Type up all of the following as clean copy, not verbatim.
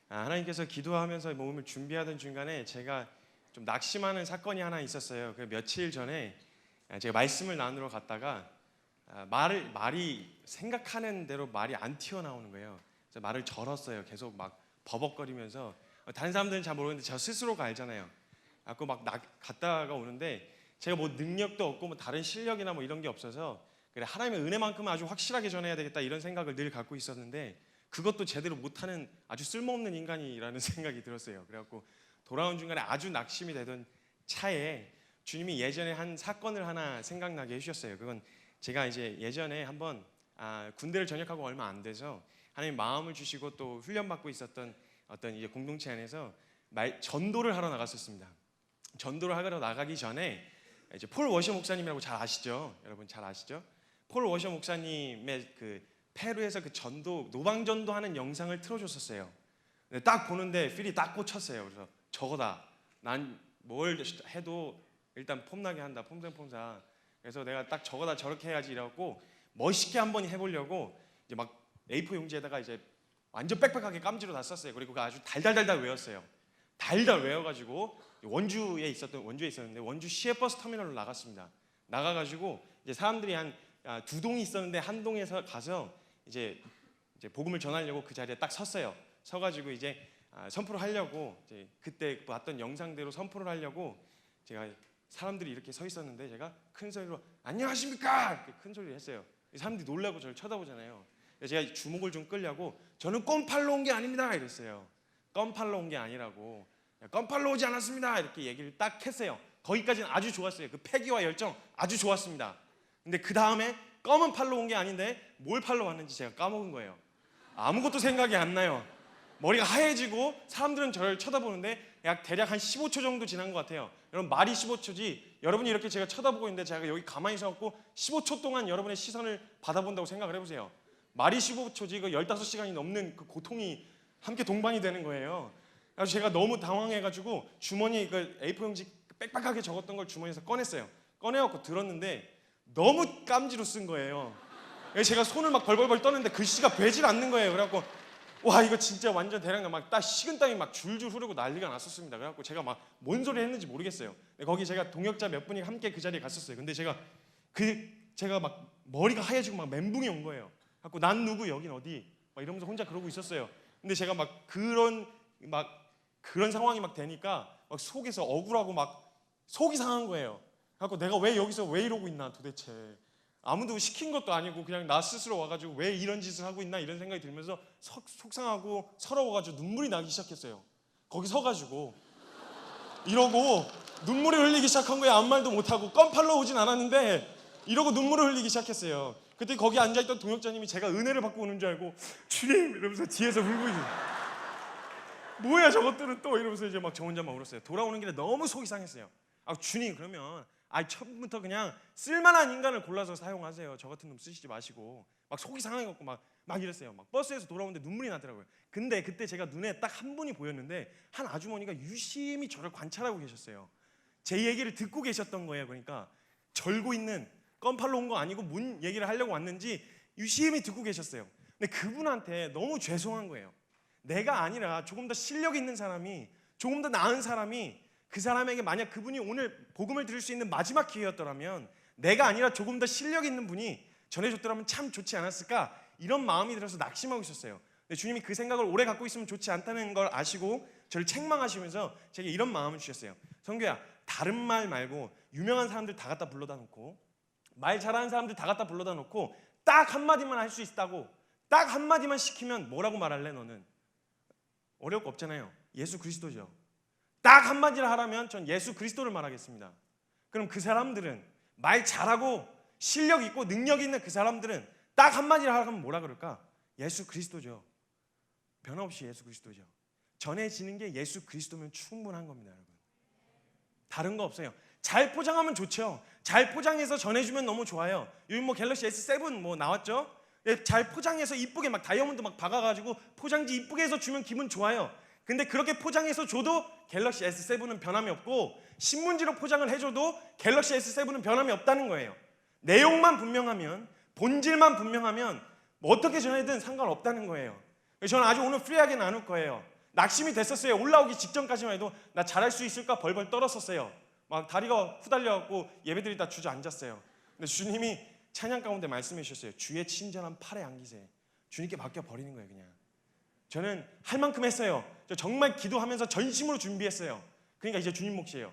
하나님께서 기도하면서 몸을 준비하던 중간에 제가 좀 낙심하는 사건이 하나 있었어요. 그 며칠 전에 제가 말씀을 나누러 갔다가 말이 생각하는 대로 말이 안 튀어나오는 거예요. 그래서 말을 절었어요. 계속 막 버벅거리면서. 다른 사람들은 잘 모르는데 저 스스로가 알잖아요. 그래서 막 갔다가 오는데 제가 뭐 능력도 없고 뭐 다른 실력이나 뭐 이런 게 없어서 그래 하나님의 은혜만큼은 아주 확실하게 전해야 되겠다 이런 생각을 늘 갖고 있었는데 그것도 제대로 못하는 아주 쓸모없는 인간이라는 생각이 들었어요. 그래갖고 돌아온 중간에 아주 낙심이 되던 차에 주님이 예전에 한 사건을 하나 생각나게 해주셨어요. 그건 제가 이제 예전에 한번 군대를 전역하고 얼마 안 돼서 하나님 마음을 주시고 또 훈련받고 있었던 어떤 이제 공동체 안에서 전도를 하러 나갔었습니다. 전도를 하러 나가기 전에 이제 폴 워셔 목사님이라고 잘 아시죠? 여러분 잘 아시죠? 폴 워셔 목사님의 그 페루에서 그 전도 노방전도 하는 영상을 틀어줬었어요. 근데 딱 보는데 필이 딱 꽂혔어요. 그래서 저거다. 난 뭘 해도 일단 폼나게 한다. 폼생폼사. 그래서 내가 딱 저거다 저렇게 해야지 이래갖고 멋있게 한번 해보려고 이제 막 A4 용지에다가 이제 완전 빽빽하게 깜지로 다 썼어요. 그리고 그거 아주 달달달달 외웠어요. 달달 외워가지고 원주에 있었는데 원주 시외버스 터미널로 나갔습니다. 나가가지고 이제 사람들이 한 두 동이 있었는데 한 동에서 가서 이제 복음을 전하려고 그 자리에 딱 섰어요. 서가지고 이제 선포를 하려고 이제 그때 봤던 영상대로 선포를 하려고 제가 사람들이 이렇게 서 있었는데 제가 큰 소리로 안녕하십니까 이렇게 큰 소리를 했어요. 사람들이 놀라고 저를 쳐다보잖아요. 제가 주목을 좀 끌려고 저는 껌 팔러 온 게 아닙니다 이랬어요. 껌 팔러 온 게 아니라고. 껌 팔러 오지 않았습니다 이렇게 얘기를 딱 했어요. 거기까지는 아주 좋았어요. 그 패기와 열정 아주 좋았습니다. 근데 그 다음에 껌은 팔러 온 게 아닌데 뭘 팔러 왔는지 제가 까먹은 거예요. 아무것도 생각이 안 나요. 머리가 하얘지고 사람들은 저를 쳐다보는데 대략 한 15초 정도 지난 것 같아요. 여러분 말이 15초지 여러분이 이렇게 제가 쳐다보고 있는데 제가 여기 가만히 서갖고 15초 동안 여러분의 시선을 받아본다고 생각을 해보세요. 말이 15초지 그 15시간이 넘는 그 고통이 함께 동반이 되는 거예요. 그래서 제가 너무 당황해가지고 주머니에 그 A4 용지 빽빽하게 적었던 걸 주머니에서 꺼냈어요. 꺼내갖고 들었는데 너무 깜지로 쓴 거예요. 제가 손을 막 벌벌벌 떠는데 글씨가 배질 않는 거예요. 그래갖고 와 이거 진짜 완전 대략 막 딱 식은땀이 막 줄줄 흐르고 난리가 났었습니다. 그래갖고 제가 막 뭔 소리 했는지 모르겠어요. 거기 제가 동역자 몇 분이 함께 그 자리에 갔었어요. 근데 제가 막 머리가 하얘지고 막 멘붕이 온 거예요. 그래갖고 난 누구 여긴 어디 막 이러면서 혼자 그러고 있었어요. 근데 제가 막 그런 상황이 막 되니까 막 속에서 억울하고 막 속이 상한 거예요. 그래갖고 내가 왜 여기서 왜 이러고 있나 도대체. 아무도 시킨 것도 아니고 그냥 나 스스로 와가지고 왜 이런 짓을 하고 있나 이런 생각이 들면서 속상하고 서러워가지고 눈물이 나기 시작했어요. 거기 서가지고 이러고 눈물을 흘리기 시작한 거예요. 아무 말도 못하고 껌 팔러 오진 않았는데 이러고 눈물을 흘리기 시작했어요. 그때 거기 앉아있던 동역자님이 제가 은혜를 받고 오는 줄 알고 주님 이러면서 뒤에서 울고 있는 뭐야 저것들은 또 이러면서 이제 막 저 혼자만 울었어요. 돌아오는 길에 너무 속이 상했어요. 주님 그러면 처음부터 그냥 쓸만한 인간을 골라서 사용하세요. 저 같은 놈 쓰시지 마시고 막 속이 상해갖고 막 이랬어요. 막 버스에서 돌아오는데 눈물이 나더라고요. 근데 그때 제가 눈에 딱 한 분이 보였는데 한 아주머니가 유심히 저를 관찰하고 계셨어요. 제 얘기를 듣고 계셨던 거예요. 그러니까 절고 있는 껌 팔러 온 거 아니고 뭔 얘기를 하려고 왔는지 유심히 듣고 계셨어요. 근데 그분한테 너무 죄송한 거예요. 내가 아니라 조금 더 실력 있는 사람이 조금 더 나은 사람이 그 사람에게 만약 그분이 오늘 복음을 들을 수 있는 마지막 기회였더라면 내가 아니라 조금 더 실력 있는 분이 전해줬더라면 참 좋지 않았을까 이런 마음이 들어서 낙심하고 있었어요. 근데 주님이 그 생각을 오래 갖고 있으면 좋지 않다는 걸 아시고 저를 책망하시면서 제게 이런 마음을 주셨어요. 성규야 다른 말 말고 유명한 사람들 다 갖다 불러다 놓고 말 잘하는 사람들 다 갖다 불러다 놓고 딱 한마디만 할 수 있다고 딱 한마디만 시키면 뭐라고 말할래 너는? 어려울 거 없잖아요. 예수 그리스도죠. 딱 한마디를 하라면 전 예수 그리스도를 말하겠습니다. 그럼 그 사람들은 말 잘하고 실력 있고 능력 있는 그 사람들은 딱 한마디를 하라면 뭐라 그럴까? 예수 그리스도죠. 변함없이 예수 그리스도죠. 전해지는 게 예수 그리스도면 충분한 겁니다. 여러분. 다른 거 없어요. 잘 포장하면 좋죠. 잘 포장해서 전해주면 너무 좋아요. 요즘 뭐 갤럭시 S7 뭐 나왔죠? 잘 포장해서 이쁘게 막 다이아몬드 막 박아가지고 포장지 이쁘게 해서 주면 기분 좋아요. 근데 그렇게 포장해서 줘도 갤럭시 S7은 변함이 없고 신문지로 포장을 해줘도 갤럭시 S7은 변함이 없다는 거예요. 내용만 분명하면 본질만 분명하면 뭐 어떻게 전해든 상관없다는 거예요. 저는 아주 오늘 프리하게 나눌 거예요. 낙심이 됐었어요. 올라오기 직전까지만 해도 나 잘할 수 있을까 벌벌 떨었었어요. 막 다리가 후달려갖고 예배드리다 주저앉았어요. 근데 주님이 찬양 가운데 말씀해 주셨어요. 주의 친절한 팔에 안기세. 주님께 맡겨 버리는 거예요. 그냥 저는 할 만큼 했어요. 저 정말 기도하면서 전심으로 준비했어요. 그러니까 이제 주님 몫이에요.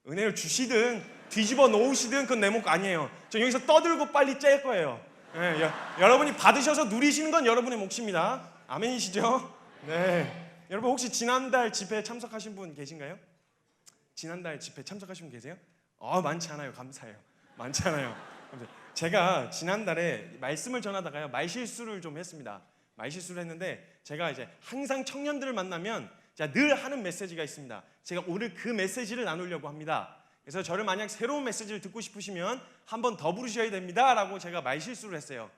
은혜를 주시든 뒤집어 놓으시든 그건 내 몫 아니에요. 저 여기서 떠들고 빨리 짤 거예요. 네, 여러분이 받으셔서 누리시는 건 여러분의 몫입니다. 아멘이시죠? 네. 여러분 혹시 지난달 집회에 참석하신 분 계신가요? 지난달 집회 참석하신 분 계세요? 많지 않아요. 감사해요. 많지 않아요. 제가 지난달에 말씀을 전하다가요 말실수를 좀 했습니다. 말실수를 했는데 제가 이제 항상 청년들을 만나면 제가 늘 하는 메시지가 있습니다. 제가 오늘 그 메시지를 나누려고 합니다. 그래서 저를 만약 새로운 메시지를 듣고 싶으시면 한 번 더 부르셔야 됩니다 라고 제가 말실수를 했어요.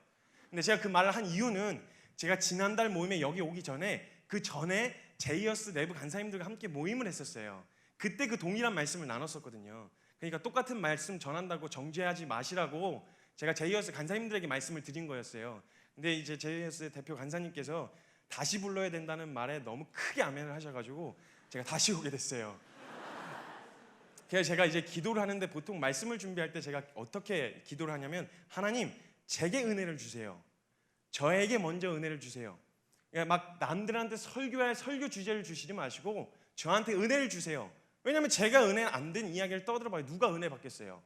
근데 제가 그 말을 한 이유는 제가 지난달 모임에 여기 오기 전에 그 전에 제이어스 내부 간사님들과 함께 모임을 했었어요. 그때 그 동일한 말씀을 나눴었거든요. 그러니까 똑같은 말씀 전한다고 정죄하지 마시라고 제가 제이어스 간사님들에게 말씀을 드린 거였어요. 근데 이제 제이어스 대표 간사님께서 다시 불러야 된다는 말에 너무 크게 아멘을 하셔가지고 제가 다시 오게 됐어요. 그래서 제가 이제 기도를 하는데 보통 말씀을 준비할 때 제가 어떻게 기도를 하냐면 하나님 제게 은혜를 주세요. 저에게 먼저 은혜를 주세요. 그러니까 막 남들한테 설교할 설교 주제를 주시지 마시고 저한테 은혜를 주세요. 왜냐하면 제가 은혜 안 된 이야기를 떠들어봐요. 누가 은혜 받겠어요?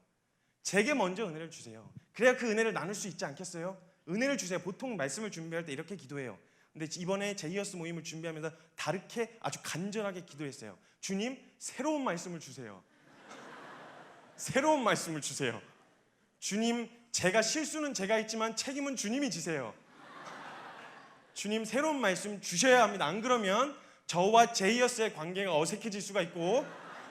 제게 먼저 은혜를 주세요. 그래야 그 은혜를 나눌 수 있지 않겠어요? 은혜를 주세요. 보통 말씀을 준비할 때 이렇게 기도해요. 근데 이번에 제이어스 모임을 준비하면서 다르게 아주 간절하게 기도했어요. 주님 새로운 말씀을 주세요. 새로운 말씀을 주세요. 주님 제가 실수는 제가 있지만 책임은 주님이 지세요. 주님 새로운 말씀 주셔야 합니다. 안 그러면 저와 제이어스의 관계가 어색해질 수가 있고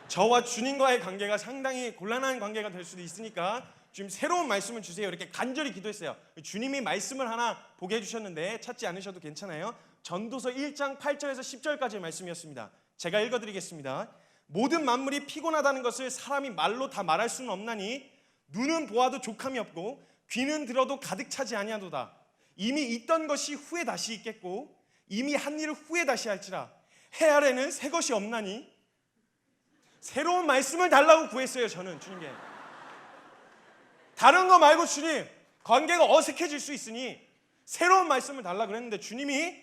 저와 주님과의 관계가 상당히 곤란한 관계가 될 수도 있으니까 주님 새로운 말씀을 주세요. 이렇게 간절히 기도했어요. 주님이 말씀을 하나 보게 해주셨는데 찾지 않으셔도 괜찮아요. 전도서 1장 8절에서 10절까지의 말씀이었습니다. 제가 읽어드리겠습니다. 모든 만물이 피곤하다는 것을 사람이 말로 다 말할 수는 없나니 눈은 보아도 족함이 없고 귀는 들어도 가득 차지 아니하도다. 이미 있던 것이 후에 다시 있겠고 이미 한 일을 후에 다시 할지라. 해 아래는 새 것이 없나니. 새로운 말씀을 달라고 구했어요. 저는 주님께 다른 거 말고 주님 관계가 어색해질 수 있으니 새로운 말씀을 달라고 그랬는데 주님이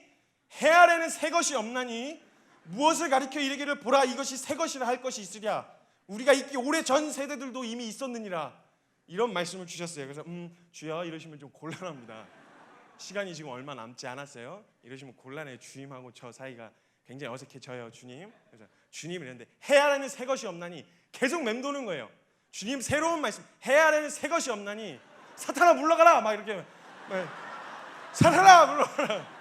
해 아래는 새 것이 없나니 무엇을 가리켜 이르기를 보라 이것이 새 것이라 할 것이 있으랴. 우리가 있기 오래전 세대들도 이미 있었느니라. 이런 말씀을 주셨어요. 그래서 주여 이러시면 좀 곤란합니다. 시간이 지금 얼마 남지 않았어요. 이러시면 곤란해요. 주님하고 저 사이가 굉장히 어색해져요. 주님. 그래서 주님 이랬는데 해 아래는 새 것이 없나니 계속 맴도는 거예요. 주님 새로운 말씀. 해 아래는 새 것이 없나니 사탄아 물러가라 막 이렇게 사탄아 물러가라.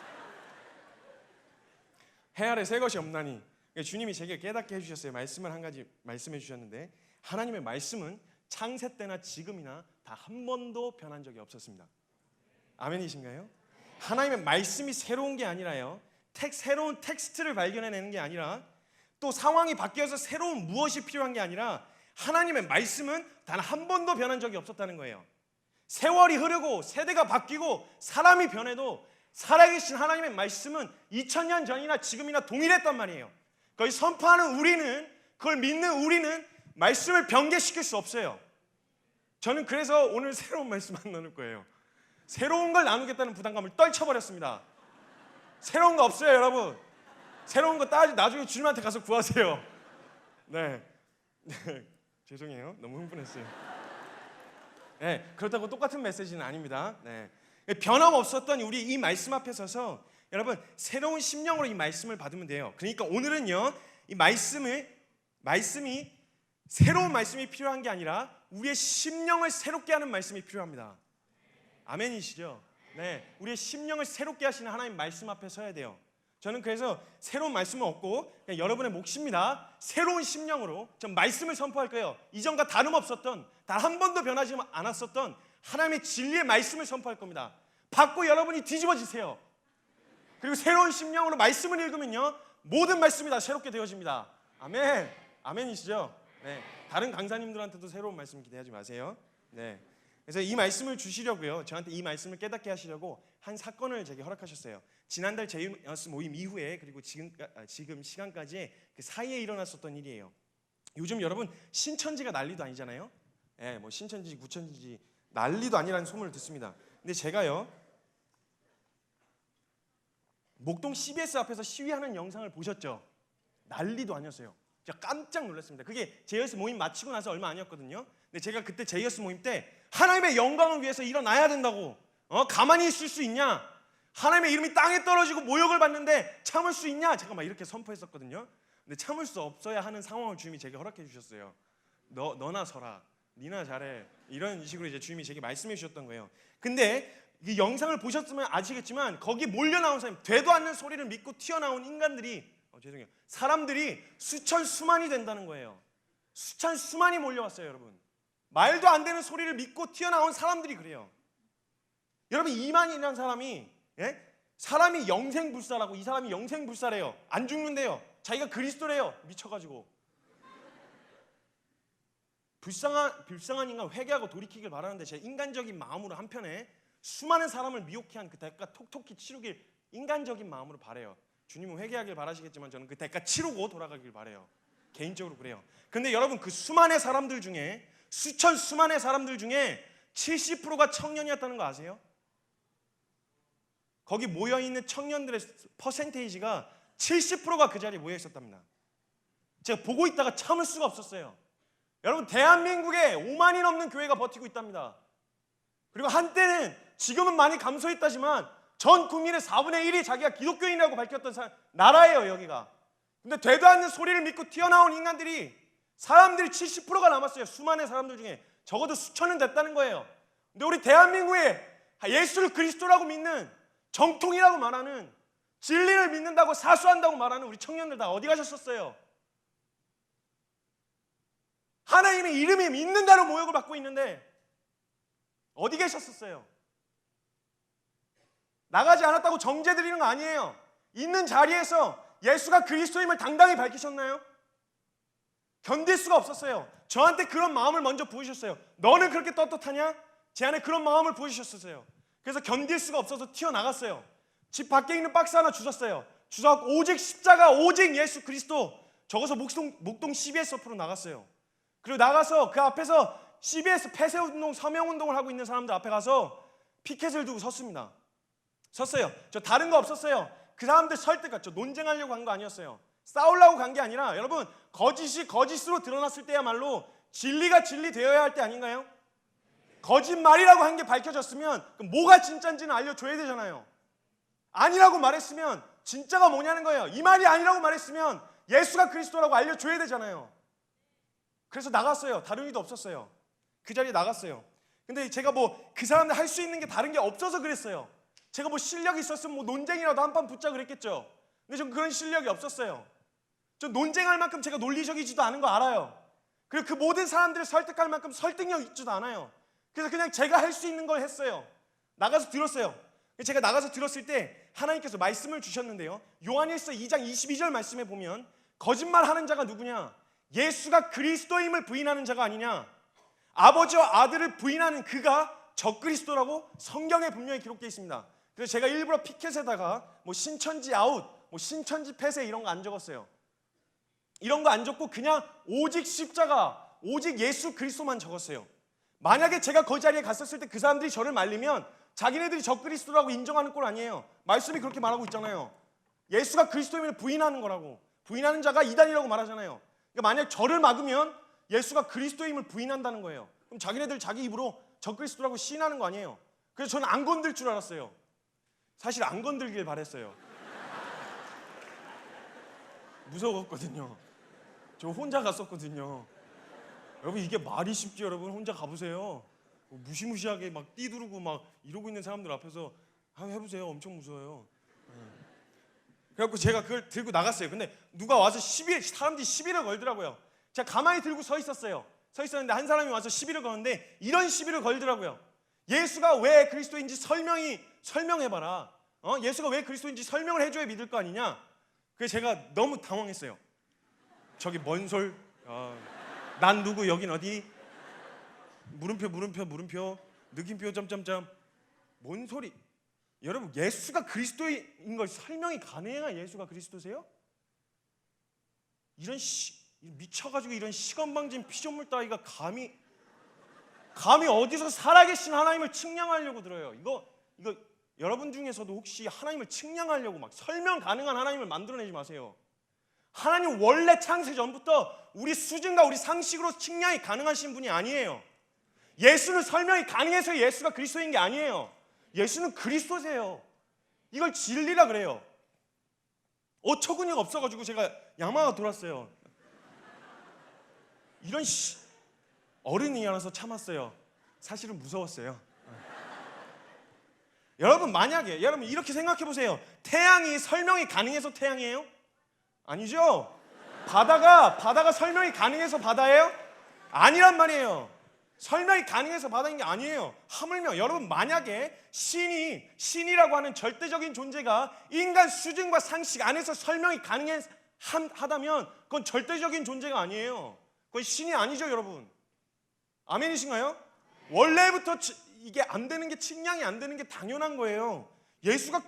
해 아래 새 것이 없나니. 주님이 제게 깨닫게 해주셨어요. 말씀을 한 가지 말씀해 주셨는데 하나님의 말씀은 창세 때나 지금이나 다 한 번도 변한 적이 없었습니다. 아멘이신가요? 하나님의 말씀이 새로운 게 아니라요. 새로운 텍스트를 발견해내는 게 아니라 또 상황이 바뀌어서 새로운 무엇이 필요한 게 아니라 하나님의 말씀은 단 한 번도 변한 적이 없었다는 거예요. 세월이 흐르고 세대가 바뀌고 사람이 변해도 살아계신 하나님의 말씀은 2000년 전이나 지금이나 동일했단 말이에요. 그걸 선포하는 우리는 그걸 믿는 우리는 말씀을 변개시킬 수 없어요. 저는 그래서 오늘 새로운 말씀 안 나눌 거예요. 새로운 걸 나누겠다는 부담감을 떨쳐버렸습니다. 새로운 거 없어요 여러분. 새로운 거 나중에 주님한테 가서 구하세요. 네. 죄송해요. 너무 흥분했어요. 네, 그렇다고 똑같은 메시지는 아닙니다. 네. 변함없었던 우리 이 말씀 앞에 서서 여러분 새로운 심령으로 이 말씀을 받으면 돼요. 그러니까 오늘은요 이 말씀이 새로운 말씀이 필요한 게 아니라 우리의 심령을 새롭게 하는 말씀이 필요합니다. 아멘이시죠? 네, 우리의 심령을 새롭게 하시는 하나님 말씀 앞에 서야 돼요. 저는 그래서 새로운 말씀을 얻고 그냥 여러분의 몫입니다. 새로운 심령으로 전 말씀을 선포할 거예요. 이전과 다름없었던 단 한 번도 변하지 않았었던 하나님의 진리의 말씀을 선포할 겁니다. 받고 여러분이 뒤집어지세요. 그리고 새로운 심령으로 말씀을 읽으면요 모든 말씀이 다 새롭게 되어집니다. 아멘. 아멘이시죠? 네. 다른 강사님들한테도 새로운 말씀 기대하지 마세요. 네. 그래서 이 말씀을 주시려고요. 저한테 이 말씀을 깨닫게 하시려고 한 사건을 제게 허락하셨어요. 지난달 제이어스 모임 이후에 그리고 지금 시간까지 그 사이에 일어났었던 일이에요. 요즘 여러분 신천지가 난리도 아니잖아요. 예, 뭐 신천지, 구천지 난리도 아니라는 소문을 듣습니다. 근데 제가요 목동 CBS 앞에서 시위하는 영상을 보셨죠? 난리도 아니었어요. 제가 깜짝 놀랐습니다. 그게 제이어스 모임 마치고 나서 얼마 아니었거든요. 근데 제가 그때 제이어스 모임 때 하나님의 영광을 위해서 일어나야 된다고, 가만히 있을 수 있냐? 하나님의 이름이 땅에 떨어지고 모욕을 받는데 참을 수 있냐? 제가 막 이렇게 선포했었거든요. 근데 참을 수 없어야 하는 상황을 주님이 제게 허락해 주셨어요. 너나 서라, 니나 잘해, 이런 식으로 이제 주님이 제게 말씀해 주셨던 거예요. 근데 이 영상을 보셨으면 아시겠지만 거기 몰려 나온 사람, 되도 않는 소리를 믿고 튀어나온 인간들이, 사람들이 수천 수만이 된다는 거예요. 수천 수만이 몰려왔어요, 여러분. 말도 안 되는 소리를 믿고 튀어나온 사람들이 그래요. 여러분, 이만이라는 사람이, 사람이 영생불사라고, 이 사람이 영생불사래요. 안 죽는데요. 자기가 그리스도래요. 미쳐가지고. 불쌍한 인간 회개하고 돌이키길 바라는데 제 인간적인 마음으로 한편에 수많은 사람을 미혹해 한 그 대가 톡톡히 치르길 인간적인 마음으로 바래요. 주님은 회개하길 바라시겠지만 저는 그 대가 치르고 돌아가길 바래요. 개인적으로 그래요. 근데 여러분, 그 수많은 사람들 중에, 수만의 사람들 중에 70%가 청년이었다는 거 아세요? 거기 모여있는 청년들의 퍼센테이지가 70%가 그 자리에 모여 있었답니다. 제가 보고 있다가 참을 수가 없었어요. 여러분, 대한민국에 5만이 넘는 교회가 버티고 있답니다. 그리고 한때는, 지금은 많이 감소했다지만 전 국민의 4분의 1이 자기가 기독교인이라고 밝혔던 나라예요, 여기가. 근데 되도 않는 소리를 믿고 튀어나온 인간들이, 사람들이 70%가 남았어요. 수많은 사람들 중에 적어도 수천은 됐다는 거예요. 근데 우리 대한민국에 예수를 그리스도라고 믿는, 정통이라고 말하는, 진리를 믿는다고 사수한다고 말하는 우리 청년들 다 어디 가셨었어요? 하나님의 이름이 믿는다로 모욕을 받고 있는데 어디 계셨었어요? 나가지 않았다고 정죄 드리는 거 아니에요. 있는 자리에서 예수가 그리스도임을 당당히 밝히셨나요? 견딜 수가 없었어요. 저한테 그런 마음을 먼저 부으셨어요. 너는 그렇게 떳떳하냐? 제 안에 그런 마음을 부으셨었어요. 그래서 견딜 수가 없어서 튀어나갔어요. 집 밖에 있는 박스 하나 주셨어요. 주셔서 오직 십자가, 오직 예수 그리스도, 적어서 목동 CBS 앞으로 나갔어요. 그리고 나가서 그 앞에서 CBS 폐쇄운동, 서명운동을 하고 있는 사람들 앞에 가서 피켓을 두고 섰습니다. 섰어요. 저 다른 거 없었어요. 그 사람들 설득했죠. 논쟁하려고 간 거 아니었어요. 싸우려고 간 게 아니라, 여러분, 거짓이 거짓으로 드러났을 때야말로 진리가 진리 되어야 할 때 아닌가요? 거짓말이라고 한 게 밝혀졌으면 그럼 뭐가 진짜인지는 알려줘야 되잖아요. 아니라고 말했으면 진짜가 뭐냐는 거예요. 이 말이 아니라고 말했으면 예수가 그리스도라고 알려줘야 되잖아요. 그래서 나갔어요. 다른 의도 없었어요. 그 자리에 나갔어요. 근데 제가 뭐 그 사람들 할 수 있는 게 다른 게 없어서 그랬어요. 제가 뭐 실력이 있었으면 뭐 논쟁이라도 한판 붙자 그랬겠죠. 근데 전 그런 실력이 없었어요. 전 논쟁할 만큼 제가 논리적이지도 않은 거 알아요. 그리고 그 모든 사람들을 설득할 만큼 설득력 있지도 않아요. 그래서 그냥 제가 할 수 있는 걸 했어요. 나가서 들었어요. 제가 나가서 들었을 때 하나님께서 말씀을 주셨는데요. 요한일서 2장 22절 말씀에 보면 거짓말하는 자가 누구냐? 예수가 그리스도임을 부인하는 자가 아니냐? 아버지와 아들을 부인하는 그가 적그리스도라고 성경에 분명히 기록되어 있습니다. 그래서 제가 일부러 피켓에다가 뭐 신천지 아웃, 뭐 신천지 폐쇄 이런 거 안 적었어요. 이런 거 안 적고 그냥 오직 십자가, 오직 예수 그리스도만 적었어요. 만약에 제가 그 자리에 갔었을 때 그 사람들이 저를 말리면 자기네들이 적그리스도라고 인정하는 꼴 아니에요. 말씀이 그렇게 말하고 있잖아요. 예수가 그리스도임을 부인하는 거라고. 부인하는 자가 이단이라고 말하잖아요. 그러니까 만약 저를 막으면 예수가 그리스도임을 부인한다는 거예요. 그럼 자기네들 자기 입으로 적그리스도라고 시인하는 거 아니에요. 그래서 저는 안 건들 줄 알았어요. 사실 안 건들길 바랬어요. 무서웠거든요. 저 혼자 갔었거든요. 여러분, 이게 말이 쉽지? 여러분, 혼자 가보세요. 무시무시하게 막 뛰두르고 막 이러고 있는 사람들 앞에서 한번 해보세요. 엄청 무서워요. 그래갖고 제가 그걸 들고 나갔어요. 근데 누가 와서 사람들이 시비를 걸더라고요. 제가 가만히 들고 서 있었는데 한 사람이 와서 시비를 거는데 이런 시비를 걸더라고요. 예수가 왜 그리스도인지 설명해봐라. 예수가 왜 그리스도인지 설명을 해줘야 믿을 거 아니냐. 그래서 제가 너무 당황했어요. 저기 뭔 솔? 난 누구, 여긴 어디? 물음표, 느낌표, 점점점. 뭔 소리? 여러분, 예수가 그리스도인 걸 설명이 가능해야 예수가 그리스도세요? 이런 미쳐가지고 이런 시건방진 피조물 따위가 감히 어디서 살아계신 하나님을 측량하려고 들어요. 이거 여러분 중에서도 혹시 하나님을 측량하려고 막 설명 가능한 하나님을 만들어내지 마세요. 하나님 원래 창세 전부터 우리 수준과 우리 상식으로 측량이 가능하신 분이 아니에요. 예수는 설명이 가능해서 예수가 그리스도인 게 아니에요. 예수는 그리스도세요. 이걸 진리라 그래요. 어처구니가 없어가지고 제가 양마가 돌았어요. 이런 어른이라서 참았어요. 사실은 무서웠어요. 여러분, 만약에 여러분 이렇게 생각해 보세요. 태양이 설명이 가능해서 태양이에요? 아니죠. 바다가 설명이 가능해서 바다예요? 아니란 말이에요. 설명이 가능해서 바다인 게 아니에요. 하물며 여러분, 만약에 신이라고 하는 절대적인 존재가 인간 수준과 상식 안에서 설명이 가능하다면 그건 절대적인 존재가 아니에요. 그건 신이 아니죠, 여러분. 아멘이신가요? 원래부터 이게 안 되는 게, 측량이 안 되는 게 당연한 거예요. 예수가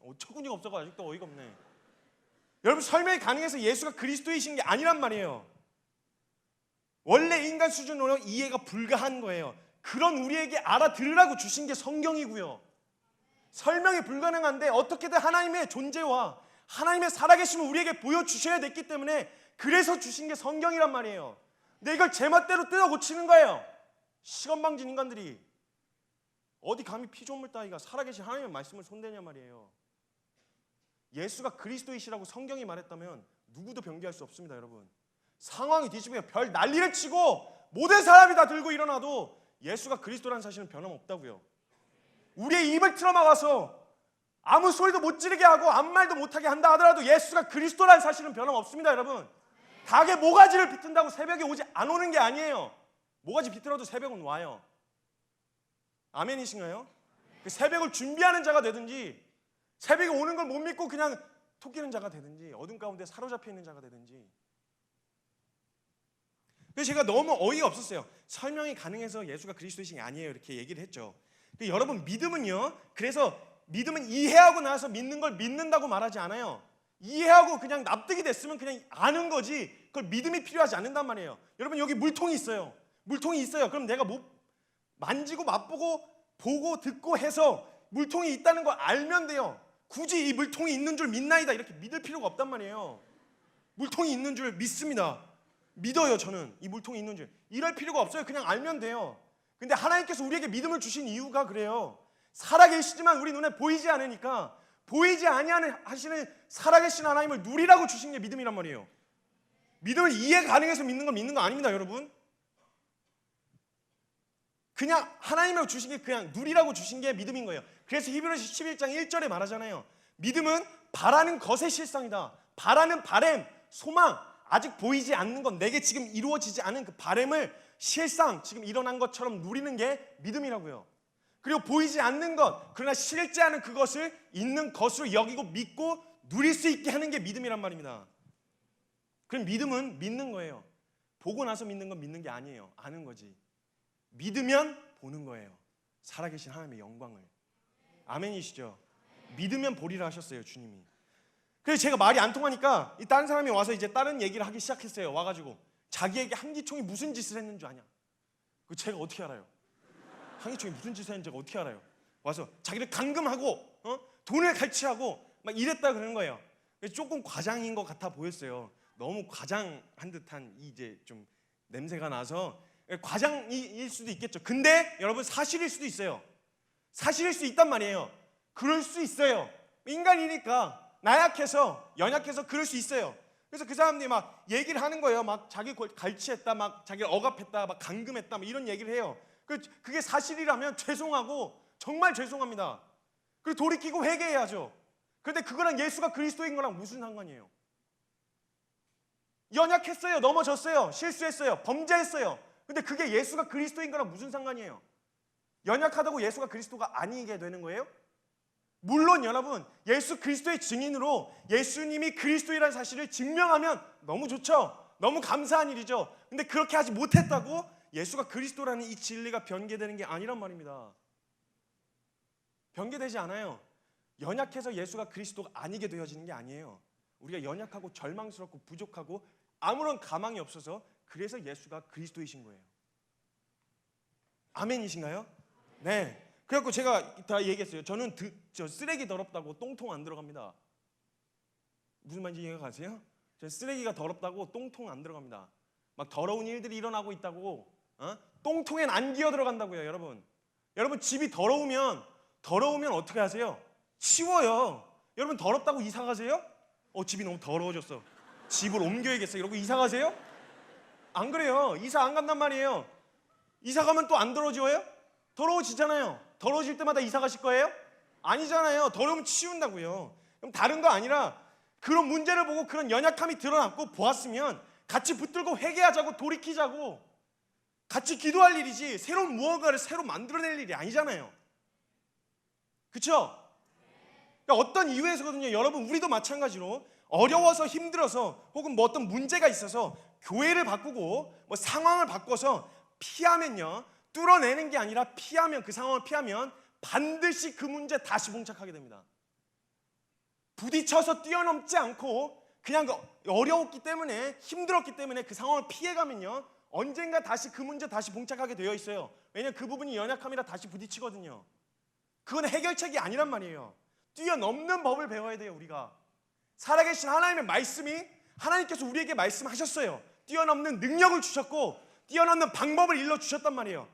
어처구니가 없어서 아직도 어이가 없네. 여러분, 설명이 가능해서 예수가 그리스도이신 게 아니란 말이에요. 원래 인간 수준으로 이해가 불가한 거예요. 그런 우리에게 알아들으라고 주신 게 성경이고요. 설명이 불가능한데 어떻게든 하나님의 존재와 하나님의 살아계심을 우리에게 보여주셔야 됐기 때문에 그래서 주신 게 성경이란 말이에요. 근데 이걸 제멋대로 뜯어 고치는 거예요. 시건방진 인간들이. 어디 감히 피조물 따위가 살아계신 하나님의 말씀을 손대냐 말이에요. 예수가 그리스도이시라고 성경이 말했다면 누구도 변개할 수 없습니다, 여러분. 상황이 뒤집으면 별 난리를 치고 모든 사람이 다 들고 일어나도 예수가 그리스도라는 사실은 변함없다고요. 우리의 입을 틀어막아서 아무 소리도 못 지르게 하고 아무 말도 못하게 한다 하더라도 예수가 그리스도라는 사실은 변함없습니다, 여러분. 닭의 모가지를 비튼다고 새벽에 오지 안 오는 게 아니에요. 모가지 비틀어도 새벽은 와요. 아멘이신가요? 그 새벽을 준비하는 자가 되든지, 새벽에 오는 걸 못 믿고 그냥 토끼는 자가 되든지, 어둠 가운데 사로잡혀 있는 자가 되든지. 그래서 제가 너무 어이가 없었어요. 설명이 가능해서 예수가 그리스도이신 게 아니에요, 이렇게 얘기를 했죠. 근데 여러분, 믿음은요, 그래서 믿음은 이해하고 나서 믿는 걸 믿는다고 말하지 않아요. 이해하고 그냥 납득이 됐으면 그냥 아는 거지, 그걸 믿음이 필요하지 않는단 말이에요. 여러분, 여기 물통이 있어요. 물통이 있어요. 그럼 내가 만지고 맛보고 보고 듣고 해서 물통이 있다는 걸 알면 돼요. 굳이 이 물통이 있는 줄 믿나이다 이렇게 믿을 필요가 없단 말이에요. 물통이 있는 줄 믿습니다. 믿어요. 저는 이 물통이 있는 줄. 이럴 필요가 없어요. 그냥 알면 돼요. 근데 하나님께서 우리에게 믿음을 주신 이유가 그래요. 살아계시지만 우리 눈에 보이지 않으니까 보이지 아니하는 하시는 살아계신 하나님을 누리라고 주신 게 믿음이란 말이에요. 믿음을 이해 가능해서 믿는 거 아닙니다, 여러분. 그냥 하나님으로 주신 게 그냥 누리라고 주신 게 믿음인 거예요. 그래서 히브리서 11장 1절에 말하잖아요. 믿음은 바라는 것의 실상이다. 바라는 바램, 소망, 아직 보이지 않는 것, 내게 지금 이루어지지 않은 그 바램을 실상, 지금 일어난 것처럼 누리는 게 믿음이라고요. 그리고 보이지 않는 것, 그러나 실제 하는 그것을 있는 것으로 여기고 믿고 누릴 수 있게 하는 게 믿음이란 말입니다. 그럼 믿음은 믿는 거예요. 보고 나서 믿는 건 믿는 게 아니에요. 아는 거지. 믿으면 보는 거예요. 살아계신 하나님의 영광을. 아멘이시죠? 믿으면 보리라 하셨어요, 주님이. 그래서 제가 말이 안 통하니까 이 다른 사람이 와서 이제 다른 얘기를 하기 시작했어요. 와가지고 자기에게 한기총이 무슨 짓을 했는 줄 아냐? 그 제가 어떻게 알아요? 한기총이 무슨 짓을 했는지 제가 어떻게 알아요? 와서 자기를 감금하고 돈을 갈취하고 막 이랬다 그러는 거예요. 조금 과장인 것 같아 보였어요. 너무 과장한 듯한 이제 좀 냄새가 나서 과장일 수도 있겠죠. 근데 여러분, 사실일 수도 있어요. 사실일 수 있단 말이에요. 그럴 수 있어요. 인간이니까 나약해서 연약해서 그럴 수 있어요. 그래서 그 사람들이 막 얘기를 하는 거예요. 막 자기 갈취했다, 막 자기를 억압했다, 막 감금했다, 막 이런 얘기를 해요. 그게 사실이라면 죄송하고 정말 죄송합니다. 그리고 돌이키고 회개해야죠. 그런데 그거랑 예수가 그리스도인 거랑 무슨 상관이에요? 연약했어요. 넘어졌어요. 실수했어요. 범죄했어요. 근데 그게 예수가 그리스도인 거랑 무슨 상관이에요? 연약하다고 예수가 그리스도가 아니게 되는 거예요? 물론 여러분, 예수 그리스도의 증인으로 예수님이 그리스도이라는 사실을 증명하면 너무 좋죠. 너무 감사한 일이죠. 근데 그렇게 하지 못했다고 예수가 그리스도라는 이 진리가 변개되는 게 아니란 말입니다. 변개되지 않아요. 연약해서 예수가 그리스도가 아니게 되어지는 게 아니에요. 우리가 연약하고 절망스럽고 부족하고 아무런 가망이 없어서 그래서 예수가 그리스도이신 거예요. 아멘이신가요? 네. 그래갖고 제가 다 얘기했어요. 저는 저 쓰레기 더럽다고 똥통 안 들어갑니다. 무슨 말인지 이해가 가세요? 저 쓰레기가 더럽다고 똥통 안 들어갑니다. 막 더러운 일들이 일어나고 있다고 똥통엔 안 기어 들어간다고요. 여러분 집이 더러우면 어떻게 하세요? 치워요. 여러분 더럽다고 이사 가세요? 집이 너무 더러워졌어, 집을 옮겨야겠어 이러고 이사 가세요? 안 그래요. 이사 안 간단 말이에요. 이사 가면 또 안 더러워져요? 더러워지잖아요. 더러워질 때마다 이사 가실 거예요? 아니잖아요. 더러우면 치운다고요. 그럼 다른 거 아니라 그런 문제를 보고 그런 연약함이 드러났고 보았으면 같이 붙들고 회개하자고 돌이키자고 같이 기도할 일이지 새로운 무언가를 새로 만들어낼 일이 아니잖아요. 그렇죠? 그러니까 어떤 이유에서거든요. 여러분 우리도 마찬가지로 어려워서 힘들어서 혹은 뭐 어떤 문제가 있어서 교회를 바꾸고 뭐 상황을 바꿔서 피하면요, 뚫어내는 게 아니라 피하면, 그 상황을 피하면 반드시 그 문제 다시 봉착하게 됩니다. 부딪혀서 뛰어넘지 않고 그냥 어려웠기 때문에 힘들었기 때문에 그 상황을 피해가면요 언젠가 다시 그 문제 다시 봉착하게 되어 있어요. 왜냐하면 그 부분이 연약함이라 다시 부딪히거든요. 그건 해결책이 아니란 말이에요. 뛰어넘는 법을 배워야 돼요. 우리가 살아계신 하나님의 말씀이, 하나님께서 우리에게 말씀하셨어요. 뛰어넘는 능력을 주셨고 뛰어넘는 방법을 일러주셨단 말이에요.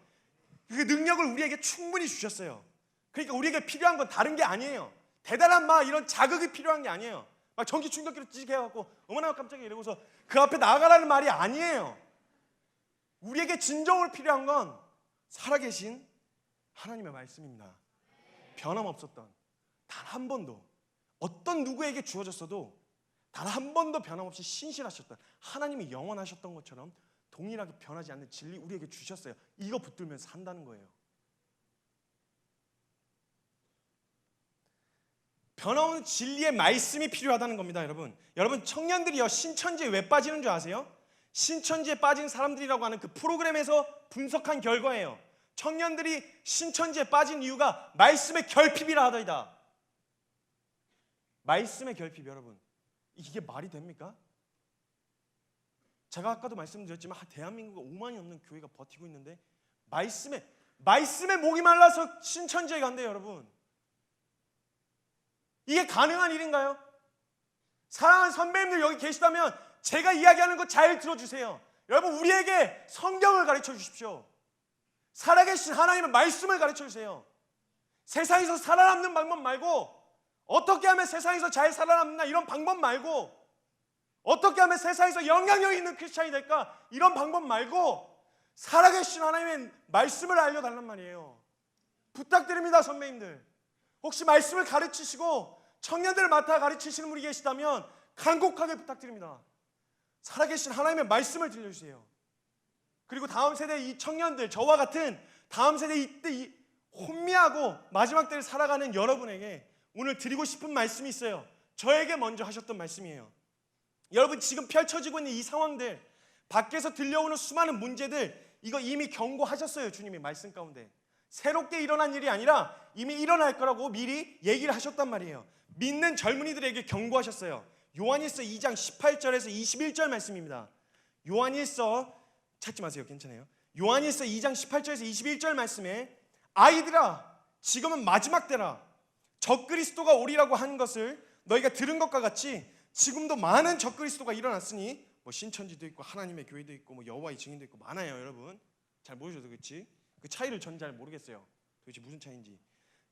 그 능력을 우리에게 충분히 주셨어요. 그러니까 우리에게 필요한 건 다른 게 아니에요. 대단한 막 이런 자극이 필요한 게 아니에요. 막 전기 충격기로 찌직해갖고 어머나 깜짝이야 이러고서 그 앞에 나가라는 말이 아니에요. 우리에게 진정으로 필요한 건 살아계신 하나님의 말씀입니다. 변함없었던, 단 한 번도 어떤 누구에게 주어졌어도 단 한 번도 변함없이 신실하셨던, 하나님이 영원하셨던 것처럼 동일하게 변하지 않는 진리 우리에게 주셨어요. 이거 붙들면서 산다는 거예요. 변화오는 진리의 말씀이 필요하다는 겁니다. 여러분 청년들이요 신천지에 왜 빠지는 줄 아세요? 신천지에 빠진 사람들이라고 하는 그 프로그램에서 분석한 결과예요. 청년들이 신천지에 빠진 이유가 말씀의 결핍이라 하더이다. 말씀의 결핍, 여러분 이게 말이 됩니까? 제가 아까도 말씀드렸지만 대한민국에 5만이 넘는 교회가 버티고 있는데 말씀에 목이 말라서 신천지에 간대요. 여러분 이게 가능한 일인가요? 사랑하는 선배님들 여기 계시다면 제가 이야기하는 거 잘 들어주세요. 여러분 우리에게 성경을 가르쳐 주십시오. 살아계신 하나님의 말씀을 가르쳐 주세요. 세상에서 살아남는 방법 말고, 어떻게 하면 세상에서 잘 살아남나 이런 방법 말고, 어떻게 하면 세상에서 영향력 있는 크리스찬이 될까 이런 방법 말고 살아계신 하나님의 말씀을 알려달란 말이에요. 부탁드립니다. 선배님들 혹시 말씀을 가르치시고 청년들을 맡아 가르치시는 분이 계시다면 간곡하게 부탁드립니다. 살아계신 하나님의 말씀을 들려주세요. 그리고 다음 세대 이 청년들, 저와 같은 다음 세대 이때 혼미하고 마지막 때를 살아가는 여러분에게 오늘 드리고 싶은 말씀이 있어요. 저에게 먼저 하셨던 말씀이에요. 여러분 지금 펼쳐지고 있는 이 상황들, 밖에서 들려오는 수많은 문제들, 이거 이미 경고하셨어요. 주님이 말씀 가운데 새롭게 일어난 일이 아니라 이미 일어날 거라고 미리 얘기를 하셨단 말이에요. 믿는 젊은이들에게 경고하셨어요. 요한일서 2장 18절에서 21절 말씀입니다. 요한일서 찾지 마세요. 괜찮아요. 요한일서 2장 18절에서 21절 말씀에 아이들아 지금은 마지막 때라. 적그리스도가 오리라고 한 것을 너희가 들은 것과 같이 지금도 많은 적그리스도가 일어났으니 뭐 신천지도 있고 하나님의 교회도 있고 뭐 여호와의 증인도 있고 많아요. 여러분 잘 모르셔도 그렇지. 그 차이를 전 잘 모르겠어요. 도대체 무슨 차이인지.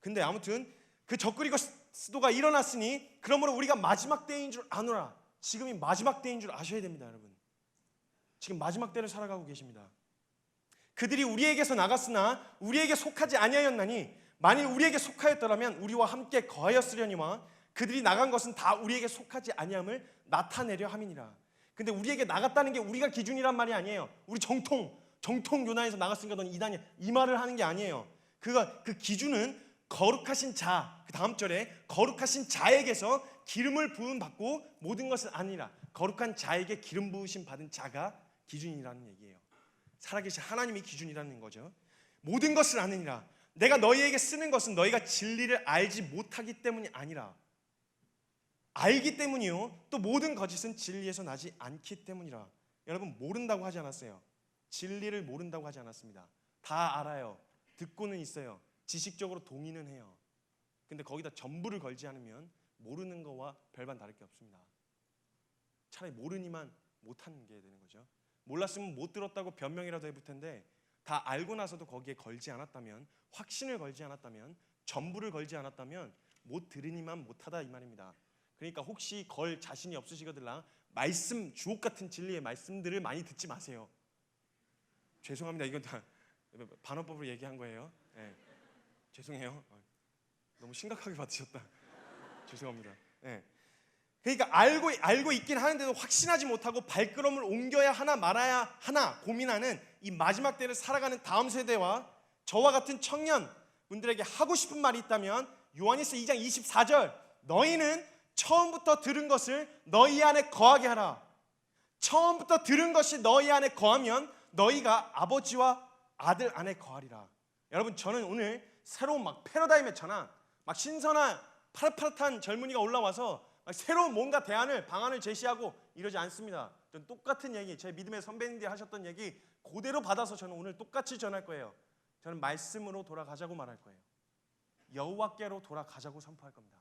근데 아무튼 그 적그리스도가 일어났으니 그러므로 우리가 마지막 때인 줄 아노라. 지금이 마지막 때인 줄 아셔야 됩니다. 여러분 지금 마지막 때를 살아가고 계십니다. 그들이 우리에게서 나갔으나 우리에게 속하지 아니하였나니 만일 우리에게 속하였더라면 우리와 함께 거하였으려니와 그들이 나간 것은 다 우리에게 속하지 아니함을 나타내려 함이니라. 근데 우리에게 나갔다는 게 우리가 기준이란 말이 아니에요. 우리 정통 요나에서 나갔으니까 넌 이단이야 이 말을 하는 게 아니에요. 그 기준은 거룩하신 자, 그 다음 절에 거룩하신 자에게서 기름을 부음 받고 모든 것은 아니라 거룩한 자에게 기름 부으심 받은 자가 기준이라는 얘기예요. 살아계신 하나님이 기준이라는 거죠. 모든 것을 아느니라. 내가 너희에게 쓰는 것은 너희가 진리를 알지 못하기 때문이 아니라 알기 때문이요 또 모든 거짓은 진리에서 나지 않기 때문이라. 여러분, 모른다고 하지 않았어요. 진리를 모른다고 하지 않았습니다. 다 알아요. 듣고는 있어요. 지식적으로 동의는 해요. 근데 거기다 전부를 걸지 않으면 모르는 거와 별반 다를 게 없습니다. 차라리 모르니만 못하는 게 되는 거죠. 몰랐으면 못 들었다고 변명이라도 해볼 텐데 다 알고 나서도 거기에 걸지 않았다면, 확신을 걸지 않았다면, 전부를 걸지 않았다면 못 들으니만 못하다 이 말입니다. 그러니까 혹시 걸 자신이 없으시거들라 말씀, 주옥 같은 진리의 말씀들을 많이 듣지 마세요. 죄송합니다. 이건 다 반어법으로 얘기한 거예요. 네. 죄송해요. 너무 심각하게 받으셨다. 죄송합니다. 네. 그러니까 알고 있긴 하는데도 확신하지 못하고 발걸음을 옮겨야 하나 말아야 하나 고민하는 이 마지막 때를 살아가는 다음 세대와 저와 같은 청년분들에게 하고 싶은 말이 있다면 요한일서 2장 24절, 너희는 처음부터 들은 것을 너희 안에 거하게 하라. 처음부터 들은 것이 너희 안에 거하면 너희가 아버지와 아들 안에 거하리라. 여러분, 저는 오늘 새로운 막 패러다임의 전환, 막 신선한 파릇파릇한 젊은이가 올라와서 새로운 뭔가 방안을 제시하고 이러지 않습니다. 저는 똑같은 얘기, 제 믿음의 선배님들이 하셨던 얘기 그대로 받아서 저는 오늘 똑같이 전할 거예요. 저는 말씀으로 돌아가자고 말할 거예요. 여호와께로 돌아가자고 선포할 겁니다.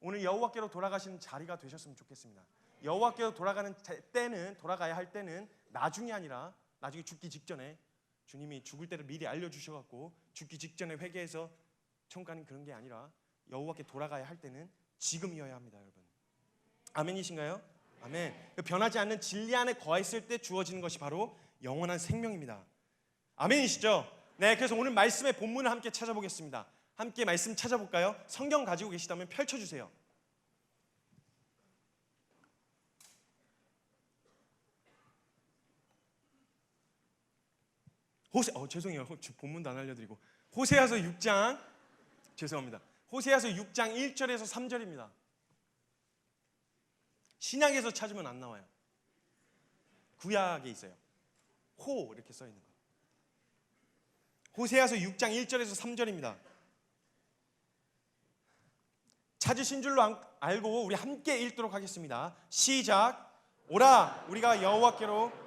오늘 여호와께로 돌아가시는 자리가 되셨으면 좋겠습니다. 여호와께로 돌아가야 할 때는 나중이 아니라 나중에 죽기 직전에, 주님이 죽을 때를 미리 알려주셔갖고 죽기 직전에 회개해서 천국 가는 그런 게 아니라 여호와께 돌아가야 할 때는 지금이어야 합니다. 여러분, 아멘이신가요? 아멘. 변하지 않는 진리 안에 거했을 때 주어지는 것이 바로 영원한 생명입니다. 아멘이시죠? 네, 그래서 오늘 말씀의 본문을 함께 찾아보겠습니다. 함께 말씀 찾아볼까요? 성경 가지고 계시다면 펼쳐주세요. 죄송해요. 본문도 안 알려드리고 호세아서 6장, 죄송합니다. 호세아서 6장 1절에서 3절입니다. 신약에서 찾으면 안 나와요. 구약에 있어요. 호 이렇게 써 있는 거. 호세아서 6장 1절에서 3절입니다. 찾으신 줄로 알고 우리 함께 읽도록 하겠습니다. 시작. 오라, 우리가 여호와께로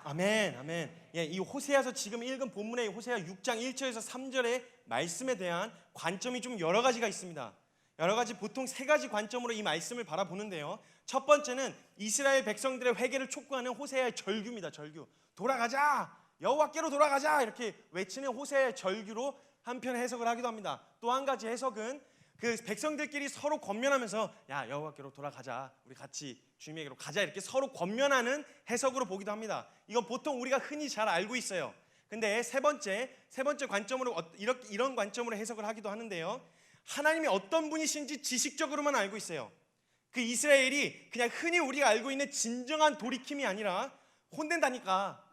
아멘, 아멘. 예, 이 호세아서 지금 읽은 본문의 호세아 6장 1절에서 3절의 말씀에 대한 관점이 좀 여러 가지가 있습니다. 여러 가지, 보통 세 가지 관점으로 이 말씀을 바라보는데요. 첫 번째는 이스라엘 백성들의 회개를 촉구하는 호세아의 절규입니다. 절규. 돌아가자, 여호와께로 돌아가자 이렇게 외치는 호세아의 절규로 한편 해석을 하기도 합니다. 또 한 가지 해석은 그 백성들끼리 서로 권면하면서 야, 여호와께로 돌아가자, 우리 같이 주님에게로 가자 이렇게 서로 권면하는 해석으로 보기도 합니다. 이건 보통 우리가 흔히 잘 알고 있어요. 근데 세 번째 관점으로 이런 관점으로 해석을 하기도 하는데요. 하나님이 어떤 분이신지 지식적으로만 알고 있어요. 그 이스라엘이 그냥 흔히 우리가 알고 있는 진정한 돌이킴이 아니라 혼낸다니까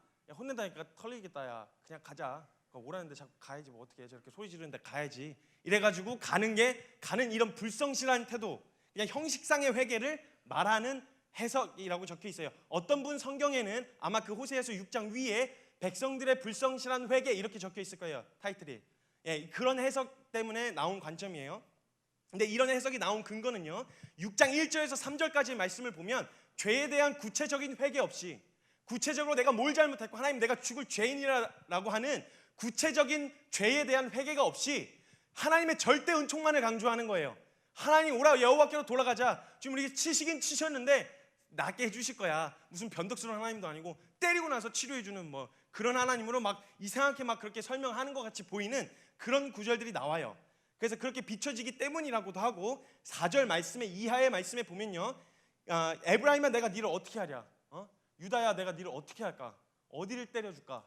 털리겠다, 야 그냥 가자, 오라는데 자꾸 가야지, 뭐 어떻게 해, 저렇게 소리 지르는데 가야지 이래가지고 가는 이런 불성실한 태도, 그냥 형식상의 회개를 말하는 해석이라고 적혀 있어요. 어떤 분 성경에는 아마 그 호세아서 6장 위에 백성들의 불성실한 회개 이렇게 적혀 있을 거예요. 타이틀이. 예, 그런 해석 때문에 나온 관점이에요. 근데 이런 해석이 나온 근거는요, 6장 1절에서 3절까지의 말씀을 보면 죄에 대한 구체적인 회개 없이, 구체적으로 내가 뭘 잘못했고 하나님 내가 죽을 죄인이라고 하는 구체적인 죄에 대한 회개가 없이 하나님의 절대 은총만을 강조하는 거예요. 하나님 오라, 여호와께로 돌아가자. 지금 우리 치시긴 치셨는데 낫게 해주실 거야. 무슨 변덕스러운 하나님도 아니고 때리고 나서 치료해주는 뭐 그런 하나님으로 막 이상하게 막 그렇게 설명하는 것 같이 보이는 그런 구절들이 나와요. 그래서 그렇게 비춰지기 때문이라고도 하고, 4절 말씀의 이하의 말씀에 보면요, 에브라임아 내가 너를 어떻게 하랴, 유다야 내가 너를 어떻게 할까, 어디를 때려줄까,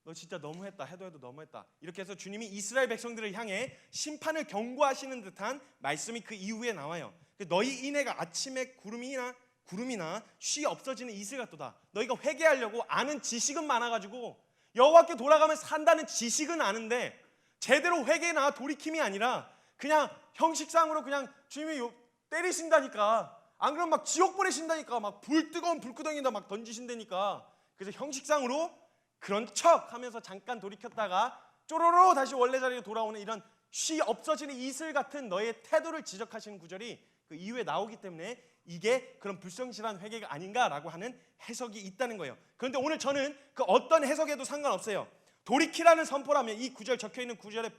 너 진짜 너무했다. 해도 너무했다. 이렇게 해서 주님이 이스라엘 백성들을 향해 심판을 경고하시는 듯한 말씀이 그 이후에 나와요. 너희 인애가 아침에 구름이나 쉬 없어지는 이슬 같도다. 너희가 회개하려고 아는 지식은 많아가지고 여호와께 돌아가면 산다는 지식은 아는데 제대로 회개나 돌이킴이 아니라 그냥 형식상으로 그냥 주님이 때리신다니까. 안 그러면 막 지옥 보내신다니까. 막 뜨거운 불구덩이에다 막 던지신다니까. 그래서 형식상으로 그런 척 하면서 잠깐 돌이켰다가 쪼로로 다시 원래 자리로 돌아오는 이런 쉬 없어지는 이슬 같은 너의 태도를 지적하시는 구절이 그 이후에 나오기 때문에 이게 그런 불성실한 회개가 아닌가라고 하는 해석이 있다는 거예요. 그런데 오늘 저는 그 어떤 해석에도 상관없어요. 돌이키라는 선포라면, 이 구절 적혀있는 구절의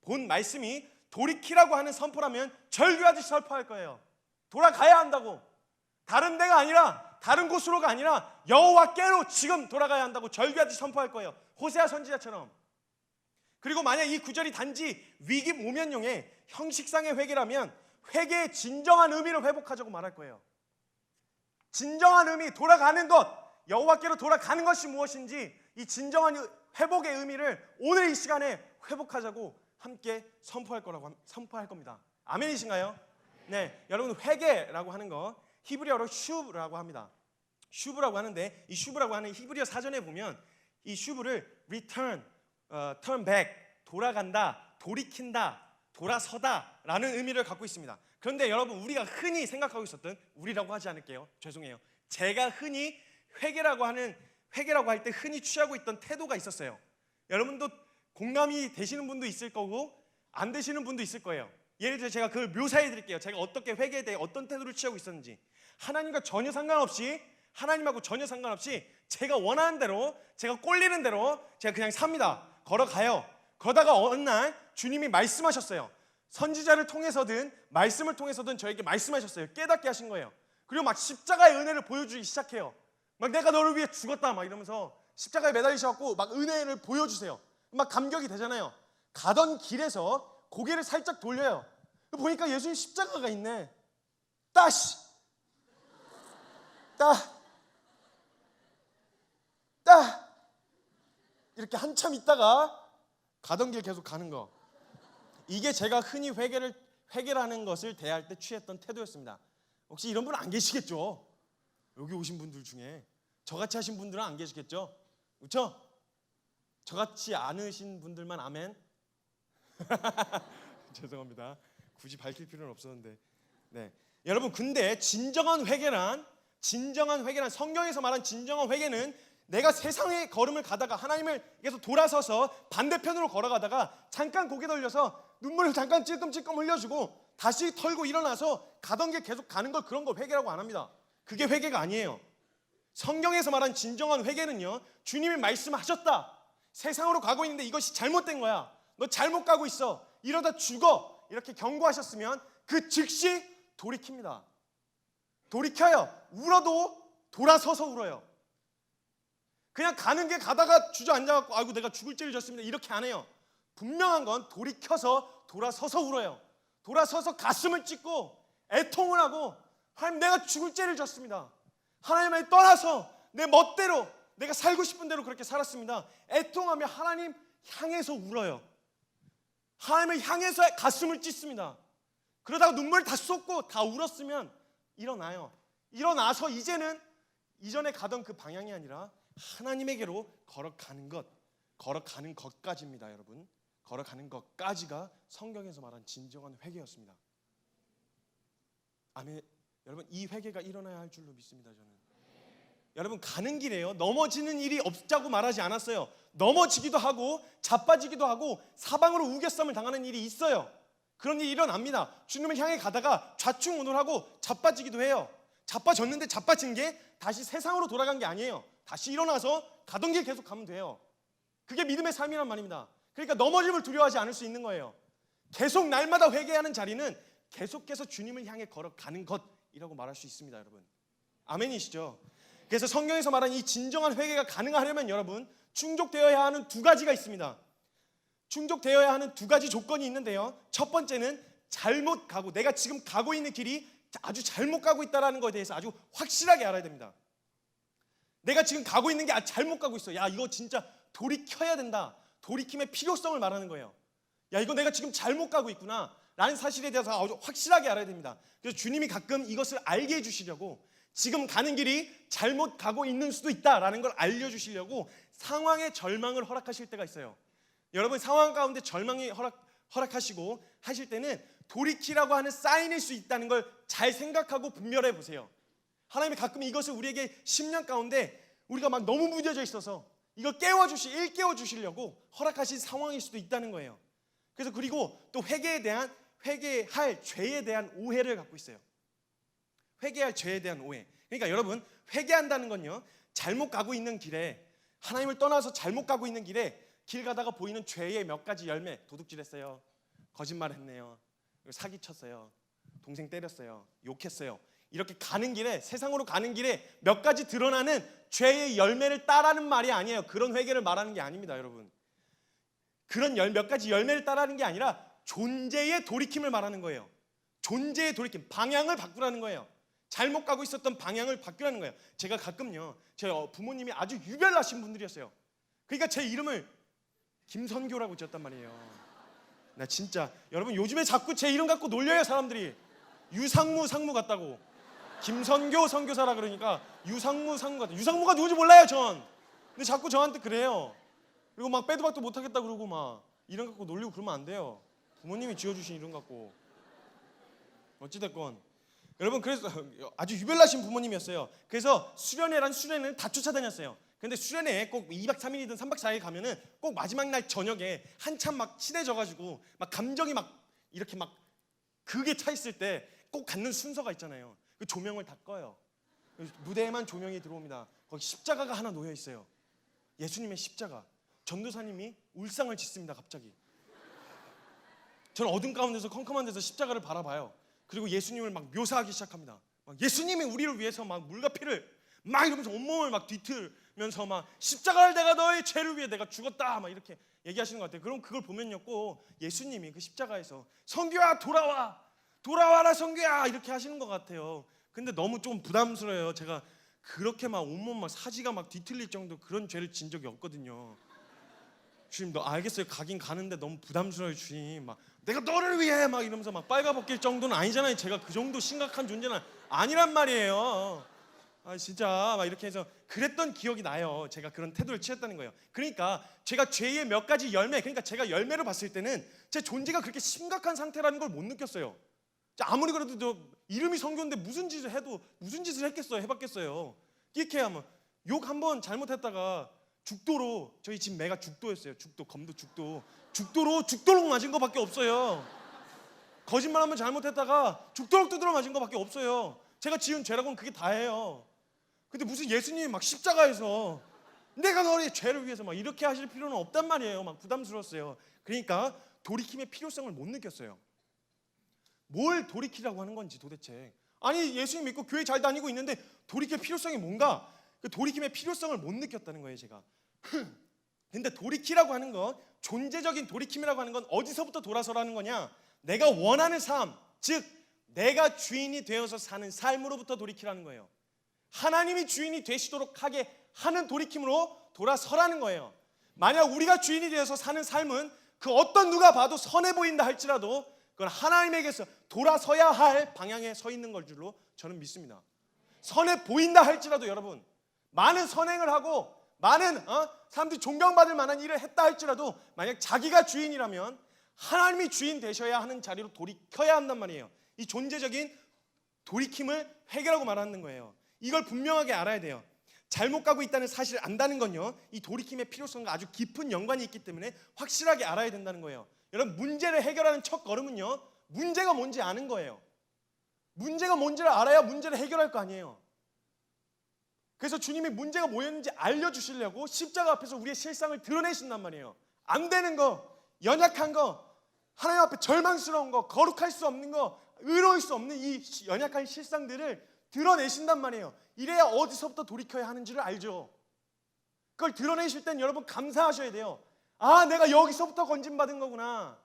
본 말씀이 돌이키라고 하는 선포라면 절규하듯이 선포할 거예요. 돌아가야 한다고. 다른 데가 아니라, 다른 곳으로가 아니라 여호와께로 지금 돌아가야 한다고 절규하듯이 선포할 거예요. 호세아 선지자처럼. 그리고 만약 이 구절이 단지 위기 모면용의 형식상의 회개라면 회개의 진정한 의미를 회복하자고 말할 거예요. 진정한 의미, 돌아가는 것, 여호와께로 돌아가는 것이 무엇인지 이 진정한 회복의 의미를 오늘 이 시간에 회복하자고 함께 선포할 겁니다. 아멘이신가요? 네, 여러분 회개라고 하는 거 히브리어로 슈브라고 합니다. 슈브라고 하는데 이 슈브라고 하는 히브리어 사전에 보면 이 슈브를 return, turn back, 돌아간다, 돌이킨다, 돌아서다라는 의미를 갖고 있습니다. 그런데 여러분 우리가 흔히 생각하고 있었던, 우리라고 하지 않을게요. 죄송해요. 제가 흔히 회개라고 할 때 흔히 취하고 있던 태도가 있었어요. 여러분도 공감이 되시는 분도 있을 거고 안 되시는 분도 있을 거예요. 예를 들어 제가 그걸 묘사해 드릴게요. 제가 어떻게 회개에 대해 어떤 태도를 취하고 있었는지. 하나님하고 전혀 상관없이 제가 원하는 대로, 제가 꼴리는 대로 제가 그냥 삽니다. 걸어가요. 그러다가 어느 날 주님이 말씀하셨어요. 선지자를 통해서든 말씀을 통해서든 저에게 말씀하셨어요. 깨닫게 하신 거예요. 그리고 막 십자가의 은혜를 보여주기 시작해요. 막 내가 너를 위해 죽었다 막 이러면서 십자가에 매달리셔갖고 막 은혜를 보여주세요. 막 감격이 되잖아요. 가던 길에서 고개를 살짝 돌려요. 보니까 예수님 십자가가 있네. 이렇게 한참 있다가 가던 길 계속 가는 거. 이게 제가 흔히 회개라는 것을 대할 때 취했던 태도였습니다. 혹시 이런 분 안 계시겠죠? 여기 오신 분들 중에 저같이 하신 분들은 안 계시겠죠? 그렇죠? 저같이 않으신 분들만 아멘. 죄송합니다. 굳이 밝힐 필요는 없었는데. 네, 여러분 근데 진정한 회개란 성경에서 말한 진정한 회개는 내가 세상의 걸음을 가다가 하나님을께서 돌아서서 반대편으로 걸어가다가 잠깐 고개 돌려서 눈물을 잠깐 찔끔찔끔 흘려주고 다시 털고 일어나서 가던 길 계속 가는 걸, 그런 걸 회개라고 안 합니다. 그게 회개가 아니에요. 성경에서 말한 진정한 회개는요, 주님이 말씀하셨다. 세상으로 가고 있는데 이것이 잘못된 거야. 너 잘못 가고 있어. 이러다 죽어. 이렇게 경고하셨으면 그 즉시 돌이킵니다. 돌이켜요. 울어도 돌아서서 울어요. 그냥 가는 게 가다가 주저앉아갖고 아이고 내가 죽을 죄를 졌습니다 이렇게 안 해요. 분명한 건 돌이켜서 돌아서서 울어요. 돌아서서 가슴을 찢고 애통을 하고 하나님 내가 죽을 죄를 졌습니다. 하나님을 떠나서 내 멋대로 내가 살고 싶은 대로 그렇게 살았습니다. 애통하며 하나님 향해서 울어요. 하나님을 향해서 가슴을 찢습니다. 그러다가 눈물 다 쏟고 다 울었으면 일어나요. 일어나서 이제는 이전에 가던 그 방향이 아니라 하나님에게로 걸어가는 것까지입니다. 여러분, 걸어가는 것까지가 성경에서 말한 진정한 회개였습니다. 아멘. 여러분, 이 회개가 일어나야 할 줄로 믿습니다. 저는 여러분 가는 길에요, 넘어지는 일이 없다고 말하지 않았어요. 넘어지기도 하고 자빠지기도 하고 사방으로 우겨쌈을 당하는 일이 있어요. 그런 일이 일어납니다. 주님을 향해 가다가 좌충우돌하고 자빠지기도 해요. 자빠졌는데 자빠진 게 다시 세상으로 돌아간 게 아니에요. 다시 일어나서 가던 길 계속 가면 돼요. 그게 믿음의 삶이란 말입니다. 그러니까 넘어짐을 두려워하지 않을 수 있는 거예요. 계속 날마다 회개하는 자리는 계속해서 주님을 향해 걸어가는 것이라고 말할 수 있습니다. 여러분, 아멘이시죠? 그래서 성경에서 말하는 이 진정한 회개가 가능하려면 여러분 충족되어야 하는 두 가지가 있습니다. 충족되어야 하는 두 가지 조건이 있는데요, 첫 번째는 잘못 가고, 내가 지금 가고 있는 길이 아주 잘못 가고 있다는 것에 대해서 아주 확실하게 알아야 됩니다. 내가 지금 가고 있는 게 잘못 가고 있어. 야, 이거 진짜 돌이켜야 된다. 돌이킴의 필요성을 말하는 거예요. 야, 이거 내가 지금 잘못 가고 있구나 라는 사실에 대해서 아주 확실하게 알아야 됩니다. 그래서 주님이 가끔 이것을 알게 해주시려고 지금 가는 길이 잘못 가고 있는 수도 있다라는 걸 알려주시려고 상황의 절망을 허락하실 때가 있어요. 여러분, 상황 가운데 절망이 허락하시고 하실 때는 돌이키라고 하는 사인일 수 있다는 걸 잘 생각하고 분별해 보세요. 하나님이 가끔 이것을 우리에게 10년 가운데 우리가 막 너무 무뎌져 있어서 이걸 일깨워 주시려고 허락하신 상황일 수도 있다는 거예요. 그래서 그리고 또 회개할 죄에 대한 오해를 갖고 있어요. 회개할 죄에 대한 오해. 그러니까 여러분, 회개한다는 건요, 잘못 가고 있는 길에, 하나님을 떠나서 잘못 가고 있는 길에 길 가다가 보이는 죄의 몇 가지 열매, 도둑질했어요, 거짓말했네요, 사기쳤어요, 동생 때렸어요, 욕했어요, 이렇게 가는 길에, 세상으로 가는 길에 몇 가지 드러나는 죄의 열매를 따라는 말이 아니에요. 그런 회개를 말하는 게 아닙니다, 여러분. 그런 몇 가지 열매를 따라는 게 아니라 존재의 돌이킴을 말하는 거예요. 존재의 돌이킴, 방향을 바꾸라는 거예요. 잘못 가고 있었던 방향을 바꾸라는 거예요. 제가 가끔요, 제 부모님이 아주 유별나신 분들이었어요. 그러니까 제 이름을 김선교라고 지었단 말이에요. 나 진짜 여러분, 요즘에 자꾸 제 이름 갖고 놀려요, 사람들이. 유상무 상무 같다고. 김선교 선교사라 그러니까 유상무 상무 같다. 유상무가 누군지 몰라요, 전. 근데 자꾸 저한테 그래요. 그리고 막 빼도 박도 못하겠다 그러고 막 이름 갖고 놀리고 그러면 안 돼요. 부모님이 지어주신 이름 갖고. 어찌됐건 여러분, 그래서 아주 유별나신 부모님이었어요. 그래서 수련회는 다 쫓아다녔어요. 근데 수련회에 꼭 2박 3일이든 3박 4일 가면은 꼭 마지막 날 저녁에 한참 막 친해져가지고 막 감정이 막 이렇게 막 극에 차 있을 때 꼭 갖는 순서가 있잖아요. 그 조명을 다 꺼요. 무대에만 조명이 들어옵니다. 거기 십자가가 하나 놓여 있어요. 예수님의 십자가. 전도사님이 울상을 짓습니다, 갑자기. 저는 어둠 가운데서 컴컴한 데서 십자가를 바라봐요. 그리고 예수님을 막 묘사하기 시작합니다. 막 예수님이 우리를 위해서 막 물과 피를 막 이러면서 온몸을 막 뒤틀면서 막 십자가를 내가 너의 죄를 위해 내가 죽었다 막 이렇게 얘기하시는 것 같아요. 그럼 그걸 보면요, 꼭 예수님이 그 십자가에서 성규야 돌아와라 성규야 이렇게 하시는 것 같아요. 근데 너무 좀 부담스러워요. 제가 그렇게 막 온몸 막 사지가 막 뒤틀릴 정도 그런 죄를 진 적이 없거든요. 주님, 너 알겠어요, 가긴 가는데 너무 부담스러워요, 주님. 막 내가 너를 위해 막 이러면서 막 빨가벗길 정도는 아니잖아요. 제가 그 정도 심각한 존재는 아니란 말이에요. 아, 진짜 막 이렇게 해서 그랬던 기억이 나요. 제가 그런 태도를 취했다는 거예요. 그러니까 제가 죄의 몇 가지 열매, 그러니까 제가 열매를 봤을 때는 제 존재가 그렇게 심각한 상태라는 걸 못 느꼈어요. 아무리 그래도 저 이름이 성교인데 무슨 짓을 했겠어요, 해봤겠어요. 이렇게 하면 욕 한번 잘못했다가 죽도로, 저희 집 매가 죽도였어요. 죽도, 검도 죽도록 맞은 거밖에 없어요. 거짓말 한번 잘못했다가 죽도록 두드러 맞은 거밖에 없어요. 제가 지은 죄라고는 그게 다예요. 근데 무슨 예수님이 막 십자가에서 내가 너의 죄를 위해서 막 이렇게 하실 필요는 없단 말이에요. 막 부담스러웠어요. 그러니까 돌이킴의 필요성을 못 느꼈어요. 뭘 돌이키라고 하는 건지 도대체. 아니, 예수님 믿고 교회 잘 다니고 있는데 돌이킬 필요성이 뭔가? 그 돌이킴의 필요성을 못 느꼈다는 거예요, 제가. 근데 돌이키라고 하는 건, 존재적인 돌이킴이라고 하는 건 어디서부터 돌아서라는 거냐? 내가 원하는 삶, 즉 내가 주인이 되어서 사는 삶으로부터 돌이키라는 거예요. 하나님이 주인이 되시도록 하게 하는 돌이킴으로 돌아서라는 거예요. 만약 우리가 주인이 되어서 사는 삶은 그 어떤 누가 봐도 선해 보인다 할지라도 그건 하나님에게서 돌아서야 할 방향에 서 있는 걸 줄로 저는 믿습니다. 선해 보인다 할지라도 여러분, 많은 선행을 하고 많은 사람들이 존경받을 만한 일을 했다 할지라도 만약 자기가 주인이라면 하나님이 주인 되셔야 하는 자리로 돌이켜야 한단 말이에요. 이 존재적인 돌이킴을 회개라고 말하는 거예요. 이걸 분명하게 알아야 돼요. 잘못 가고 있다는 사실을 안다는 건요, 이 돌이킴의 필요성과 아주 깊은 연관이 있기 때문에 확실하게 알아야 된다는 거예요. 여러분, 문제를 해결하는 첫 걸음은요, 문제가 뭔지 아는 거예요. 문제가 뭔지를 알아야 문제를 해결할 거 아니에요. 그래서 주님이 문제가 뭐였는지 알려주시려고 십자가 앞에서 우리의 실상을 드러내신단 말이에요. 안 되는 거, 연약한 거, 하나님 앞에 절망스러운 거, 거룩할 수 없는 거, 의로울 수 없는 이 연약한 실상들을 드러내신단 말이에요. 이래야 어디서부터 돌이켜야 하는지를 알죠. 그걸 드러내실 땐 여러분 감사하셔야 돼요. 아, 내가 여기서부터 건진받은 거구나.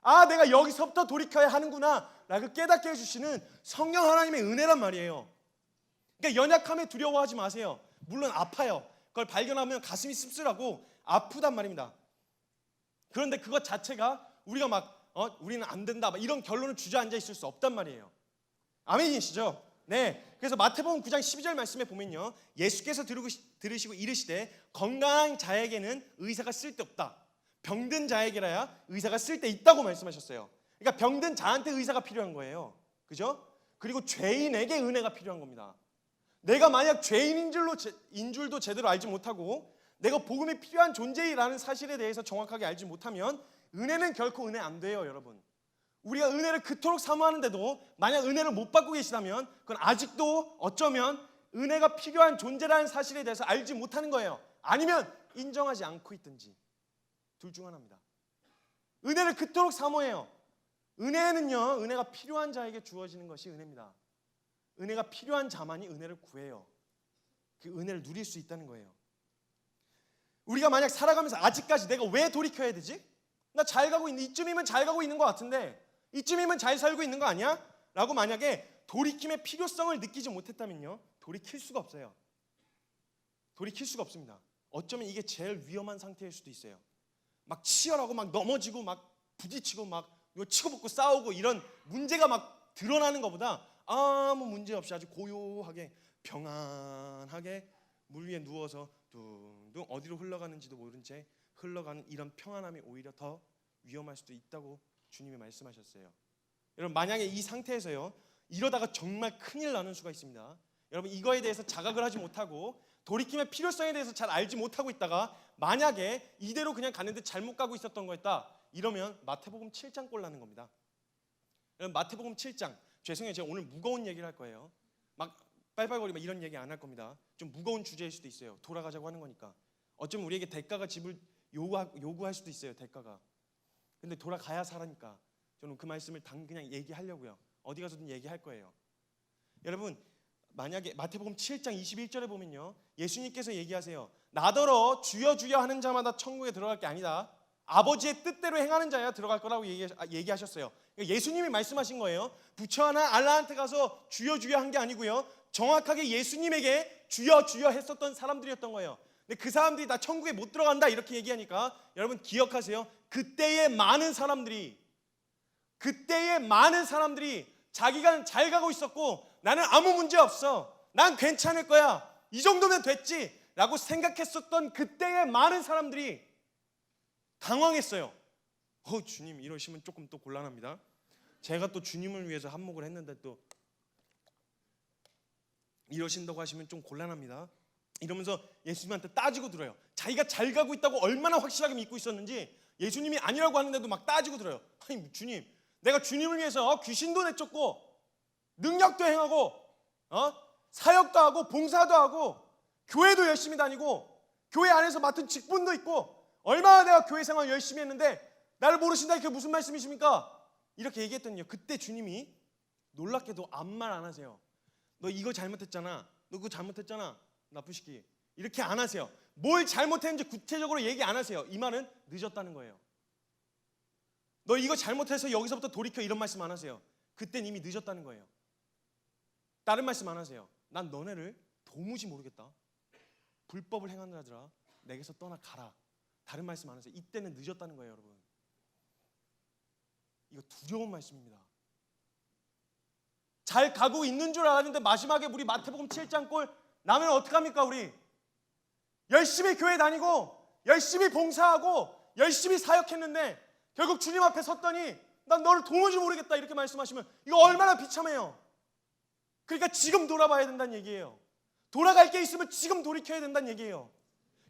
아, 내가 여기서부터 돌이켜야 하는구나 라고 깨닫게 해주시는 성령 하나님의 은혜란 말이에요. 그러니까 연약함에 두려워하지 마세요. 물론 아파요. 그걸 발견하면 가슴이 씁쓸하고 아프단 말입니다. 그런데 그것 자체가 우리가 막 우리는 안 된다 막 이런 결론을 주저앉아 있을 수 없단 말이에요. 아멘이시죠? 네. 그래서 마태복음 9장 12절 말씀에 보면요, 예수께서 들으시고 이르시되 건강한 자에게는 의사가 쓸데없다, 병든 자에게라야 의사가 쓸데있다고 말씀하셨어요. 그러니까 병든 자한테 의사가 필요한 거예요. 그죠? 그리고 죄인에게 은혜가 필요한 겁니다. 내가 만약 죄인인 줄도 제대로 알지 못하고 내가 복음이 필요한 존재라는 사실에 대해서 정확하게 알지 못하면 은혜는 결코 은혜 안 돼요, 여러분. 우리가 은혜를 그토록 사모하는데도 만약 은혜를 못 받고 계시다면 그건 아직도 어쩌면 은혜가 필요한 존재라는 사실에 대해서 알지 못하는 거예요. 아니면 인정하지 않고 있든지, 둘 중 하나입니다. 은혜를 그토록 사모해요. 은혜는요, 은혜가 필요한 자에게 주어지는 것이 은혜입니다. 은혜가 필요한 자만이 은혜를 구해요. 그 은혜를 누릴 수 있다는 거예요. 우리가 만약 살아가면서 아직까지 내가 왜 돌이켜야 되지? 나 잘 가고 있는데, 이쯤이면 잘 가고 있는 것 같은데, 이쯤이면 잘 살고 있는 거 아니야? 라고 만약에 돌이킴의 필요성을 느끼지 못했다면요, 돌이킬 수가 없어요. 돌이킬 수가 없습니다. 어쩌면 이게 제일 위험한 상태일 수도 있어요. 막 치열하고 막 넘어지고 막 부딪히고 막 치고받고 싸우고 이런 문제가 막 드러나는 것보다 아무 문제 없이 아주 고요하게 평안하게 물 위에 누워서 둥둥 어디로 흘러가는지도 모른 채 흘러가는 이런 평안함이 오히려 더 위험할 수도 있다고 주님이 말씀하셨어요. 여러분, 만약에 이 상태에서요, 이러다가 정말 큰일 나는 수가 있습니다. 여러분, 이거에 대해서 자각을 하지 못하고 돌이킴의 필요성에 대해서 잘 알지 못하고 있다가 만약에 이대로 그냥 갔는데 잘못 가고 있었던 거였다, 이러면 마태복음 7장 꼴 나는 겁니다. 여러분, 마태복음 7장, 죄송해요, 제가 오늘 무거운 얘기를 할 거예요. 막 빨빨거리 막 이런 얘기 안 할 겁니다. 좀 무거운 주제일 수도 있어요. 돌아가자고 하는 거니까. 어쩌면 우리에게 대가가 집을 요구할 수도 있어요. 대가가. 근데 돌아가야 살아니까 저는 그 말씀을 그냥 얘기하려고요. 어디 가서든 얘기할 거예요. 여러분, 만약에 마태복음 7장 21절에 보면요, 예수님께서 얘기하세요. 나더러 주여 주여 하는 자마다 천국에 들어갈 게 아니다, 아버지의 뜻대로 행하는 자야 들어갈 거라고 얘기하셨어요. 예수님이 말씀하신 거예요. 부처나 알라한테 가서 주여 주여 한 게 아니고요, 정확하게 예수님에게 주여 주여 했었던 사람들이었던 거예요. 근데 그 사람들이 다 천국에 못 들어간다 이렇게 얘기하니까 여러분 기억하세요. 그때의 많은 사람들이 자기가 잘 가고 있었고 나는 아무 문제 없어, 난 괜찮을 거야, 이 정도면 됐지 라고 생각했었던 그때의 많은 사람들이 당황했어요. 주님 이러시면 조금 또 곤란합니다. 제가 또 주님을 위해서 한몫을 했는데 또 이러신다고 하시면 좀 곤란합니다. 이러면서 예수님한테 따지고 들어요. 자기가 잘 가고 있다고 얼마나 확실하게 믿고 있었는지 예수님이 아니라고 하는데도 막 따지고 들어요. 아니 주님, 내가 주님을 위해서 귀신도 내쫓고 능력도 행하고 사역도 하고 봉사도 하고 교회도 열심히 다니고 교회 안에서 맡은 직분도 있고 얼마나 내가 교회 생활 열심히 했는데 나를 모르신다, 이게 무슨 말씀이십니까? 이렇게 얘기했더니요, 그때 주님이 놀랍게도 아무 말 안 하세요. 너 이거 잘못했잖아, 너 그거 잘못했잖아, 나쁜 새끼, 이렇게 안 하세요. 뭘 잘못했는지 구체적으로 얘기 안 하세요. 이 말은 늦었다는 거예요. 너 이거 잘못해서 여기서부터 돌이켜, 이런 말씀 안 하세요. 그땐 이미 늦었다는 거예요. 다른 말씀 안 하세요. 난 너네를 도무지 모르겠다, 불법을 행하는 자들아 내게서 떠나가라. 다른 말씀 안 하세요. 이때는 늦었다는 거예요. 여러분, 이거 두려운 말씀입니다. 잘 가고 있는 줄 알았는데 마지막에 우리 마태복음 7장 꼴 나면 어떡합니까? 우리 열심히 교회 다니고 열심히 봉사하고 열심히 사역했는데 결국 주님 앞에 섰더니 난 너를 도무지 모르겠다 이렇게 말씀하시면 이거 얼마나 비참해요. 그러니까 지금 돌아봐야 된다는 얘기예요. 돌아갈 게 있으면 지금 돌이켜야 된다는 얘기예요.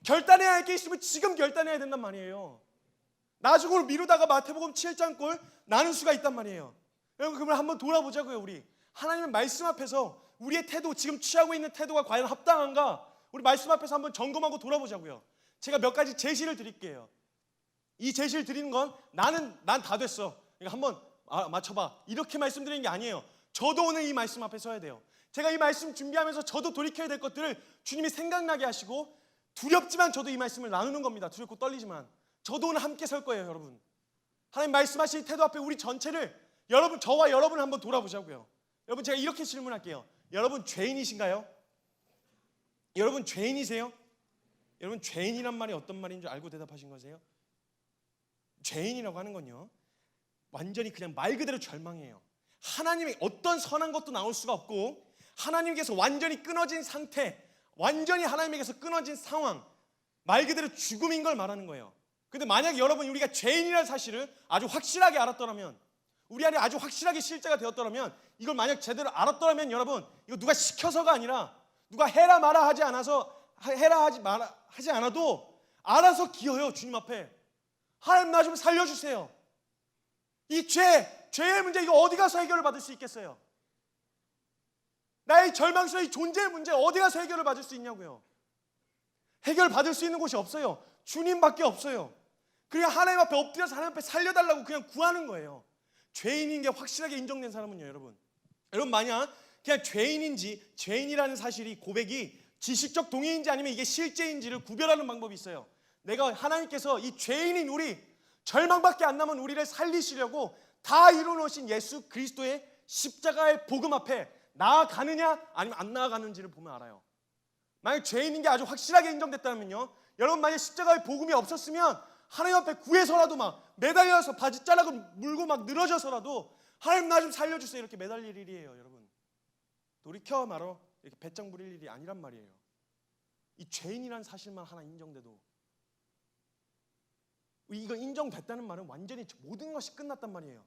결단해야 할 게 있으면 지금 결단해야 된단 말이에요. 나중으로 미루다가 마태복음 7장 꼴 나는 수가 있단 말이에요. 여러분, 그러면 한번 돌아보자고요. 우리 하나님의 말씀 앞에서 우리의 태도, 지금 취하고 있는 태도가 과연 합당한가, 우리 말씀 앞에서 한번 점검하고 돌아보자고요. 제가 몇 가지 제시를 드릴게요. 이 제시를 드리는 건 난 다 됐어, 그러니까 한번 맞춰봐, 이렇게 말씀드리는 게 아니에요. 저도 오늘 이 말씀 앞에 서야 돼요. 제가 이 말씀 준비하면서 저도 돌이켜야 될 것들을 주님이 생각나게 하시고, 두렵지만 저도 이 말씀을 나누는 겁니다. 두렵고 떨리지만 저도 오늘 함께 설 거예요. 여러분, 하나님 말씀하신 태도 앞에 우리 전체를, 여러분, 저와 여러분을 한번 돌아보자고요. 여러분, 제가 이렇게 질문할게요. 여러분 죄인이신가요? 여러분 죄인이세요? 여러분 죄인이란 말이 어떤 말인 줄 알고 대답하신 거세요? 죄인이라고 하는 건요, 완전히 그냥 말 그대로 절망이에요. 하나님의 어떤 선한 것도 나올 수가 없고 하나님께서 완전히 끊어진 상태, 완전히 하나님에게서 끊어진 상황, 말 그대로 죽음인 걸 말하는 거예요. 근데 만약에 여러분 우리가 죄인이라는 사실을 아주 확실하게 알았더라면, 우리 안에 아주 확실하게 실제가 되었더라면, 이걸 만약 제대로 알았더라면 여러분, 이거 누가 시켜서가 아니라 누가 해라 마라 하지 않아도 알아서 기어요. 주님 앞에 하나님 나 좀 살려주세요. 이 죄의 문제, 이거 어디 가서 해결을 받을 수 있겠어요? 나의 절망스러운 이 존재의 문제 어디 가서 해결을 받을 수 있냐고요. 해결 받을 수 있는 곳이 없어요. 주님밖에 없어요. 그냥 하나님 앞에 엎드려서 하나님 앞에 살려달라고 그냥 구하는 거예요. 죄인인 게 확실하게 인정된 사람은요, 여러분 만약 그냥 죄인이라는 사실이, 고백이 지식적 동의인지 아니면 이게 실제인지를 구별하는 방법이 있어요. 내가 하나님께서 이 죄인인 우리, 절망밖에 안 남은 우리를 살리시려고 다 이루어놓으신 예수 그리스도의 십자가의 복음 앞에 나아가느냐 아니면 안 나아가는지를 보면 알아요. 만약 죄인인 게 아주 확실하게 인정됐다면요, 여러분 만약 십자가의 복음이 없었으면 하나님 앞에 구해서라도 막 매달려서 바지 자락을 물고 막 늘어져서라도 하나님 나 좀 살려주세요 이렇게 매달릴 일이에요. 여러분 돌이켜 말어 이렇게 배짱 부릴 일이 아니란 말이에요. 이 죄인이라는 사실만 하나 인정돼도, 이거 인정됐다는 말은 완전히 모든 것이 끝났단 말이에요.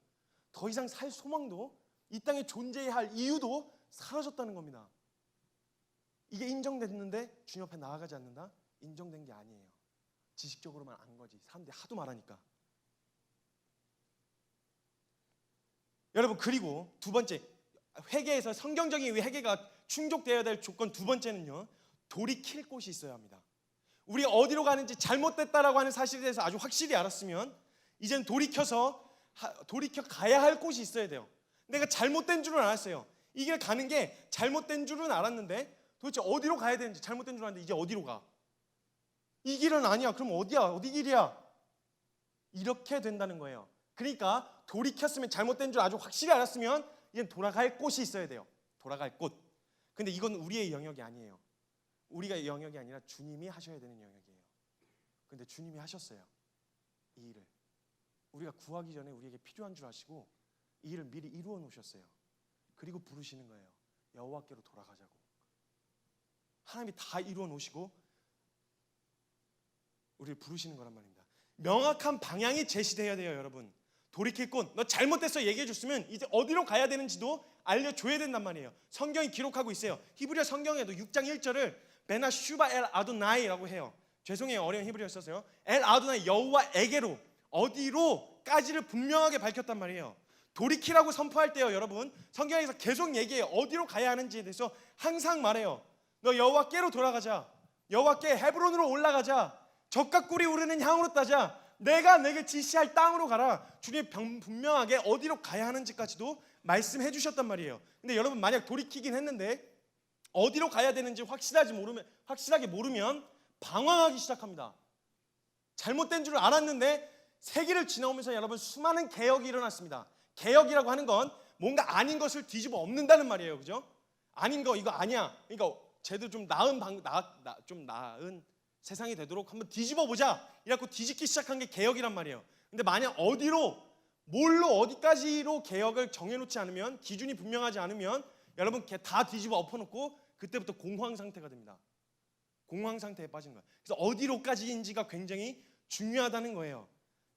더 이상 살 소망도, 이 땅에 존재해야 할 이유도 사라졌다는 겁니다. 이게 인정됐는데 주님 앞에 나아가지 않는다? 인정된 게 아니에요. 지식적으로만 안 거지. 사람들이 하도 말하니까. 여러분 그리고 두 번째, 회개에서 성경적인 회개가 충족되어야 될 조건 두 번째는요, 돌이킬 곳이 있어야 합니다. 우리 어디로 가는지 잘못됐다라고 하는 사실에 대해서 아주 확실히 알았으면 이제는 돌이켜 가야 할 곳이 있어야 돼요. 내가 잘못된 줄은 알았어요. 이 길 가는 게 잘못된 줄은 알았는데 도대체 어디로 가야 되는지, 잘못된 줄 알았는데 이제 어디로 가? 이 길은 아니야. 그럼 어디야? 어디 길이야? 이렇게 된다는 거예요. 그러니까 돌이켰으면, 잘못된 줄 아주 확실히 알았으면 이제 돌아갈 곳이 있어야 돼요. 돌아갈 곳. 근데 이건 우리의 영역이 아니에요. 우리가 영역이 아니라 주님이 하셔야 되는 영역이에요. 근데 주님이 하셨어요. 이 일을 우리가 구하기 전에 우리에게 필요한 줄 아시고 이 일을 미리 이루어 놓으셨어요. 그리고 부르시는 거예요. 여호와께로 돌아가자고. 하나님이 다 이루어 놓으시고 우리를 부르시는 거란 말입니다. 명확한 방향이 제시되어야 돼요. 여러분 돌이킬 곳, 너 잘못됐어 얘기해 줬으면 이제 어디로 가야 되는지도 알려줘야 된단 말이에요. 성경이 기록하고 있어요. 히브리어 성경에도 6장 1절을 베나 슈바 엘 아도나이라고 해요. 죄송해요, 어려운 히브리어 썼어요. 엘 아도나이, 여호와에게로, 어디로까지를 분명하게 밝혔단 말이에요. 돌이키라고 선포할 때요, 여러분 성경에서 계속 얘기해요. 어디로 가야 하는지에 대해서 항상 말해요. 너 여호와께로 돌아가자. 여호와께 헤브론으로 올라가자. 적과 꿀이 오르는 향으로 따자. 내가 내게 지시할 땅으로 가라. 주님이 분명하게 어디로 가야 하는지까지도 말씀해 주셨단 말이에요. 근데 여러분 만약 돌이키긴 했는데 어디로 가야 되는지 확실하게 모르면 방황하기 시작합니다. 잘못된 줄 알았는데 세기를 지나오면서 여러분 수많은 개혁이 일어났습니다. 개혁이라고 하는 건 뭔가 아닌 것을 뒤집어 엎는다는 말이에요. 그죠? 아닌 거 이거 아니야. 그러니까 제대로 좀 나은 세상이 되도록 한번 뒤집어 보자. 이래갖고 뒤집기 시작한 게 개혁이란 말이에요. 근데 만약 뭘로 어디까지로 개혁을 정해놓지 않으면, 기준이 분명하지 않으면 여러분 다 뒤집어 엎어놓고 그때부터 공황 상태가 됩니다. 공황 상태에 빠진 거예요. 그래서 어디로까지인지가 굉장히 중요하다는 거예요.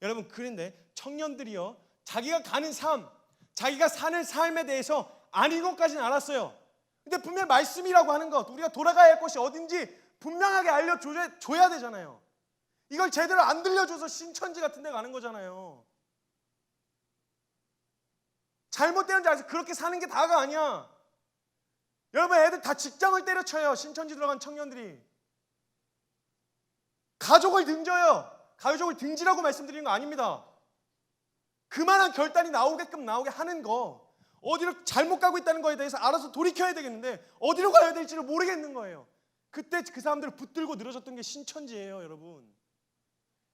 여러분 그런데 청년들이요, 자기가 가는 삶, 자기가 사는 삶에 대해서 아닌 것까지는 알았어요. 근데 분명 말씀이라고 하는 것, 우리가 돌아가야 할 곳이 어딘지 분명하게 알려줘야 되잖아요. 이걸 제대로 안 들려줘서 신천지 같은 데 가는 거잖아요. 잘못되는 줄 알아서 그렇게 사는 게 다가 아니야. 여러분 애들 다 직장을 때려쳐요. 신천지 들어간 청년들이. 가족을 등져요. 가족을 등지라고 말씀드리는 거 아닙니다. 그만한 결단이 나오게끔 나오게 하는 거, 어디로 잘못 가고 있다는 거에 대해서 알아서 돌이켜야 되겠는데 어디로 가야 될지를 모르겠는 거예요. 그때 그 사람들을 붙들고 늘어졌던 게 신천지예요. 여러분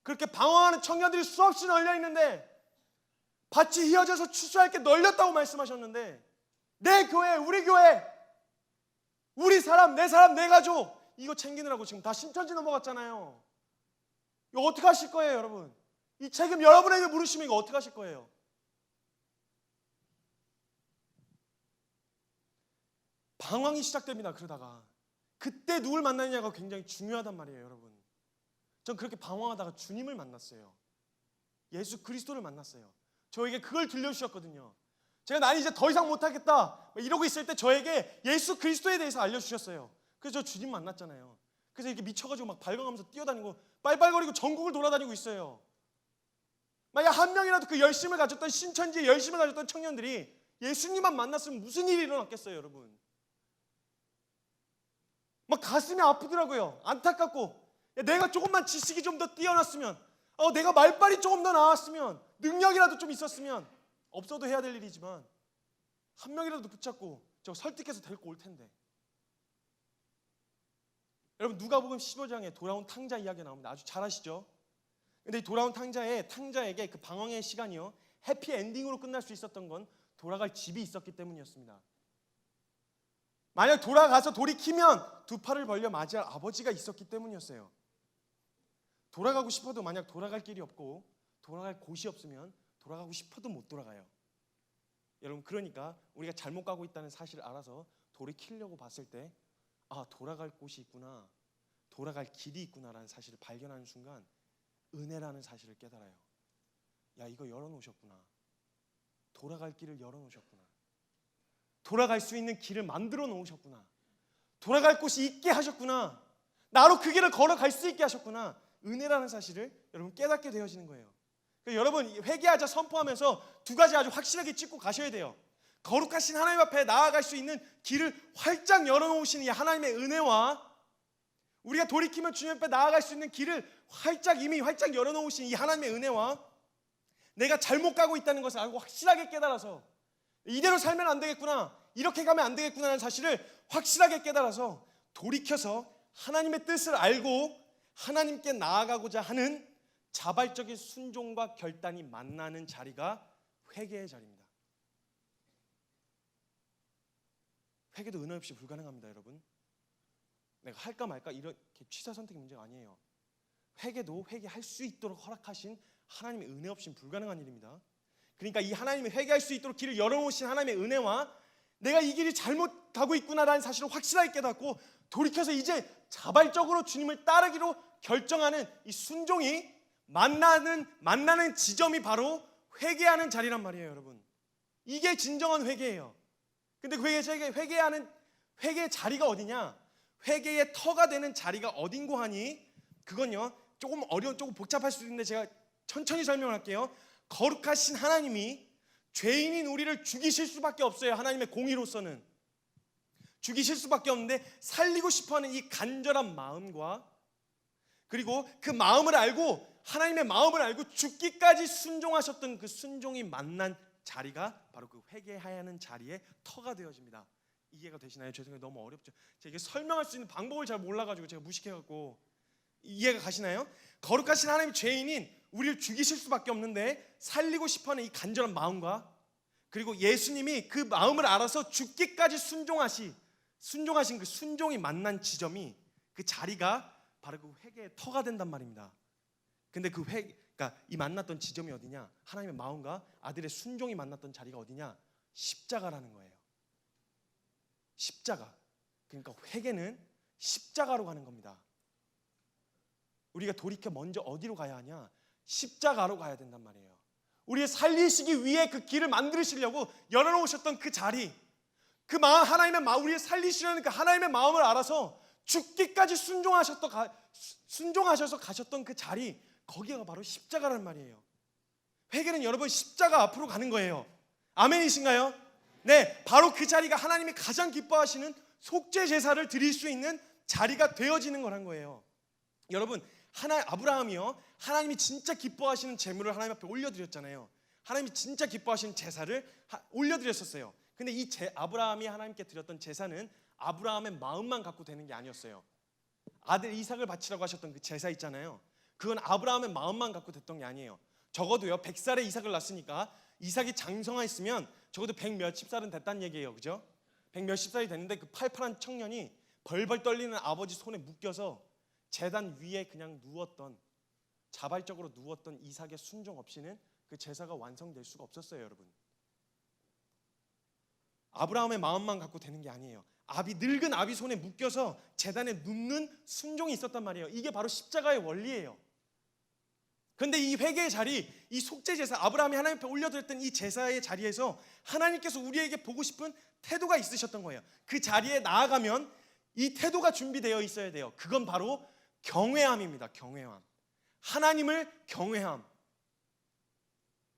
그렇게 방황하는 청년들이 수없이 널려 있는데, 밭이 휘어져서 추수할 게 널렸다고 말씀하셨는데, 내 교회, 우리 교회, 우리 사람, 내 가족, 이거 챙기느라고 지금 다 신천지 넘어갔잖아요. 이거 어떻게 하실 거예요, 여러분? 이 책임 여러분에게 물으시면 이거 어떻게 하실 거예요? 방황이 시작됩니다. 그러다가 그때 누굴 만나느냐가 굉장히 중요하단 말이에요, 여러분. 전 그렇게 방황하다가 주님을 만났어요. 예수 그리스도를 만났어요. 저에게 그걸 들려주셨거든요. 제가 난 이제 더 이상 못하겠다 이러고 있을 때 저에게 예수 그리스도에 대해서 알려주셨어요. 그래서 저 주님 만났잖아요. 그래서 이렇게 미쳐가지고 막 발광하면서 뛰어다니고 빨빨거리고 전국을 돌아다니고 있어요. 만약 한 명이라도 그 열심을 가졌던 신천지의 열심을 가졌던 청년들이 예수님만 만났으면 무슨 일이 일어났겠어요, 여러분? 막 가슴이 아프더라고요. 안타깝고 내가 조금만 지식이 좀 더 뛰어났으면 내가 말빨이 조금 더 나았으면 능력이라도 좀 있었으면 없어도 해야 될 일이지만 한 명이라도 붙잡고 저 설득해서 데리고 올 텐데. 여러분 누가복음 15장에 돌아온 탕자 이야기가 나옵니다. 아주 잘 아시죠? 근데 이 돌아온 탕자에게 그 방황의 시간이요 해피 엔딩으로 끝날 수 있었던 건 돌아갈 집이 있었기 때문이었습니다. 만약 돌아가서 돌이키면 두 팔을 벌려 맞이할 아버지가 있었기 때문이었어요. 돌아가고 싶어도 만약 돌아갈 길이 없고 돌아갈 곳이 없으면 돌아가고 싶어도 못 돌아가요. 여러분 그러니까 우리가 잘못 가고 있다는 사실을 알아서 돌이키려고 봤을 때 돌아갈 곳이 있구나, 돌아갈 길이 있구나라는 사실을 발견하는 순간 은혜라는 사실을 깨달아요. 야, 이거 열어놓으셨구나. 돌아갈 길을 열어놓으셨구나. 돌아갈 수 있는 길을 만들어 놓으셨구나. 돌아갈 곳이 있게 하셨구나. 나로 그 길을 걸어갈 수 있게 하셨구나. 은혜라는 사실을 여러분 깨닫게 되어지는 거예요. 그러니까 여러분 회개하자 선포하면서 두 가지 아주 확실하게 짚고 가셔야 돼요. 거룩하신 하나님 앞에 나아갈 수 있는 길을 활짝 열어놓으시는 이 하나님의 은혜와 우리가 돌이키면 주님 앞에 나아갈 수 있는 길을 이미 활짝 열어놓으신 이 하나님의 은혜와 내가 잘못 가고 있다는 것을 알고 확실하게 깨달아서 이대로 살면 안 되겠구나, 이렇게 가면 안 되겠구나라는 사실을 확실하게 깨달아서 돌이켜서 하나님의 뜻을 알고 하나님께 나아가고자 하는 자발적인 순종과 결단이 만나는 자리가 회개의 자리입니다. 회개도 은혜 없이 불가능합니다, 여러분. 내가 할까 말까 이렇게 취사 선택의 문제가 아니에요. 회개도 회개할 수 있도록 허락하신 하나님의 은혜 없이는 불가능한 일입니다. 그러니까 이 하나님의 회개할 수 있도록 길을 열어놓으신 하나님의 은혜와 내가 이 길이 잘못 가고 있구나라는 사실을 확실하게 깨닫고 돌이켜서 이제 자발적으로 주님을 따르기로 결정하는 이 순종이 만나는 지점이 바로 회개하는 자리란 말이에요, 여러분. 이게 진정한 회개예요. 근데 그 회개의 자리가 어디냐? 회개의 터가 되는 자리가 어딘고 하니 그건요 조금 복잡할 수도 있는데 제가 천천히 설명을 할게요. 거룩하신 하나님이 죄인인 우리를 죽이실 수밖에 없어요. 하나님의 공의로서는 죽이실 수밖에 없는데 살리고 싶어하는 이 간절한 마음과 그리고 그 마음을 알고 하나님의 마음을 알고 죽기까지 순종하셨던 그 순종이 만난 자리가 바로 그 회개하는 자리의 터가 되어집니다. 이해가 되시나요? 죄송해요, 너무 어렵죠. 제가 이게 설명할 수 있는 방법을 잘 몰라가지고 제가 무식해갖고 이해가 가시나요? 거룩하신 하나님이 죄인인 우리를 죽이실 수밖에 없는데 살리고 싶어하는 이 간절한 마음과 그리고 예수님이 그 마음을 알아서 죽기까지 순종하신 그 순종이 만난 지점이 그 자리가 바로 그 회개의 터가 된단 말입니다. 근데 그러니까 이 만났던 지점이 어디냐? 하나님의 마음과 아들의 순종이 만났던 자리가 어디냐? 십자가라는 거예요. 십자가. 그러니까 회개는 십자가로 가는 겁니다. 우리가 돌이켜 먼저 어디로 가야 하냐? 십자가로 가야 된단 말이에요. 우리를 살리시기 위해 그 길을 만드시려고 열어놓으셨던 그 자리, 그 마음, 하나님의 마음, 우리를 살리시려는 그 하나님의 마음을 알아서 죽기까지 순종하셔서 가셨던 그 자리, 거기가 바로 십자가란 말이에요. 회개는 여러분 십자가 앞으로 가는 거예요. 아멘이신가요? 네, 바로 그 자리가 하나님이 가장 기뻐하시는 속죄 제사를 드릴 수 있는 자리가 되어지는 거란 거예요. 여러분, 아브라함이요, 하나님이 진짜 기뻐하시는 제물을 하나님 앞에 올려드렸잖아요. 하나님이 진짜 기뻐하시는 제사를 올려드렸었어요. 근데 이 아브라함이 하나님께 드렸던 제사는 아브라함의 마음만 갖고 되는 게 아니었어요. 아들 이삭을 바치라고 하셨던 그 제사 있잖아요. 그건 아브라함의 마음만 갖고 됐던 게 아니에요. 적어도요 100살에 이삭을 낳았으니까 이삭이 장성하였으면 적어도 100 몇십 살은 됐다는 얘기예요. 그죠? 100 몇십 살이 됐는데 그 팔팔한 청년이 벌벌 떨리는 아버지 손에 묶여서 제단 위에 그냥 누웠던, 자발적으로 누웠던 이삭의 순종 없이는 그 제사가 완성될 수가 없었어요, 여러분. 아브라함의 마음만 갖고 되는 게 아니에요. 늙은 아비 손에 묶여서 제단에 눕는 순종이 있었단 말이에요. 이게 바로 십자가의 원리예요. 그런데 이 회개의 자리, 이 속죄 제사, 아브라함이 하나님 앞에 올려드렸던 이 제사의 자리에서 하나님께서 우리에게 보고 싶은 태도가 있으셨던 거예요. 그 자리에 나아가면 이 태도가 준비되어 있어야 돼요. 그건 바로 경외함입니다. 경외함. 하나님을 경외함.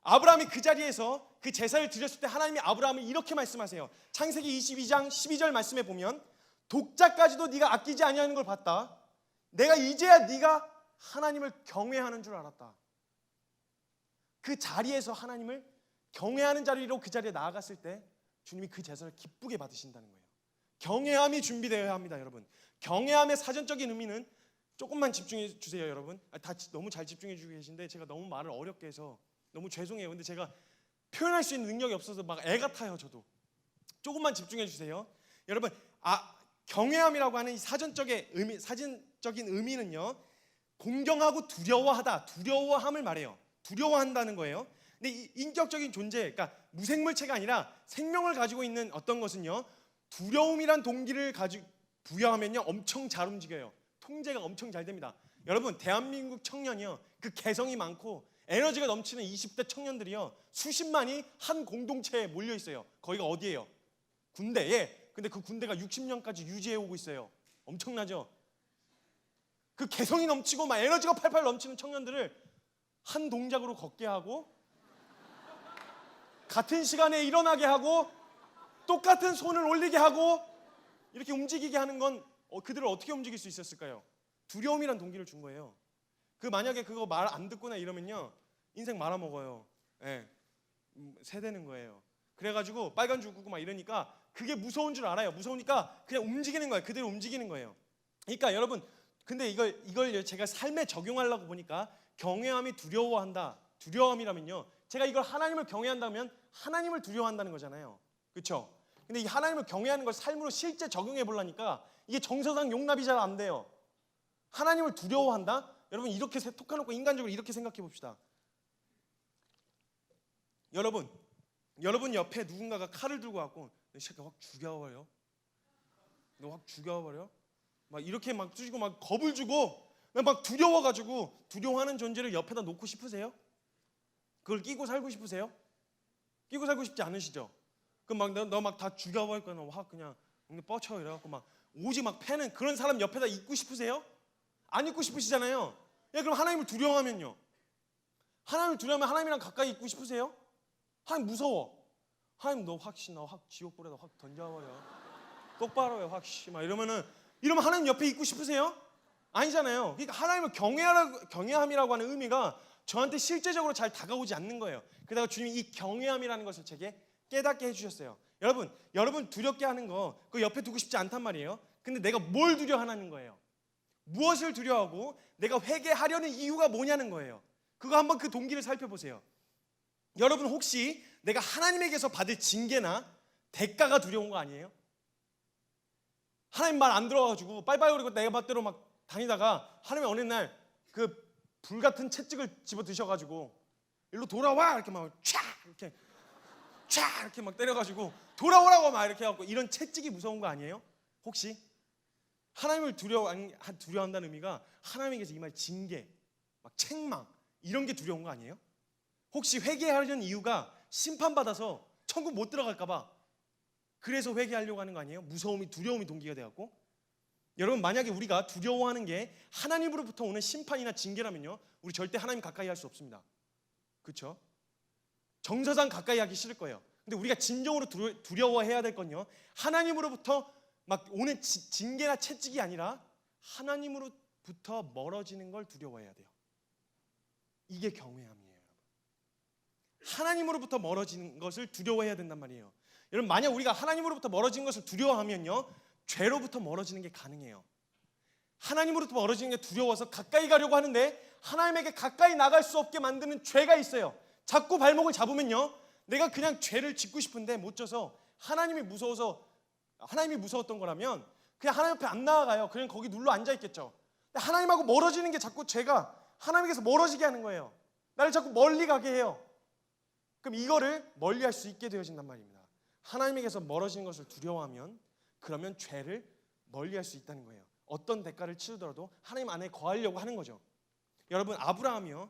아브라함이 그 자리에서 그 제사를 드렸을 때 하나님이 아브라함을 이렇게 말씀하세요. 창세기 22장 12절 말씀에 보면 독자까지도 네가 아끼지 아니하는 걸 봤다. 내가 이제야 네가 하나님을 경외하는 줄 알았다. 그 자리에서 하나님을 경외하는 자리로 그 자리에 나아갔을 때 주님이 그 제사를 기쁘게 받으신다는 거예요. 경외함이 준비되어야 합니다, 여러분. 경외함의 사전적인 의미는 조금만 집중해 주세요, 여러분. 다 너무 잘 집중해 주고 계신데 제가 너무 말을 어렵게 해서 너무 죄송해요. 근데 제가 표현할 수 있는 능력이 없어서 막 애 같아요, 저도. 조금만 집중해 주세요. 여러분, 경외함이라고 하는 이 사전적인 의미는요, 공경하고 두려워하다, 두려워함을 말해요. 두려워한다는 거예요. 근데 이 인격적인 존재, 그러니까 무생물체가 아니라 생명을 가지고 있는 어떤 것은요, 두려움이란 동기를 가지고 부여하면요 엄청 잘 움직여요. 통제가 엄청 잘 됩니다. 여러분, 대한민국 청년이요, 그 개성이 많고 에너지가 넘치는 20대 청년들이요, 수십만이 한 공동체에 몰려 있어요. 거기가 어디예요? 군대에. 근데 그 군대가 60년까지 유지해 오고 있어요. 엄청나죠? 그 개성이 넘치고 막 에너지가 팔팔 넘치는 청년들을 한 동작으로 걷게 하고 같은 시간에 일어나게 하고 똑같은 손을 올리게 하고 이렇게 움직이게 하는 건 그들을 어떻게 움직일 수 있었을까요? 두려움이란 동기를 준 거예요. 만약에 그거 말 안 듣거나 이러면요 인생 말아먹어요. 예, 세대는 거예요. 그래가지고 빨간 죽고 막 이러니까 그게 무서운 줄 알아요. 무서우니까 그냥 움직이는 거예요. 그대로 움직이는 거예요. 그러니까 여러분, 근데 이걸 제가 삶에 적용하려고 보니까 경외함이 두려워한다. 두려움이라면요, 제가 이걸 하나님을 경외한다면 하나님을 두려워한다는 거잖아요. 그렇죠? 근데 이 하나님을 경외하는 걸 삶으로 실제 적용해 보려니까 이게 정서상 용납이 잘 안 돼요. 하나님을 두려워한다? 여러분, 이렇게 톡 까놓고 인간적으로 이렇게 생각해 봅시다. 여러분 옆에 누군가가 칼을 들고 왔고 너 새끼 확 죽여버려. 너 확 죽여버려. 막 이렇게 막 쑤시고 막 겁을 주고 막 두려워가지고 두려워하는 존재를 옆에다 놓고 싶으세요? 그걸 끼고 살고 싶으세요? 끼고 살고 싶지 않으시죠? 그럼 막 너 막 다 죽여버릴 거야. 너 확 그냥 뻗쳐 이래갖고 막 오지 막 패는 그런 사람 옆에다 있고 싶으세요? 안 있고 싶으시잖아요. 그럼 하나님을 두려워하면요, 하나님을 두려워하면 하나님이랑 가까이 있고 싶으세요? 하나님 무서워. 하나님 너 확 지옥불에다 확 던져버려. 똑바로 해 확 막 이러면 하나님 옆에 있고 싶으세요? 아니잖아요. 그러니까 하나님을 경외함이라고 하는 의미가 저한테 실제적으로 잘 다가오지 않는 거예요. 그러다가 주님이 이 경외함이라는 것을 제게 깨닫게 해주셨어요. 여러분 두렵게 하는 거 그거 옆에 두고 싶지 않단 말이에요. 근데 내가 뭘 두려워하는 거예요? 무엇을 두려워하고 내가 회개하려는 이유가 뭐냐는 거예요. 그거 한번 그 동기를 살펴보세요. 여러분, 혹시 내가 하나님에게서 받을 징계나 대가가 두려운 거 아니에요? 하나님 말 안 들어가지고 빨빨거리고 내가 맛대로 막 다니다가 하나님이 어느 날 그 불같은 채찍을 집어 드셔가지고 일로 돌아와 이렇게 막 이렇게 막 때려가지고 돌아오라고 막 이렇게 해갖고 이런 채찍이 무서운 거 아니에요? 혹시 하나님을 두려워한다는 의미가 하나님에게서 임할 징계, 막 책망 이런 게 두려운 거 아니에요? 혹시 회개하려는 이유가 심판받아서 천국 못 들어갈까봐 그래서 회개하려고 하는 거 아니에요? 무서움이 두려움이 동기가 돼갖고. 여러분, 만약에 우리가 두려워하는 게 하나님으로부터 오는 심판이나 징계라면요, 우리 절대 하나님 가까이 할 수 없습니다. 그렇죠? 정서상 가까이 하기 싫을 거예요. 근데 우리가 진정으로 두려워해야 될 건요, 하나님으로부터 막 오는 징계나 채찍이 아니라 하나님으로부터 멀어지는 걸 두려워해야 돼요. 이게 경외함이에요. 하나님으로부터 멀어지는 것을 두려워해야 된단 말이에요. 여러분, 만약 우리가 하나님으로부터 멀어지는 것을 두려워하면요, 죄로부터 멀어지는 게 가능해요. 하나님으로부터 멀어지는 게 두려워서 가까이 가려고 하는데 하나님에게 가까이 나갈 수 없게 만드는 죄가 있어요. 자꾸 발목을 잡으면요, 내가 그냥 죄를 짓고 싶은데 못 져서 하나님이 무서웠던 거라면 그냥 하나님 앞에 안 나아가요. 그냥 거기 눌러 앉아 있겠죠. 근데 하나님하고 멀어지는 게 자꾸 죄가 하나님께서 멀어지게 하는 거예요. 나를 자꾸 멀리 가게 해요. 그럼 이거를 멀리 할 수 있게 되어진단 말입니다. 하나님에게서 멀어지는 것을 두려워하면 그러면 죄를 멀리 할 수 있다는 거예요. 어떤 대가를 치르더라도 하나님 안에 거하려고 하는 거죠. 여러분, 아브라함이요.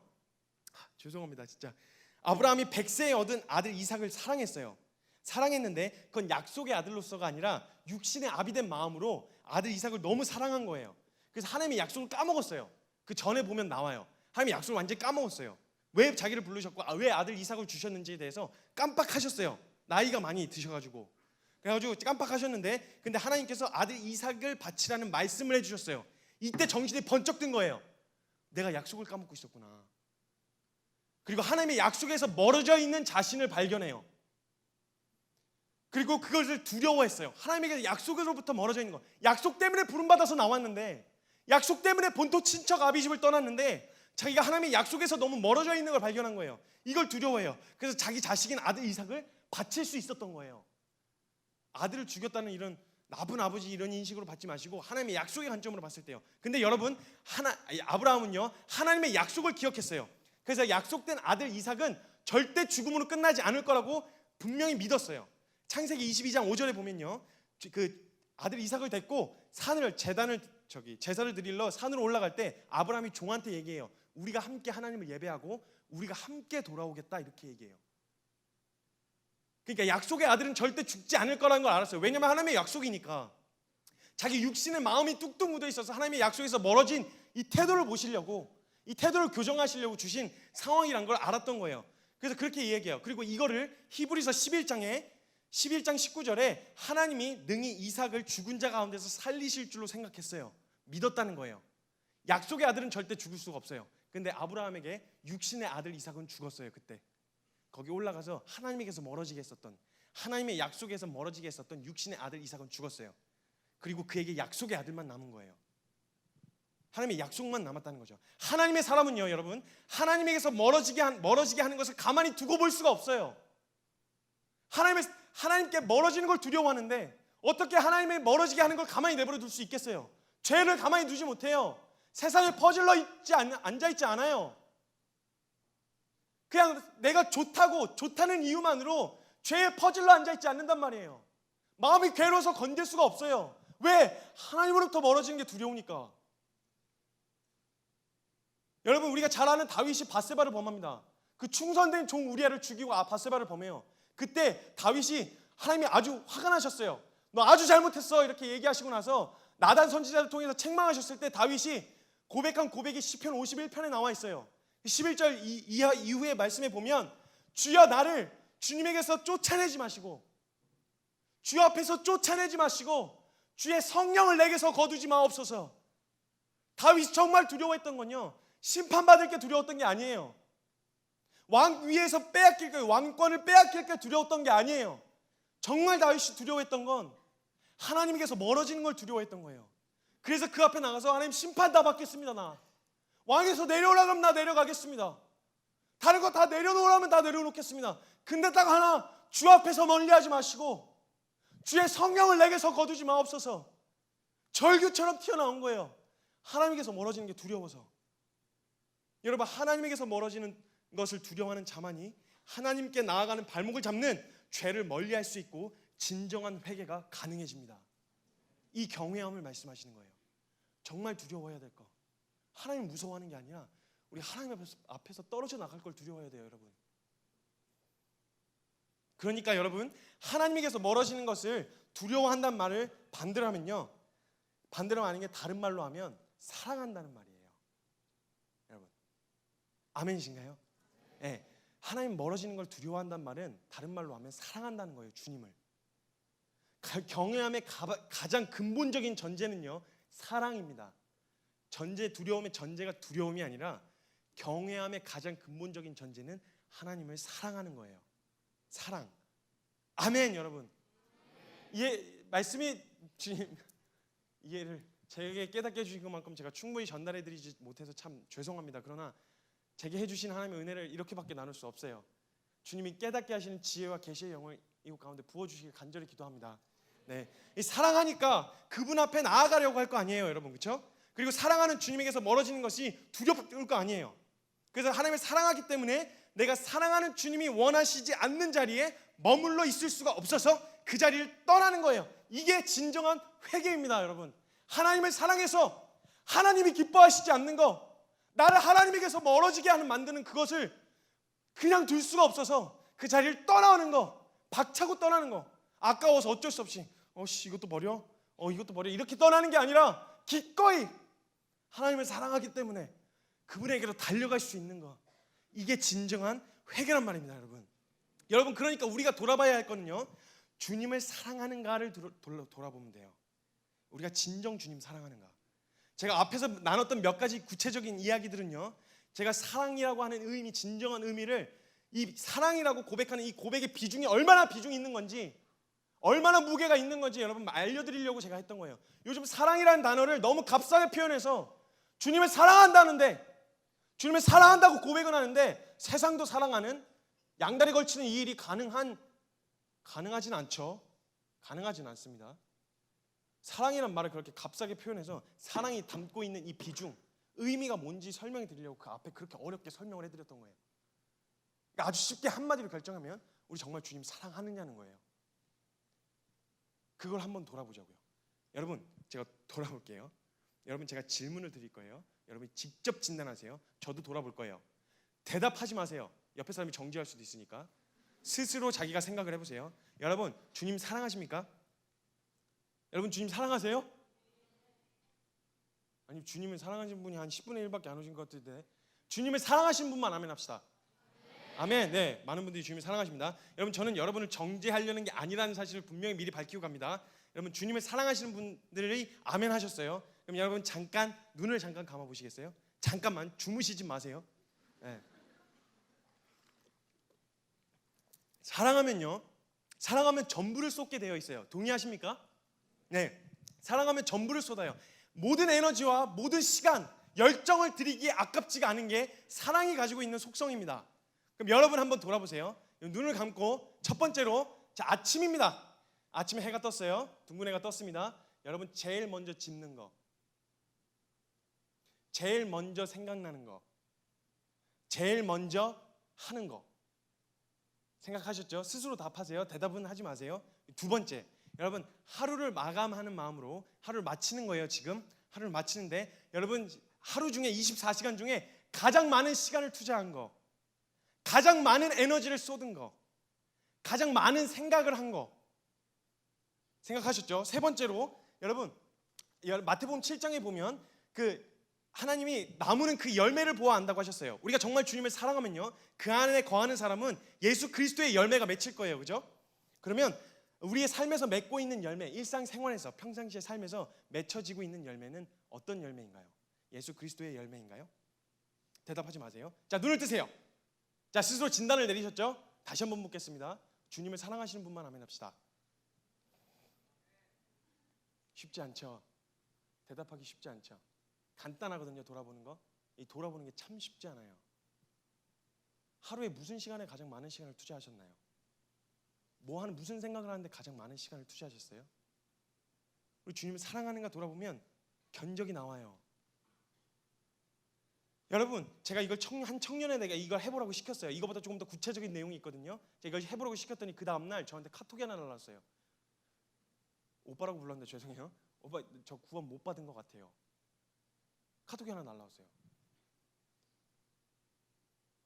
죄송합니다, 진짜. 아브라함이 100세에 얻은 아들 이삭을 사랑했어요. 사랑했는데 그건 약속의 아들로서가 아니라 육신의 아비된 마음으로 아들 이삭을 너무 사랑한 거예요. 그래서 하나님의 약속을 까먹었어요. 그 전에 보면 나와요. 하나님의 약속을 완전히 까먹었어요. 왜 자기를 부르셨고 왜 아들 이삭을 주셨는지에 대해서 깜빡하셨어요. 나이가 많이 드셔가지고. 그래가지고 깜빡하셨는데 근데 하나님께서 아들 이삭을 바치라는 말씀을 해주셨어요. 이때 정신이 번쩍 든 거예요. 내가 약속을 까먹고 있었구나. 그리고 하나님의 약속에서 멀어져 있는 자신을 발견해요. 그리고 그것을 두려워했어요. 하나님에게 약속으로부터 멀어져 있는 거. 약속 때문에 부름받아서 나왔는데, 약속 때문에 본토 친척 아비집을 떠났는데 자기가 하나님의 약속에서 너무 멀어져 있는 걸 발견한 거예요. 이걸 두려워해요. 그래서 자기 자식인 아들 이삭을 바칠 수 있었던 거예요. 아들을 죽였다는 이런 나쁜 아버지 이런 인식으로 받지 마시고 하나님의 약속의 관점으로 봤을 때요. 근데 여러분, 아브라함은요 하나님의 약속을 기억했어요. 그래서 약속된 아들 이삭은 절대 죽음으로 끝나지 않을 거라고 분명히 믿었어요. 창세기 22장 5절에 보면요, 그 아들 이삭을 데리고 제사를 드리러 산으로 올라갈 때 아브라함이 종한테 얘기해요. 우리가 함께 하나님을 예배하고 우리가 함께 돌아오겠다, 이렇게 얘기해요. 그러니까 약속의 아들은 절대 죽지 않을 거라는 걸 알았어요. 왜냐하면 하나님의 약속이니까. 자기 육신의 마음이 뚝뚝 묻어 있어서 하나님의 약속에서 멀어진 이 태도를 보시려고, 이 태도를 교정하시려고 주신 상황이란 걸 알았던 거예요. 그래서 그렇게 이야기해요. 그리고 이거를 히브리서 11장 19절에 하나님이 능히 이삭을 죽은 자 가운데서 살리실 줄로 생각했어요. 믿었다는 거예요. 약속의 아들은 절대 죽을 수가 없어요. 근데 아브라함에게 육신의 아들 이삭은 죽었어요. 그때 거기 올라가서 하나님에게서 멀어지게 했었던, 하나님의 약속에서 멀어지게 했었던 육신의 아들 이삭은 죽었어요. 그리고 그에게 약속의 아들만 남은 거예요. 하나님의 약속만 남았다는 거죠. 하나님의 사람은요, 여러분, 하나님에게서 멀어지게 하는 것을 가만히 두고 볼 수가 없어요. 하나님께 멀어지는 걸 두려워하는데 어떻게 하나님의 멀어지게 하는 걸 가만히 내버려 둘 수 있겠어요? 죄를 가만히 두지 못해요. 세상에 퍼질러 앉아있지 않아요. 그냥 내가 좋다는 이유만으로 죄에 퍼질러 앉아있지 않는단 말이에요. 마음이 괴로워서 건들 수가 없어요. 왜? 하나님으로부터 멀어지는 게 두려우니까. 여러분, 우리가 잘 아는 다윗이 밧세바를 범합니다. 그 충성된 종 우리아를 죽이고 밧세바를 범해요. 그때 다윗이, 하나님이 아주 화가 나셨어요. 너 아주 잘못했어, 이렇게 얘기하시고 나서 나단 선지자를 통해서 책망하셨을 때 다윗이 고백한 고백이 시편 51편에 나와 있어요. 11절 이후의 말씀에 보면, 주여 나를 주님에게서 쫓아내지 마시고, 주 앞에서 쫓아내지 마시고 주의 성령을 내게서 거두지 마옵소서. 다윗이 정말 두려워했던 건요, 심판받을 게 두려웠던 게 아니에요. 왕 위에서 빼앗길 거, 왕권을 빼앗길 게 두려웠던 게 아니에요. 정말 다윗이 두려워했던 건 하나님께서 멀어지는 걸 두려워했던 거예요. 그래서 그 앞에 나가서 하나님 심판 다 받겠습니다. 나 왕에서 내려오라 그러면 나 내려가겠습니다. 다른 거 다 내려놓으라면 다 내려놓겠습니다. 근데 딱 하나, 주 앞에서 멀리하지 마시고 주의 성령을 내게서 거두지 마옵소서. 절규처럼 튀어나온 거예요. 하나님께서 멀어지는 게 두려워서. 여러분, 하나님에게서 멀어지는 것을 두려워하는 자만이 하나님께 나아가는 발목을 잡는 죄를 멀리할 수 있고 진정한 회개가 가능해집니다. 이 경외함을 말씀하시는 거예요. 정말 두려워해야 될 거, 하나님 무서워하는 게 아니라 우리 하나님 앞에서 떨어져 나갈 걸 두려워해야 돼요, 여러분. 그러니까 여러분, 하나님에게서 멀어지는 것을 두려워한다는 말을 반대로 하면요, 반대로 하는 게 다른 말로 하면 사랑한다는 말이에요. 여러분, 아멘이신가요? 네. 하나님 멀어지는 걸 두려워한다는 말은 다른 말로 하면 사랑한다는 거예요, 주님을. 경외함의 가장 근본적인 전제는요, 사랑입니다. 두려움의 전제가 두려움이 아니라 경외함의 가장 근본적인 전제는 하나님을 사랑하는 거예요. 사랑. 아멘. 여러분, 말씀이 주님 이해를 제게 깨닫게 해주신 것만큼 제가 충분히 전달해드리지 못해서 참 죄송합니다. 그러나 제게 해주신 하나님의 은혜를 이렇게밖에 나눌 수 없어요. 주님이 깨닫게 하시는 지혜와 계시의 영을 이곳 가운데 부어주시길 간절히 기도합니다. 네, 이 사랑하니까 그분 앞에 나아가려고 할 거 아니에요, 여러분, 그렇죠? 그리고 사랑하는 주님에게서 멀어지는 것이 두려울 거 아니에요. 그래서 하나님을 사랑하기 때문에 내가 사랑하는 주님이 원하시지 않는 자리에 머물러 있을 수가 없어서 그 자리를 떠나는 거예요. 이게 진정한 회개입니다, 여러분. 하나님을 사랑해서 하나님이 기뻐하시지 않는 거, 나를 하나님에게서 멀어지게 하는 만드는 그것을 그냥 둘 수가 없어서 그 자리를 떠나는 거, 박차고 떠나는 거. 아까워서 어쩔 수 없이 이것도 버려, 이것도 버려, 이렇게 떠나는 게 아니라 기꺼이 하나님을 사랑하기 때문에 그분에게로 달려갈 수 있는 거. 이게 진정한 회개란 말입니다, 여러분. 여러분, 그러니까 우리가 돌아봐야 할 거는요, 주님을 사랑하는가를 돌아보면 돼요. 우리가 진정 주님 사랑하는가. 제가 앞에서 나눴던 몇 가지 구체적인 이야기들은요, 제가 사랑이라고 하는 의미, 진정한 의미를, 이 사랑이라고 고백하는 이 고백의 비중이 얼마나 비중이 있는 건지, 얼마나 무게가 있는 건지 여러분 알려드리려고 제가 했던 거예요. 요즘 사랑이라는 단어를 너무 값싸게 표현해서 주님을 사랑한다는데, 주님을 사랑한다고 고백은 하는데 세상도 사랑하는, 양다리 걸치는 이 일이 가능하진 않죠. 가능하진 않습니다. 사랑이란 말을 그렇게 값싸게 표현해서 사랑이 담고 있는 이 비중, 의미가 뭔지 설명해 드리려고 그 앞에 그렇게 어렵게 설명을 해드렸던 거예요. 그러니까 아주 쉽게 한마디로 결정하면 우리 정말 주님 사랑하느냐는 거예요. 그걸 한번 돌아보자고요. 여러분, 제가 돌아볼게요. 여러분, 제가 질문을 드릴 거예요. 여러분이 직접 진단하세요. 저도 돌아볼 거예요. 대답하지 마세요. 옆에 사람이 정죄할 수도 있으니까. 스스로 자기가 생각을 해보세요. 여러분, 주님 사랑하십니까? 여러분, 주님 사랑하세요? 아니, 주님을 사랑하시는 분이 한 10분의 1밖에 안 오신 것 같은데, 주님을 사랑하시는 분만 아멘 합시다. 아멘. 네, 많은 분들이 주님을 사랑하십니다. 여러분, 저는 여러분을 정죄하려는 게 아니라는 사실을 분명히 미리 밝히고 갑니다. 여러분, 주님을 사랑하시는 분들이 아멘 하셨어요. 그럼 여러분 눈을 잠깐 감아 보시겠어요? 잠깐만, 주무시지 마세요. 네. 사랑하면 전부를 쏟게 되어 있어요. 동의하십니까? 네, 사랑하면 전부를 쏟아요. 모든 에너지와 모든 시간, 열정을 드리기에 아깝지가 않은 게 사랑이 가지고 있는 속성입니다. 그럼 여러분 한번 돌아보세요. 눈을 감고 첫 번째로, 자, 아침입니다. 아침에 해가 떴어요. 둥근 해가 떴습니다. 여러분, 제일 먼저 짚는 거, 제일 먼저 생각나는 거, 제일 먼저 하는 거 생각하셨죠? 스스로 답하세요. 대답은 하지 마세요. 두 번째, 여러분, 하루를 마감하는 마음으로 하루를 마치는 거예요. 지금 하루를 마치는데, 여러분 하루 중에 24시간 중에 가장 많은 시간을 투자한 거, 가장 많은 에너지를 쏟은 거, 가장 많은 생각을 한 거 생각하셨죠? 세 번째로, 여러분 마태복음 7장에 보면 하나님이 나무는 그 열매를 보아 안다고 하셨어요. 우리가 정말 주님을 사랑하면요, 그 안에 거하는 사람은 예수 그리스도의 열매가 맺힐 거예요. 그죠? 그러면 우리의 삶에서 맺고 있는 열매, 일상생활에서 평상시의 삶에서 맺혀지고 있는 열매는 어떤 열매인가요? 예수 그리스도의 열매인가요? 대답하지 마세요. 자, 눈을 뜨세요. 자, 스스로 진단을 내리셨죠? 다시 한번 묻겠습니다. 주님을 사랑하시는 분만 아멘 합시다. 쉽지 않죠? 대답하기 쉽지 않죠? 간단하거든요. 돌아보는 거. 이 돌아보는 게 참 쉽지 않아요. 하루에 무슨 시간에 가장 많은 시간을 투자하셨나요? 무슨 생각을 하는데 가장 많은 시간을 투자하셨어요? 우리 주님을 사랑하는가 돌아보면 견적이 나와요. 여러분, 제가 이걸 한 청년에 내가 이걸 해보라고 시켰어요. 이거보다 조금 더 구체적인 내용이 있거든요. 제가 이걸 해보라고 시켰더니 그 다음날 저한테 카톡이 하나 날라왔어요. 오빠라고 불렀는데 죄송해요. 오빠, 저 구원 못 받은 것 같아요. 카톡이 하나 날라왔어요.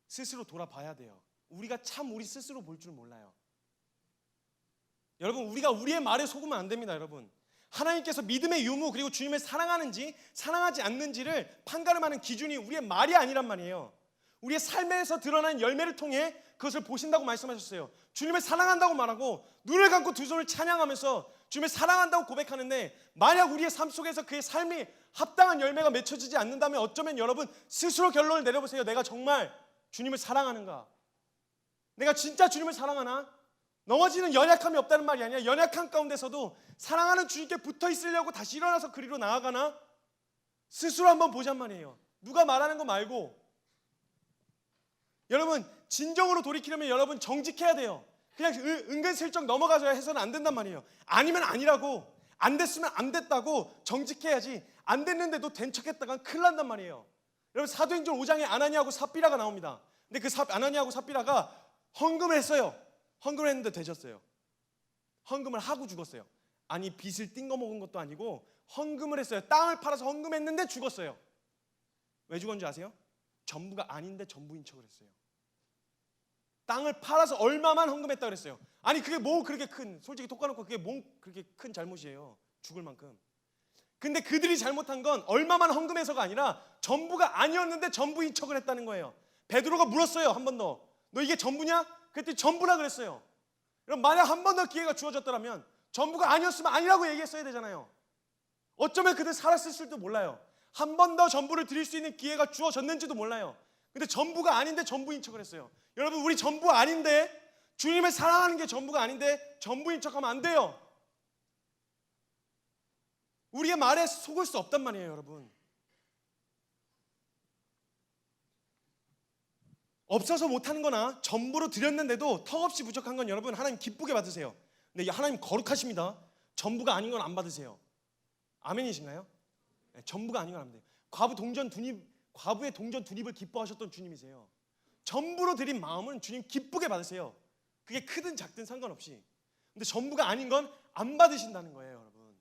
스스로 돌아봐야 돼요. 우리가 참 우리 스스로 볼 줄 몰라요. 여러분, 우리가 우리의 말에 속으면 안 됩니다. 여러분, 하나님께서 믿음의 유무, 그리고 주님을 사랑하는지 사랑하지 않는지를 판가름하는 기준이 우리의 말이 아니란 말이에요. 우리의 삶에서 드러난 열매를 통해 그것을 보신다고 말씀하셨어요. 주님을 사랑한다고 말하고 눈을 감고 두 손을 찬양하면서 주님을 사랑한다고 고백하는데, 만약 우리의 삶 속에서 그의 삶이 합당한 열매가 맺혀지지 않는다면 어쩌면 여러분 스스로 결론을 내려보세요. 내가 정말 주님을 사랑하는가? 내가 진짜 주님을 사랑하나? 넘어지는 연약함이 없다는 말이 아니라 연약한 가운데서도 사랑하는 주님께 붙어 있으려고 다시 일어나서 그리로 나아가나? 스스로 한번 보잔 말이에요. 누가 말하는 거 말고. 여러분, 진정으로 돌이키려면 여러분 정직해야 돼요. 그냥 은근슬쩍 넘어가줘야 해서는 안 된단 말이에요. 아니면 아니라고, 안 됐으면 안 됐다고 정직해야지. 안 됐는데도 된 척했다간 큰일 난단 말이에요. 여러분 사도행전 5장에 아나니아하고 삽비라가 나옵니다. 근데 그 아나니아하고 삽비라가 헌금을 했어요. 헌금을 했는데 되셨어요. 헌금을 하고 죽었어요. 아니 빚을 띵거 먹은 것도 아니고 헌금을 했어요. 땅을 팔아서 헌금했는데 죽었어요. 왜 죽었는지 아세요? 전부가 아닌데 전부인 척을 했어요. 땅을 팔아서 얼마만 헌금했다 그랬어요. 아니 그게 뭐 그렇게 큰, 솔직히 톡 까놓고 그게 뭐 그렇게 큰 잘못이에요. 죽을 만큼. 근데 그들이 잘못한 건 얼마만 헌금해서가 아니라 전부가 아니었는데 전부인 척을 했다는 거예요. 베드로가 물었어요. 한 번 더. 너 이게 전부냐? 그랬더니 전부라 그랬어요. 그럼 만약 한 번 더 기회가 주어졌더라면 전부가 아니었으면 아니라고 얘기했어야 되잖아요. 어쩌면 그들 살았을지도 몰라요. 한 번 더 전부를 드릴 수 있는 기회가 주어졌는지도 몰라요. 근데 전부가 아닌데 전부인 척을 했어요. 여러분 우리 전부 아닌데, 주님을 사랑하는 게 전부가 아닌데 전부인 척하면 안 돼요. 우리의 말에 속을 수 없단 말이에요. 여러분 없어서 못하는 거나 전부로 드렸는데도 턱없이 부족한 건 여러분 하나님 기쁘게 받으세요. 근데 하나님 거룩하십니다. 전부가 아닌 건 안 받으세요. 아멘이신가요? 네, 전부가 아닌 건 안 돼요. 과부의 동전 두립을 기뻐하셨던 주님이세요. 전부로 드린 마음은 주님 기쁘게 받으세요. 그게 크든 작든 상관없이. 근데 전부가 아닌 건 안 받으신다는 거예요. 여러분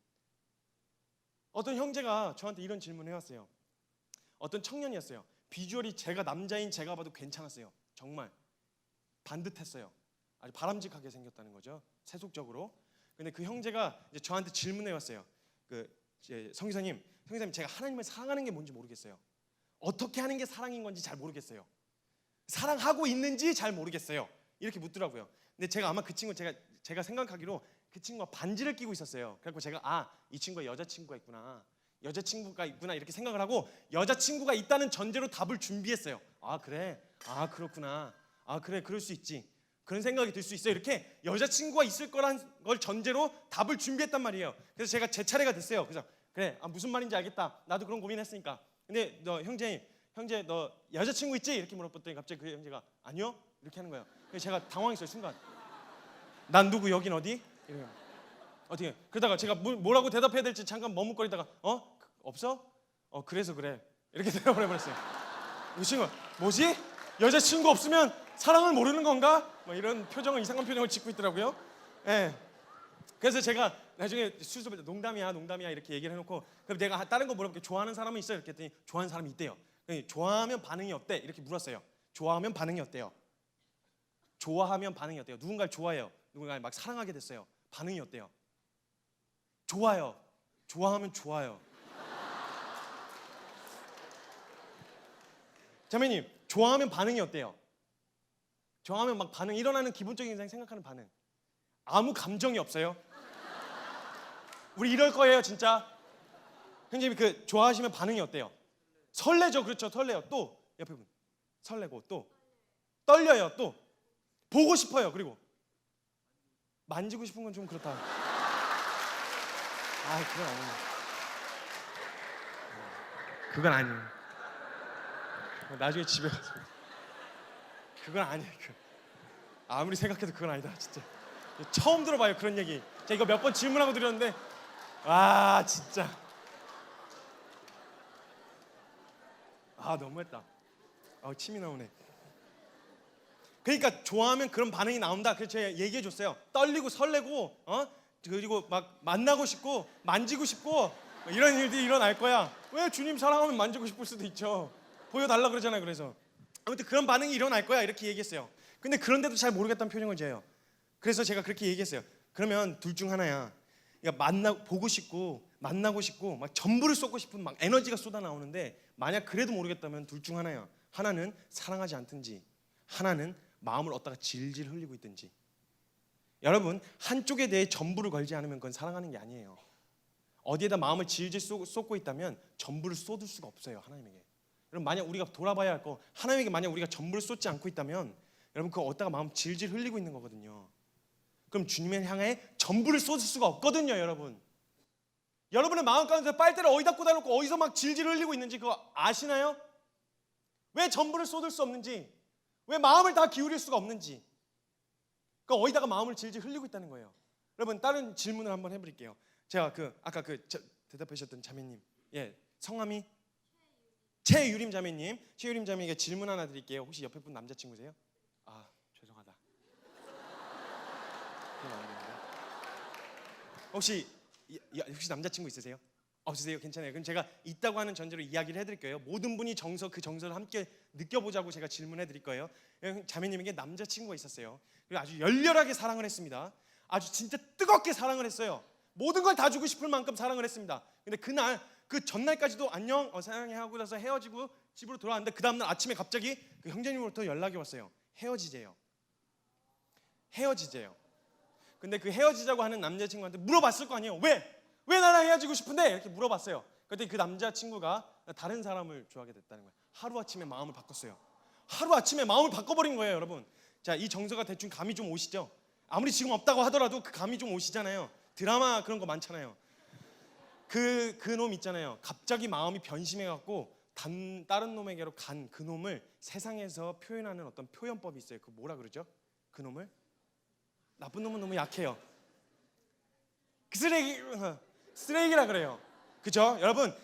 어떤 형제가 저한테 이런 질문을 해왔어요. 어떤 청년이었어요. 비주얼이 남자인 제가 봐도 괜찮았어요. 정말 반듯했어요. 아주 바람직하게 생겼다는 거죠. 세속적으로. 근데 그 형제가 이제 저한테 질문해 왔어요. 성기사님 제가 하나님을 사랑하는 게 뭔지 모르겠어요. 어떻게 하는 게 사랑인 건지 잘 모르겠어요. 사랑하고 있는지 잘 모르겠어요. 이렇게 묻더라고요. 근데 제가 아마 그 친구 제가 생각하기로 그 친구가 반지를 끼고 있었어요. 그래서 제가 이 친구가 여자친구가 있구나 이렇게 생각을 하고 여자친구가 있다는 전제로 답을 준비했어요. 그래, 그렇구나, 그래, 그럴 수 있지, 그런 생각이 들 수 있어요. 이렇게 여자친구가 있을 거란 걸 전제로 답을 준비했단 말이에요. 그래서 제가 제 차례가 됐어요. 그래서 그래, 무슨 말인지 알겠다. 나도 그런 고민했으니까. 근데 너 형제 너 여자친구 있지? 이렇게 물어봤더니 갑자기 그 형제가 아니요? 이렇게 하는 거예요. 그래서 제가 당황했어요. 순간. 난 누구, 여긴 어디? 이래요. 어떻게? 그러다가 제가 뭐라고 대답해야 될지 잠깐 머뭇거리다가 없어? 그래서 그래. 이렇게 대답을 해버렸어요. 이 친구가 뭐지? 여자친구 없으면 사랑을 모르는 건가? 이런 이상한 표정을 짓고 있더라고요. 예. 그래서 제가 나중에 수습을 농담이야 이렇게 얘기를 해놓고, 그럼 내가 다른 거 물어볼게. 좋아하는 사람은 있어요? 이렇게 했더니 좋아하는 사람이 있대요. 좋아하면 반응이 어때? 이렇게 물었어요. 좋아하면 반응이 어때요? 좋아하면 반응이 어때요? 누군가를 좋아해요. 누군가를 막 사랑하게 됐어요. 반응이 어때요? 좋아요. 좋아하면 좋아요. 자매님, 좋아하면 반응이 어때요? 좋아하면 막 반응, 일어나는 기본적인 인상 생각하는 반응. 아무 감정이 없어요. 우리 이럴 거예요, 진짜. 형님이 좋아하시면 반응이 어때요? 설레죠, 그렇죠, 설레요. 또 옆에 분 설레고, 또 떨려요, 또 보고 싶어요. 그리고 만지고 싶은 건 좀 그렇다. 그건 아니에요. 그건 아니에요. 나중에 집에 가서 그건 아니에요. 아무리 생각해도 그건 아니다, 진짜. 처음 들어봐요, 그런 얘기. 제가 이거 몇 번 질문하고 드렸는데 진짜 너무했다. 침이 나오네. 그러니까 좋아하면 그런 반응이 나온다. 그래서 제가 얘기해 줬어요. 떨리고 설레고 그리고 막 만나고 싶고 만지고 싶고 이런 일들이 일어날 거야. 왜? 주님 사랑하면 만지고 싶을 수도 있죠. 보여달라 그러잖아요. 그래서 아무튼 그런 반응이 일어날 거야 이렇게 얘기했어요. 근데 그런데도 잘 모르겠다는 표정을 지어요. 그래서 제가 그렇게 얘기했어요. 그러면 둘 중 하나야. 그러니까 보고 싶고 만나고 싶고 막 전부를 쏟고 싶은 막 에너지가 쏟아 나오는데, 만약 그래도 모르겠다면 둘 중 하나야. 하나는 사랑하지 않든지, 하나는 마음을 얻다가 질질 흘리고 있든지. 여러분, 한쪽에 대해 전부를 걸지 않으면 그건 사랑하는 게 아니에요. 어디에다 마음을 질질 쏟고 있다면 전부를 쏟을 수가 없어요, 하나님에게. 여러분, 만약 우리가 돌아봐야 할 거, 하나님에게 만약 우리가 전부를 쏟지 않고 있다면 여러분 그거 얻다가 마음 질질 흘리고 있는 거거든요. 그럼 주님을 향해 전부를 쏟을 수가 없거든요, 여러분. 여러분의 마음 가운데 빨대를 어디다 꽂아놓고 어디서 막 질질 흘리고 있는지 그거 아시나요? 왜 전부를 쏟을 수 없는지, 왜 마음을 다 기울일 수가 없는지. 그러니까 어디다가 마음을 질질 흘리고 있다는 거예요. 여러분 다른 질문을 한번 해드릴게요. 제가 아까 대답하셨던 자매님, 예, 성함이 최유림 자매님, 최유림 자매에게 질문 하나 드릴게요. 혹시 옆에 분 남자친구세요? 아, 죄송하다. 혹시 남자친구 있으세요? 없으세요? 괜찮아요. 그럼 제가 있다고 하는 전제로 이야기를 해드릴게요. 모든 분이 그 정서를 함께 느껴보자고 제가 질문해드릴 거예요. 자매님에게 남자친구가 있었어요. 그리고 아주 열렬하게 사랑을 했습니다. 아주 진짜 뜨겁게 사랑을 했어요. 모든 걸 다 주고 싶을 만큼 사랑을 했습니다. 근데 그날 그 전날까지도 안녕 사랑해 하고 나서 헤어지고 집으로 돌아왔는데 그 다음날 아침에 갑자기 그 형제님으로부터 연락이 왔어요. 헤어지재요. 근데 그 헤어지자고 하는 남자친구한테 물어봤을 거 아니에요. 왜 나랑 헤어지고 싶은데? 이렇게 물어봤어요. 그랬더니 그 남자친구가 다른 사람을 좋아하게 됐다는 거예요. 하루아침에 마음을 바꿨어요. 하루아침에 마음을 바꿔버린 거예요, 여러분. 자, 이 정서가 대충 감이 좀 오시죠? 아무리 지금 없다고 하더라도 그 감이 좀 오시잖아요. 드라마 그런 거 많잖아요. 그 놈 있잖아요. 갑자기 마음이 변심해갖고 다른 놈에게로 간 그 놈을 세상에서 표현하는 어떤 표현법이 있어요. 그 뭐라 그러죠? 그 놈을? 나쁜 놈은 너무 약해요. 그 쓰레기라 그래요. 그죠? 여러분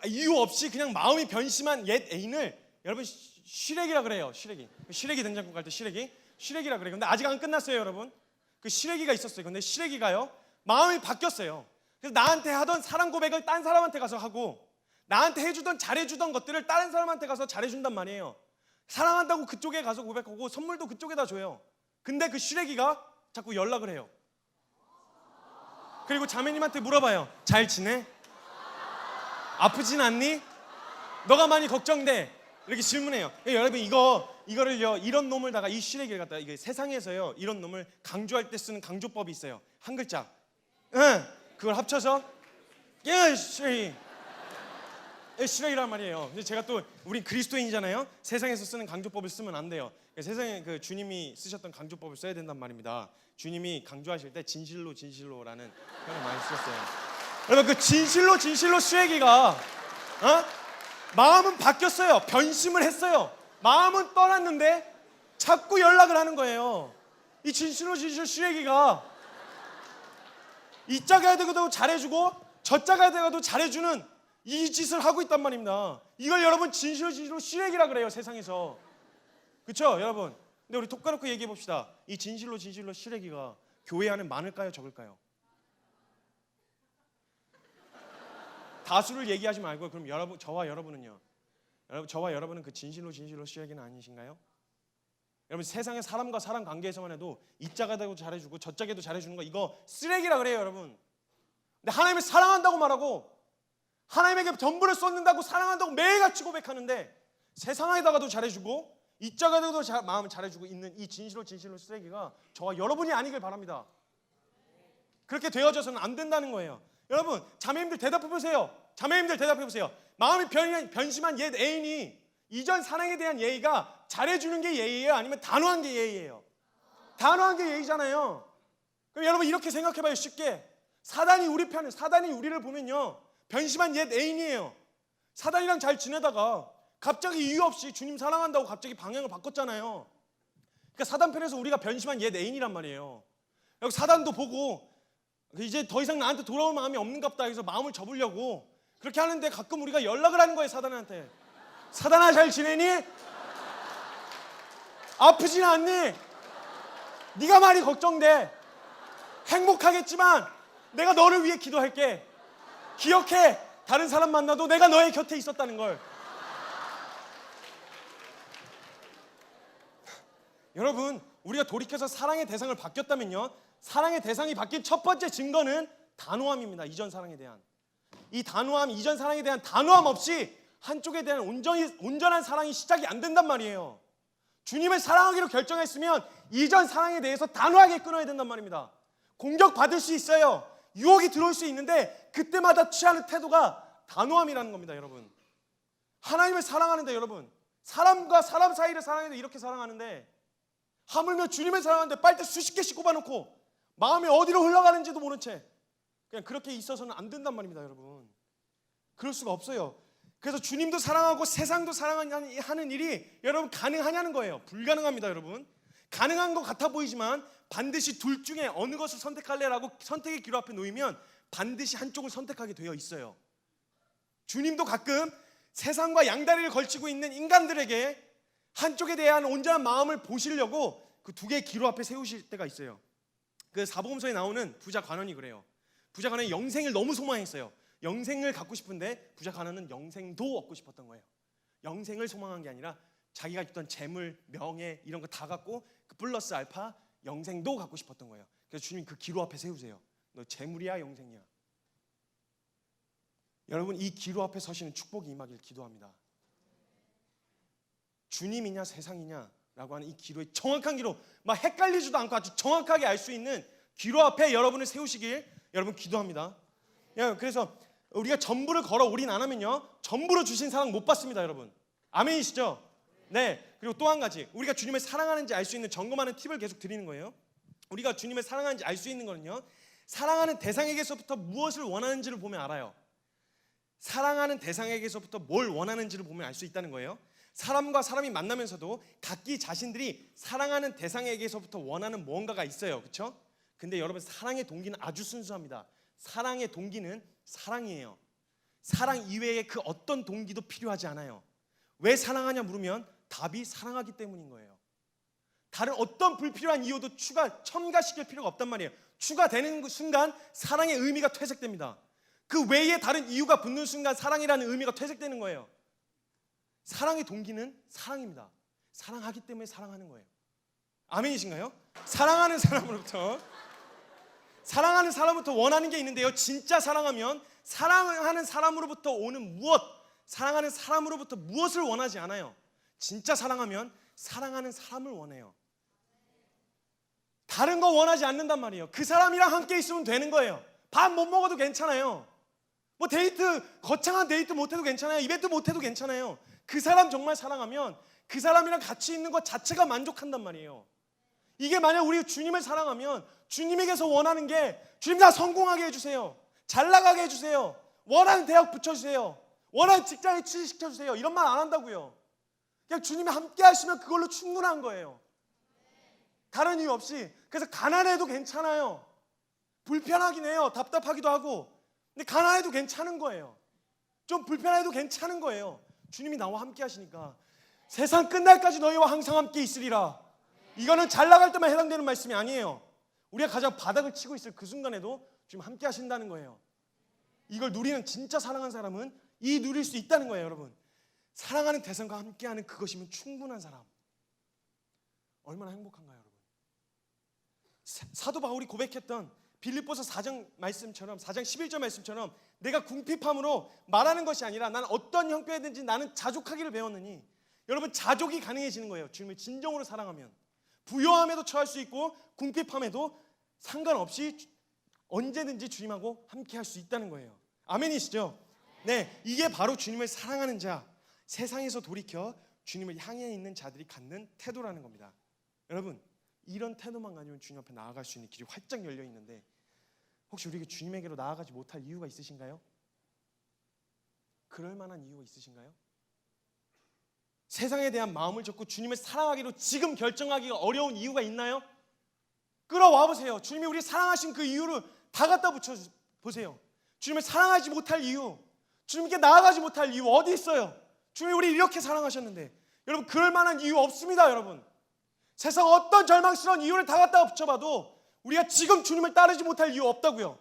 이유 없이 그냥 마음이 변심한 옛 애인을 여러분 쉬레기라 그래요. 쉬레기 등장곡 갈 때 쉬레기라 그래요. 근데 아직 안 끝났어요, 여러분. 그 쉬레기가 있었어요. 근데 쉬레기가요 마음이 바뀌었어요. 그래서 나한테 하던 사랑 고백을 딴 사람한테 가서 하고 나한테 해주던 잘해주던 것들을 다른 사람한테 가서 잘해준단 말이에요. 사랑한다고 그쪽에 가서 고백하고 선물도 그쪽에다 줘요. 근데 그 쉬레기가 자꾸 연락을 해요. 그리고 자매님한테 물어봐요. 잘 지내? 아프진 않니? 너가 많이 걱정돼. 이렇게 질문해요. 여러분 이거를요 이런 놈을다가 이 쉬레기를 갖다가 이게 세상에서요 이런 놈을 강조할 때 쓰는 강조법이 있어요. 한 글자. 그걸 합쳐서 쉬레기란 말이에요. 근데 제가 또 우리 그리스도인이잖아요. 세상에서 쓰는 강조법을 쓰면 안 돼요. 세상에 그 주님이 쓰셨던 강조법을 써야 된단 말입니다. 주님이 강조하실 때 진실로라는 표현을 많이 쓰셨어요. 여러분 그 진실로 쉬레기가 마음은 바뀌었어요. 변심을 했어요. 마음은 떠났는데 자꾸 연락을 하는 거예요. 이 진실로 쉬레기가 이 짝에 되고도 잘해주고 저 짝에 되고도 잘해주는 이 짓을 하고 있단 말입니다. 이걸 여러분 진실로 쉬레기라 그래요, 세상에서. 그렇죠, 여러분? 근데 우리 톡 까놓고 얘기해 봅시다. 이 진실로 쉬레기가 교회 안에 많을까요, 적을까요? 다수를 얘기하지 말고 그럼 저와 여러분은요? 저와 여러분은 그 진실로 쉬레기는 아니신가요? 여러분 세상의 사람과 사람 관계에서만 해도 이 짝에 되고 잘해주고 저 짝에도 잘해주는 거 이거 쓰레기라 그래요, 여러분. 근데 하나님을 사랑한다고 말하고 하나님에게 전부를 쏟는다고 사랑한다고 매일같이 고백하는데 세상에다가도 잘해주고 이 짝에도 마음을 잘해주고 있는 이 진실로 쓰레기가 저와 여러분이 아니길 바랍니다. 그렇게 되어져서는 안 된다는 거예요. 여러분 자매님들 대답해 보세요. 마음이 변심한 옛 애인이 이전 사랑에 대한 예의가 잘해주는 게 예의예요? 아니면 단호한 게 예의예요? 단호한 게 예의잖아요. 그럼 여러분 이렇게 생각해봐요. 쉽게 사단이 우리를 보면요 변심한 옛 애인이에요. 사단이랑 잘 지내다가 갑자기 이유 없이 주님 사랑한다고 갑자기 방향을 바꿨잖아요. 그러니까 사단 편에서 우리가 변심한 옛 애인이란 말이에요. 여기 사단도 보고 이제 더 이상 나한테 돌아올 마음이 없는가 보다 해서 마음을 접으려고 그렇게 하는데 가끔 우리가 연락을 하는 거예요, 사단한테. 사단아 잘 지내니? 아프진 않니? 네가 많이 걱정돼. 행복하겠지만 내가 너를 위해 기도할게. 기억해. 다른 사람 만나도 내가 너의 곁에 있었다는 걸. 여러분 우리가 돌이켜서 사랑의 대상을 바뀌었다면요 사랑의 대상이 바뀐 첫 번째 증거는 단호함입니다. 이전 사랑에 대한 이 단호함, 이전 사랑에 대한 단호함 없이 한쪽에 대한 온전한 사랑이 시작이 안 된단 말이에요. 주님을 사랑하기로 결정했으면 이전 사랑에 대해서 단호하게 끊어야 된단 말입니다. 공격받을 수 있어요. 유혹이 들어올 수 있는데 그때마다 취하는 태도가 단호함이라는 겁니다. 여러분 하나님을 사랑하는데 여러분 사람과 사람 사이를 사랑하는데 이렇게 사랑하는데 하물며 주님을 사랑하는데 빨대 수십 개씩 꼽아놓고 마음이 어디로 흘러가는지도 모른 채 그냥 그렇게 있어서는 안 된단 말입니다. 여러분 그럴 수가 없어요. 그래서 주님도 사랑하고 세상도 사랑하는 일이 여러분 가능하냐는 거예요. 불가능합니다. 여러분 가능한 것 같아 보이지만 반드시 둘 중에 어느 것을 선택할래라고 선택의 기로 앞에 놓이면 반드시 한쪽을 선택하게 되어 있어요. 주님도 가끔 세상과 양다리를 걸치고 있는 인간들에게 한쪽에 대한 온전한 마음을 보시려고 그 두 개의 기로 앞에 세우실 때가 있어요. 그 사복음서에 나오는 부자 관원이 그래요. 부자 관원이 영생을 너무 소망했어요. 영생을 갖고 싶은데 부자 관원은 영생도 얻고 싶었던 거예요. 영생을 소망한 게 아니라 자기가 있던 재물, 명예 이런 거 다 갖고 그 플러스 알파 영생도 갖고 싶었던 거예요. 그래서 주님 그 기로 앞에 세우세요. 너 재물이야 영생이야. 여러분 이 기로 앞에 서시는 축복이 임하길 기도합니다. 주님이냐 세상이냐라고 하는 이 기로의 정확한 기로, 막 헷갈리지도 않고 아주 정확하게 알 수 있는 기로 앞에 여러분을 세우시길 여러분 기도합니다. 그래서 우리가 전부를 걸어 올인 안 하면요 전부로 주신 사랑 못 받습니다. 여러분 아멘이시죠? 네. 그리고 또 한 가지, 우리가 주님을 사랑하는지 알 수 있는 점검하는 팁을 계속 드리는 거예요. 우리가 주님을 사랑하는지 알 수 있는 거는요, 사랑하는 대상에게서부터 무엇을 원하는지를 보면 알아요. 사랑하는 대상에게서부터 뭘 원하는지를 보면 알 수 있다는 거예요. 사람과 사람이 만나면서도 각기 자신들이 사랑하는 대상에게서부터 원하는 무언가가 있어요. 그렇죠? 근데 여러분 사랑의 동기는 아주 순수합니다. 사랑의 동기는 사랑이에요. 사랑 이외에 그 어떤 동기도 필요하지 않아요. 왜 사랑하냐 물으면 답이 사랑하기 때문인 거예요. 다른 어떤 불필요한 이유도 첨가시킬 필요가 없단 말이에요. 추가되는 순간 사랑의 의미가 퇴색됩니다. 그 외에 다른 이유가 붙는 순간 사랑이라는 의미가 퇴색되는 거예요. 사랑의 동기는 사랑입니다. 사랑하기 때문에 사랑하는 거예요. 아멘이신가요? 사랑하는 사람부터 원하는 게 있는데요, 진짜 사랑하면 사랑하는 사람으로부터 오는 무엇, 사랑하는 사람으로부터 무엇을 원하지 않아요. 진짜 사랑하면 사랑하는 사람을 원해요. 다른 거 원하지 않는단 말이에요. 그 사람이랑 함께 있으면 되는 거예요. 밥 못 먹어도 괜찮아요. 뭐 거창한 데이트 못해도 괜찮아요. 이벤트 못해도 괜찮아요. 그 사람 정말 사랑하면 그 사람이랑 같이 있는 것 자체가 만족한단 말이에요. 이게 만약 우리 주님을 사랑하면 주님에게서 원하는 게, 주님 나 성공하게 해주세요, 잘 나가게 해주세요, 원하는 대학 붙여주세요, 원하는 직장에 취직시켜주세요, 이런 말 안 한다고요. 그냥 주님이 함께 하시면 그걸로 충분한 거예요. 다른 이유 없이. 그래서 가난해도 괜찮아요. 불편하긴 해요. 답답하기도 하고. 근데 가난해도 괜찮은 거예요. 좀 불편해도 괜찮은 거예요. 주님이 나와 함께 하시니까. 세상 끝날까지 너희와 항상 함께 있으리라. 이거는 잘 나갈 때만 해당되는 말씀이 아니에요. 우리가 가장 바닥을 치고 있을 그 순간에도 주님 함께 하신다는 거예요. 이걸 누리는 진짜 사랑하는 사람은 누릴 수 있다는 거예요. 여러분 사랑하는 대상과 함께하는 그것이면 충분한 사람, 얼마나 행복한가요? 여러분 사도 바울이 고백했던 빌립보서 4장 말씀처럼, 4장 11절 말씀처럼 내가 궁핍함으로 말하는 것이 아니라 나는 어떤 형편이든지 나는 자족하기를 배웠느니, 여러분 자족이 가능해지는 거예요. 주님을 진정으로 사랑하면 부요함에도 처할 수 있고 궁핍함에도 상관없이 언제든지 주님하고 함께 할 수 있다는 거예요. 아멘이시죠? 네, 이게 바로 주님을 사랑하는 자, 세상에서 돌이켜 주님을 향해 있는 자들이 갖는 태도라는 겁니다. 여러분 이런 태도만 가지면 주님 앞에 나아갈 수 있는 길이 활짝 열려 있는데, 혹시 우리에게 주님에게로 나아가지 못할 이유가 있으신가요? 그럴 만한 이유가 있으신가요? 세상에 대한 마음을 접고 주님을 사랑하기로 지금 결정하기가 어려운 이유가 있나요? 끌어와 보세요. 주님이 우리 사랑하신 그 이유를 다 갖다 붙여 보세요. 주님을 사랑하지 못할 이유, 주님께 나아가지 못할 이유 어디 있어요? 주님이 우리 이렇게 사랑하셨는데. 여러분 그럴 만한 이유 없습니다. 여러분 세상 어떤 절망스러운 이유를 다 갖다 붙여봐도 우리가 지금 주님을 따르지 못할 이유 없다고요.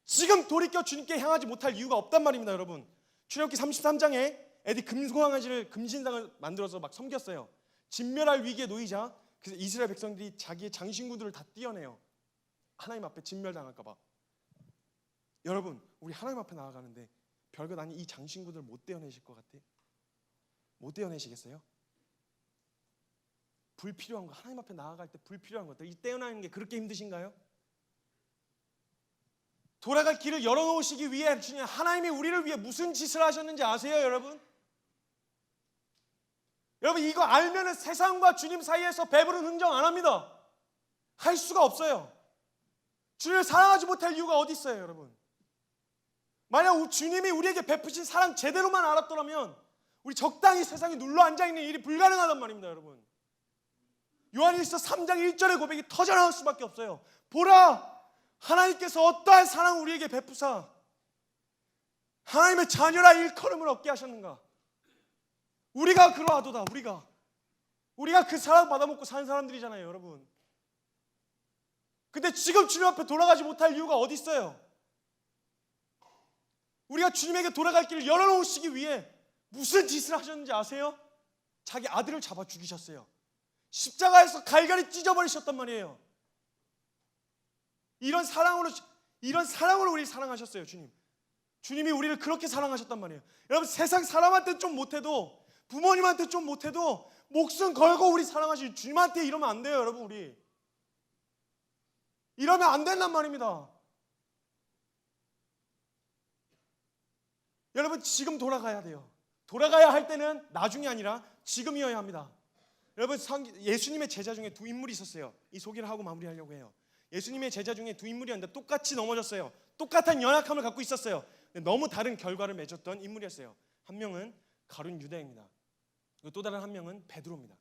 지금 돌이켜 주님께 향하지 못할 이유가 없단 말입니다. 여러분 출애굽기 33장에 애들이 금송아지를 금신상을 만들어서 막 섬겼어요. 진멸할 위기에 놓이자 그래서 이스라엘 백성들이 자기의 장신구들을 다 떼어내요. 하나님 앞에 진멸당할까 봐. 여러분 우리 하나님 앞에 나아가는데 별것 아닌 이 장신구들 못 떼어내실 것 같아? 못 떼어내시겠어요? 불필요한 거, 하나님 앞에 나아갈 때 불필요한 것들 이 떼어내는 게 그렇게 힘드신가요? 돌아갈 길을 열어놓으시기 위해 주님 하나님이 우리를 위해 무슨 짓을 하셨는지 아세요? 여러분 이거 알면은 세상과 주님 사이에서 배부른 흥정 안 합니다. 할 수가 없어요. 주님을 사랑하지 못할 이유가 어디 있어요? 여러분 만약 주님이 우리에게 베푸신 사랑 제대로만 알았더라면 우리 적당히 세상에 눌러 앉아있는 일이 불가능하단 말입니다. 여러분 요한일서 3장 1절의 고백이 터져나올 수밖에 없어요. 보라, 하나님께서 어떠한 사랑을 우리에게 베푸사 하나님의 자녀라 일컬음을 얻게 하셨는가. 우리가 그러하도다. 우리가 그 사랑 받아먹고 사는 사람들이잖아요, 여러분. 근데 지금 주님 앞에 돌아가지 못할 이유가 어디 있어요? 우리가 주님에게 돌아갈 길을 열어놓으시기 위해 무슨 짓을 하셨는지 아세요? 자기 아들을 잡아 죽이셨어요. 십자가에서 갈갈이 찢어버리셨단 말이에요. 이런 사랑으로 우리를 사랑하셨어요, 주님. 주님이 우리를 그렇게 사랑하셨단 말이에요. 여러분, 세상 사람한테 좀 못해도, 부모님한테 좀 못해도 목숨 걸고 우리 사랑하신 주님한테 이러면 안 돼요, 여러분. 우리 이러면 안 된단 말입니다. 여러분, 지금 돌아가야 돼요. 돌아가야 할 때는 나중이 아니라 지금이어야 합니다. 여러분, 예수님의 제자 중에 두 인물이 있었어요. 이 소개를 하고 마무리하려고 해요. 예수님의 제자 중에 두 인물이었는데 똑같이 넘어졌어요. 똑같은 연약함을 갖고 있었어요. 너무 다른 결과를 맺었던 인물이었어요. 한 명은 가룟 유다입니다. 또 다른 한 명은 베드로입니다.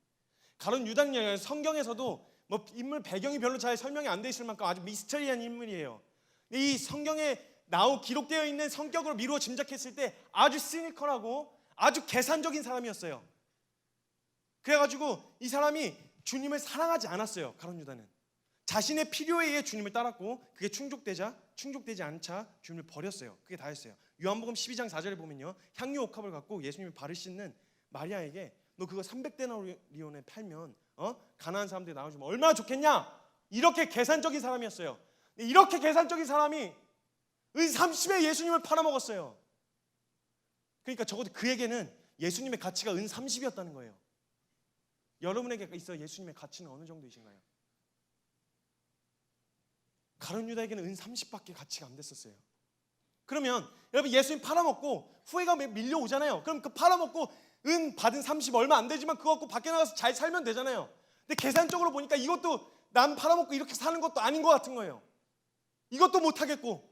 가룟 유다는 성경에서도 뭐 인물 배경이 별로 잘 설명이 안 돼 있을 만큼 아주 미스터리한 인물이에요. 이 성경에 기록되어 있는 성격으로 미루어 짐작했을 때 아주 시니컬하고 아주 계산적인 사람이었어요. 그래가지고 이 사람이 주님을 사랑하지 않았어요. 가룟 유다는 자신의 필요에 의해 주님을 따랐고 그게 충족되지 않자 주님을 버렸어요. 그게 다였어요. 요한복음 12장 4절에 보면요, 향유 옥합을 갖고 예수님이 발을 씻는 마리아에게 너 그거 300데나리온에 팔면 가난한 사람들이 나눠주면 얼마나 좋겠냐, 이렇게 계산적인 사람이었어요. 이렇게 계산적인 사람이 은 30에 예수님을 팔아먹었어요. 그러니까 적어도 그에게는 예수님의 가치가 은 30이었다는 거예요. 여러분에게 있어 예수님의 가치는 어느 정도이신가요? 가룟 유다에게는 은 30밖에 가치가 안 됐었어요. 그러면 여러분, 예수님 팔아먹고 후회가 밀려오잖아요. 그럼 그 팔아먹고 은 받은 30 얼마 안 되지만 그거 갖고 밖에 나가서 잘 살면 되잖아요. 근데 계산적으로 보니까 이것도 남 팔아먹고 이렇게 사는 것도 아닌 것 같은 거예요. 이것도 못하겠고,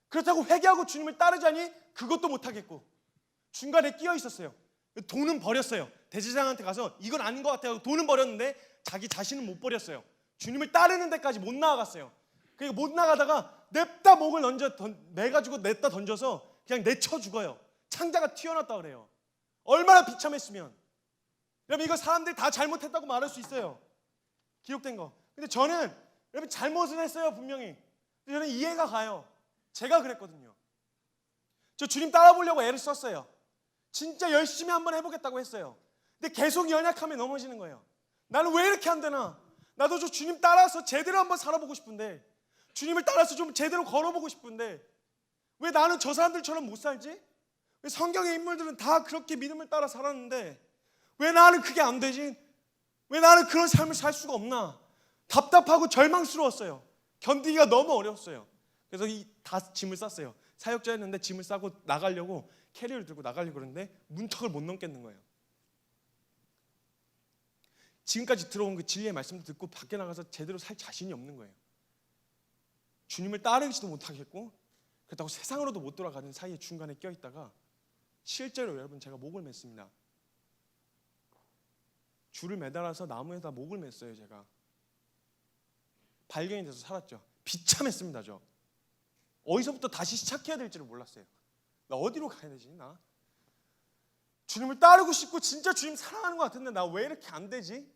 그렇다고 회개하고 주님을 따르자니 그것도 못하겠고, 중간에 끼어 있었어요. 돈은 버렸어요. 대제사장한테 가서 이건 아닌 것 같아요. 돈은 버렸는데 자기 자신은 못 버렸어요. 주님을 따르는 데까지 못 나아갔어요. 그러니까 못 나가다가 냅다 목을 내가지고 냅다 던져서 그냥 내쳐 죽어요. 창자가 튀어났다 그래요. 얼마나 비참했으면. 여러분, 이거 사람들이 다 잘못했다고 말할 수 있어요. 기록된 거. 근데 저는 여러분 잘못을 했어요, 분명히. 근데 저는 이해가 가요. 제가 그랬거든요. 저 주님 따라보려고 애를 썼어요. 진짜 열심히 한번 해보겠다고 했어요. 근데 계속 연약함에 넘어지는 거예요. 나는 왜 이렇게 안 되나? 나도 저 주님 따라서 제대로 한번 살아보고 싶은데, 주님을 따라서 좀 제대로 걸어보고 싶은데 왜 나는 저 사람들처럼 못 살지? 왜 성경의 인물들은 다 그렇게 믿음을 따라 살았는데 왜 나는 그게 안 되지? 왜 나는 그런 삶을 살 수가 없나? 답답하고 절망스러웠어요. 견디기가 너무 어려웠어요. 그래서 다 짐을 쌌어요. 사역자였는데 짐을 싸고 나가려고 캐리어를 들고 나가려고 그러는데 문턱을 못 넘겠는 거예요. 지금까지 들어온 그 진리의 말씀도 듣고 밖에 나가서 제대로 살 자신이 없는 거예요. 주님을 따르지도 못하겠고, 그렇다고 세상으로도 못 돌아가는 사이에 중간에 껴있다가 실제로 여러분, 제가 목을 맸습니다. 줄을 매달아서 나무에다 목을 맸어요. 제가 발견이 돼서 살았죠. 비참했습니다. 저 어디서부터 다시 시작해야 될지를 몰랐어요. 나 어디로 가야 되지? 나 주님을 따르고 싶고 진짜 주님 사랑하는 것 같은데 나 왜 이렇게 안 되지?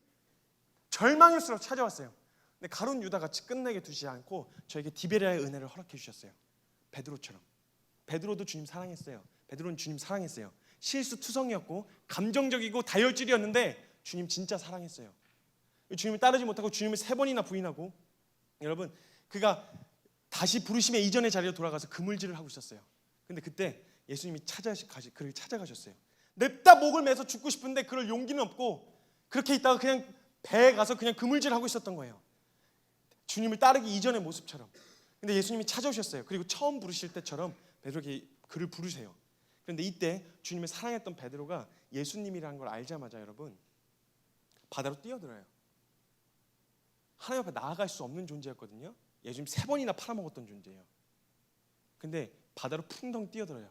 절망일수록 찾아왔어요. 근데 가룟 유다 같이 끝내게 두지 않고 저에게 디베랴의 은혜를 허락해 주셨어요. 베드로처럼. 베드로도 주님 사랑했어요. 베드로는 주님 사랑했어요. 실수투성이었고 감정적이고 다혈질이었는데 주님 진짜 사랑했어요. 주님을 따르지 못하고 주님을 3번이나 부인하고, 여러분, 그가 다시 부르심의 이전의 자리로 돌아가서 그물질을 하고 있었어요. 근데 그때 예수님이 그를 찾아가셨어요. 냅다 목을 매서 죽고 싶은데 그럴 용기는 없고 그렇게 있다가 그냥 배에 가서 그냥 그물질하고 있었던 거예요. 주님을 따르기 이전의 모습처럼. 근데 예수님이 찾아오셨어요. 그리고 처음 부르실 때처럼 베드로에게 그를 부르세요. 그런데 이때 주님을 사랑했던 베드로가 예수님이라는 걸 알자마자 여러분 바다로 뛰어들어요. 하나님 앞에 나아갈 수 없는 존재였거든요. 예수님 3번이나 팔아먹었던 존재예요. 근데 바다로 풍덩 뛰어들어요.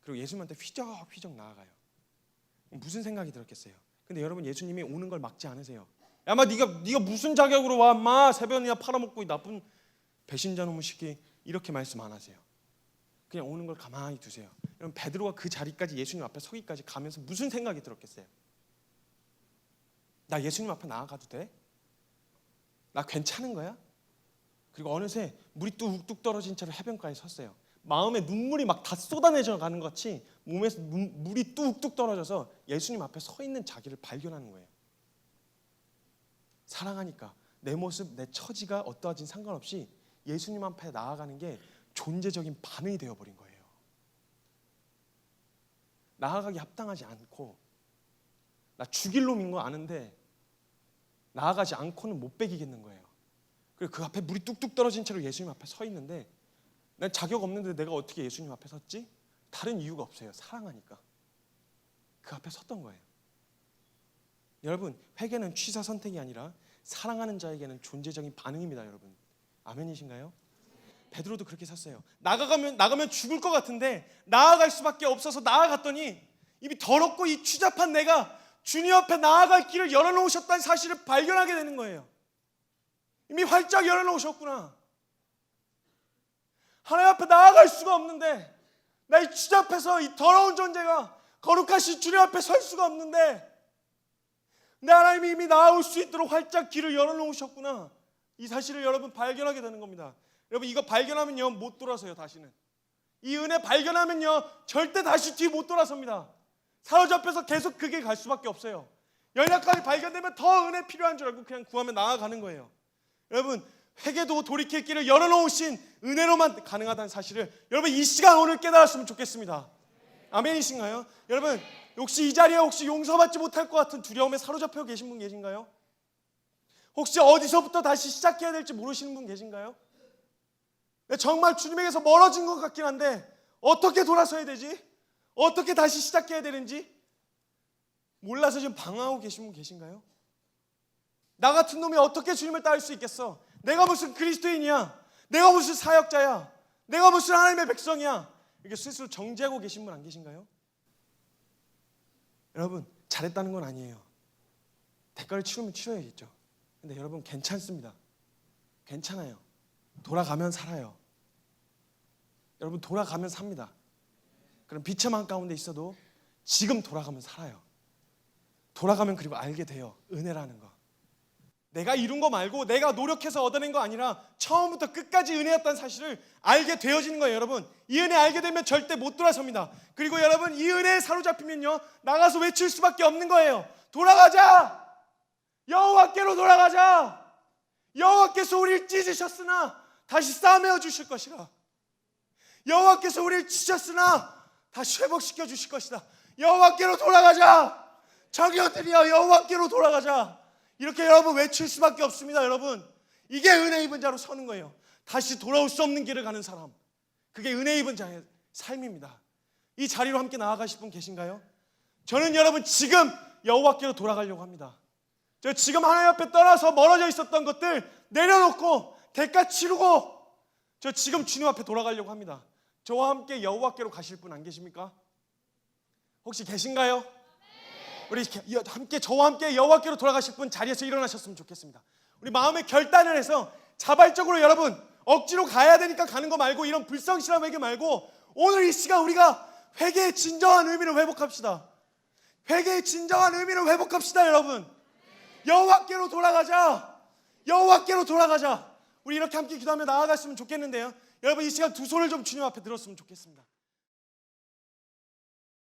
그리고 예수님한테 휘적휘적 나아가요. 무슨 생각이 들었겠어요? 근데 여러분, 예수님이 오는 걸 막지 않으세요. 야마 네가 무슨 자격으로 와? 마 새벽이나 팔아먹고 이 나쁜 배신자 놈의 새끼. 이렇게 말씀 안 하세요. 그냥 오는 걸 가만히 두세요. 여러분 베드로가 그 자리까지 예수님 앞에 서기까지 가면서 무슨 생각이 들었겠어요? 나 예수님 앞에 나아가도 돼? 나 괜찮은 거야? 그리고 어느새 물이 뚝뚝 떨어진 채로 해변가에 섰어요. 마음에 눈물이 막 다 쏟아내져 가는 것 같이 몸에서 물이 뚝뚝 떨어져서 예수님 앞에 서 있는 자기를 발견하는 거예요. 사랑하니까 내 모습, 내 처지가 어떠하진 상관없이 예수님 앞에 나아가는 게 존재적인 반응이 되어버린 거예요. 나아가기 합당하지 않고 나 죽일 놈인 거 아는데 나아가지 않고는 못 베기겠는 거예요. 그리고 그 앞에 물이 뚝뚝 떨어진 채로 예수님 앞에 서 있는데 난 자격 없는데 내가 어떻게 예수님 앞에 섰지? 다른 이유가 없어요. 사랑하니까. 그 앞에 섰던 거예요. 여러분, 회개는 취사 선택이 아니라 사랑하는 자에게는 존재적인 반응입니다. 여러분, 아멘이신가요? 베드로도 그렇게 섰어요. 나가면 죽을 것 같은데 나아갈 수밖에 없어서 나아갔더니 이미 더럽고 이 추잡한 내가 주님 앞에 나아갈 길을 열어놓으셨다는 사실을 발견하게 되는 거예요. 이미 활짝 열어놓으셨구나. 하나님 앞에 나아갈 수가 없는데 나 이 추잡해서 이 더러운 존재가 거룩하신 주님 앞에 설 수가 없는데 내 하나님이 이미 나아올 수 있도록 활짝 길을 열어놓으셨구나. 이 사실을 여러분 발견하게 되는 겁니다. 여러분 이거 발견하면요 못 돌아서요. 다시는 이 은혜 발견하면요 절대 다시 뒤 못 돌아섭니다. 사로잡혀서 계속 그게 갈 수밖에 없어요. 연약함이 발견되면 더 은혜 필요한 줄 알고 그냥 구하며 나아가는 거예요. 여러분 회개도 돌이킬 길을 열어놓으신 은혜로만 가능하다는 사실을 여러분 이 시간 오늘 깨달았으면 좋겠습니다. 아멘이신가요? 여러분 혹시 이 자리에 혹시 용서받지 못할 것 같은 두려움에 사로잡혀 계신 분 계신가요? 혹시 어디서부터 다시 시작해야 될지 모르시는 분 계신가요? 정말 주님에게서 멀어진 것 같긴 한데 어떻게 돌아서야 되지? 어떻게 다시 시작해야 되는지 몰라서 지금 방황하고 계신 분 계신가요? 나 같은 놈이 어떻게 주님을 따를 수 있겠어? 내가 무슨 그리스도인이야? 내가 무슨 사역자야? 내가 무슨 하나님의 백성이야? 이렇게 스스로 정죄하고 계신 분 안 계신가요? 여러분 잘했다는 건 아니에요. 대가를 치르면 치러야겠죠. 근데 여러분 괜찮습니다. 괜찮아요. 돌아가면 살아요. 여러분 돌아가면 삽니다. 그럼 비참한 가운데 있어도 지금 돌아가면 살아요. 돌아가면 그리고 알게 돼요. 은혜라는 거. 내가 이룬 거 말고 내가 노력해서 얻어낸 거 아니라 처음부터 끝까지 은혜였다는 사실을 알게 되어지는 거예요. 여러분 이 은혜 알게 되면 절대 못 돌아섭니다. 그리고 여러분 이 은혜에 사로잡히면요 나가서 외칠 수밖에 없는 거예요. 돌아가자. 여호와께로 돌아가자. 여호와께서 우리를 찢으셨으나 다시 싸매어 주실 것이라. 여호와께서 우리를 찢으셨으나 다시 회복시켜 주실 것이다. 여호와께로 돌아가자. 자기들이여 여호와께로 돌아가자. 이렇게 여러분 외칠 수밖에 없습니다. 여러분 이게 은혜 입은 자로 서는 거예요. 다시 돌아올 수 없는 길을 가는 사람, 그게 은혜 입은 자의 삶입니다. 이 자리로 함께 나아가실 분 계신가요? 저는 여러분 지금 여호와께로 돌아가려고 합니다. 저 지금 하나님 앞에 떠나서 멀어져 있었던 것들 내려놓고 대가 치르고 저 지금 주님 앞에 돌아가려고 합니다. 저와 함께 여호와께로 가실 분 안 계십니까? 혹시 계신가요? 우리 함께 저와 함께 여호와께로 돌아가실 분 자리에서 일어나셨으면 좋겠습니다. 우리 마음의 결단을 해서 자발적으로 여러분 억지로 가야 되니까 가는 거 말고 이런 불성실한 회개 말고 오늘 이 시간 우리가 회개의 진정한 의미를 회복합시다. 회개의 진정한 의미를 회복합시다. 여러분 여호와께로 돌아가자. 여호와께로 돌아가자. 우리 이렇게 함께 기도하며 나아갔으면 좋겠는데요. 여러분 이 시간 두 손을 좀 주님 앞에 들었으면 좋겠습니다.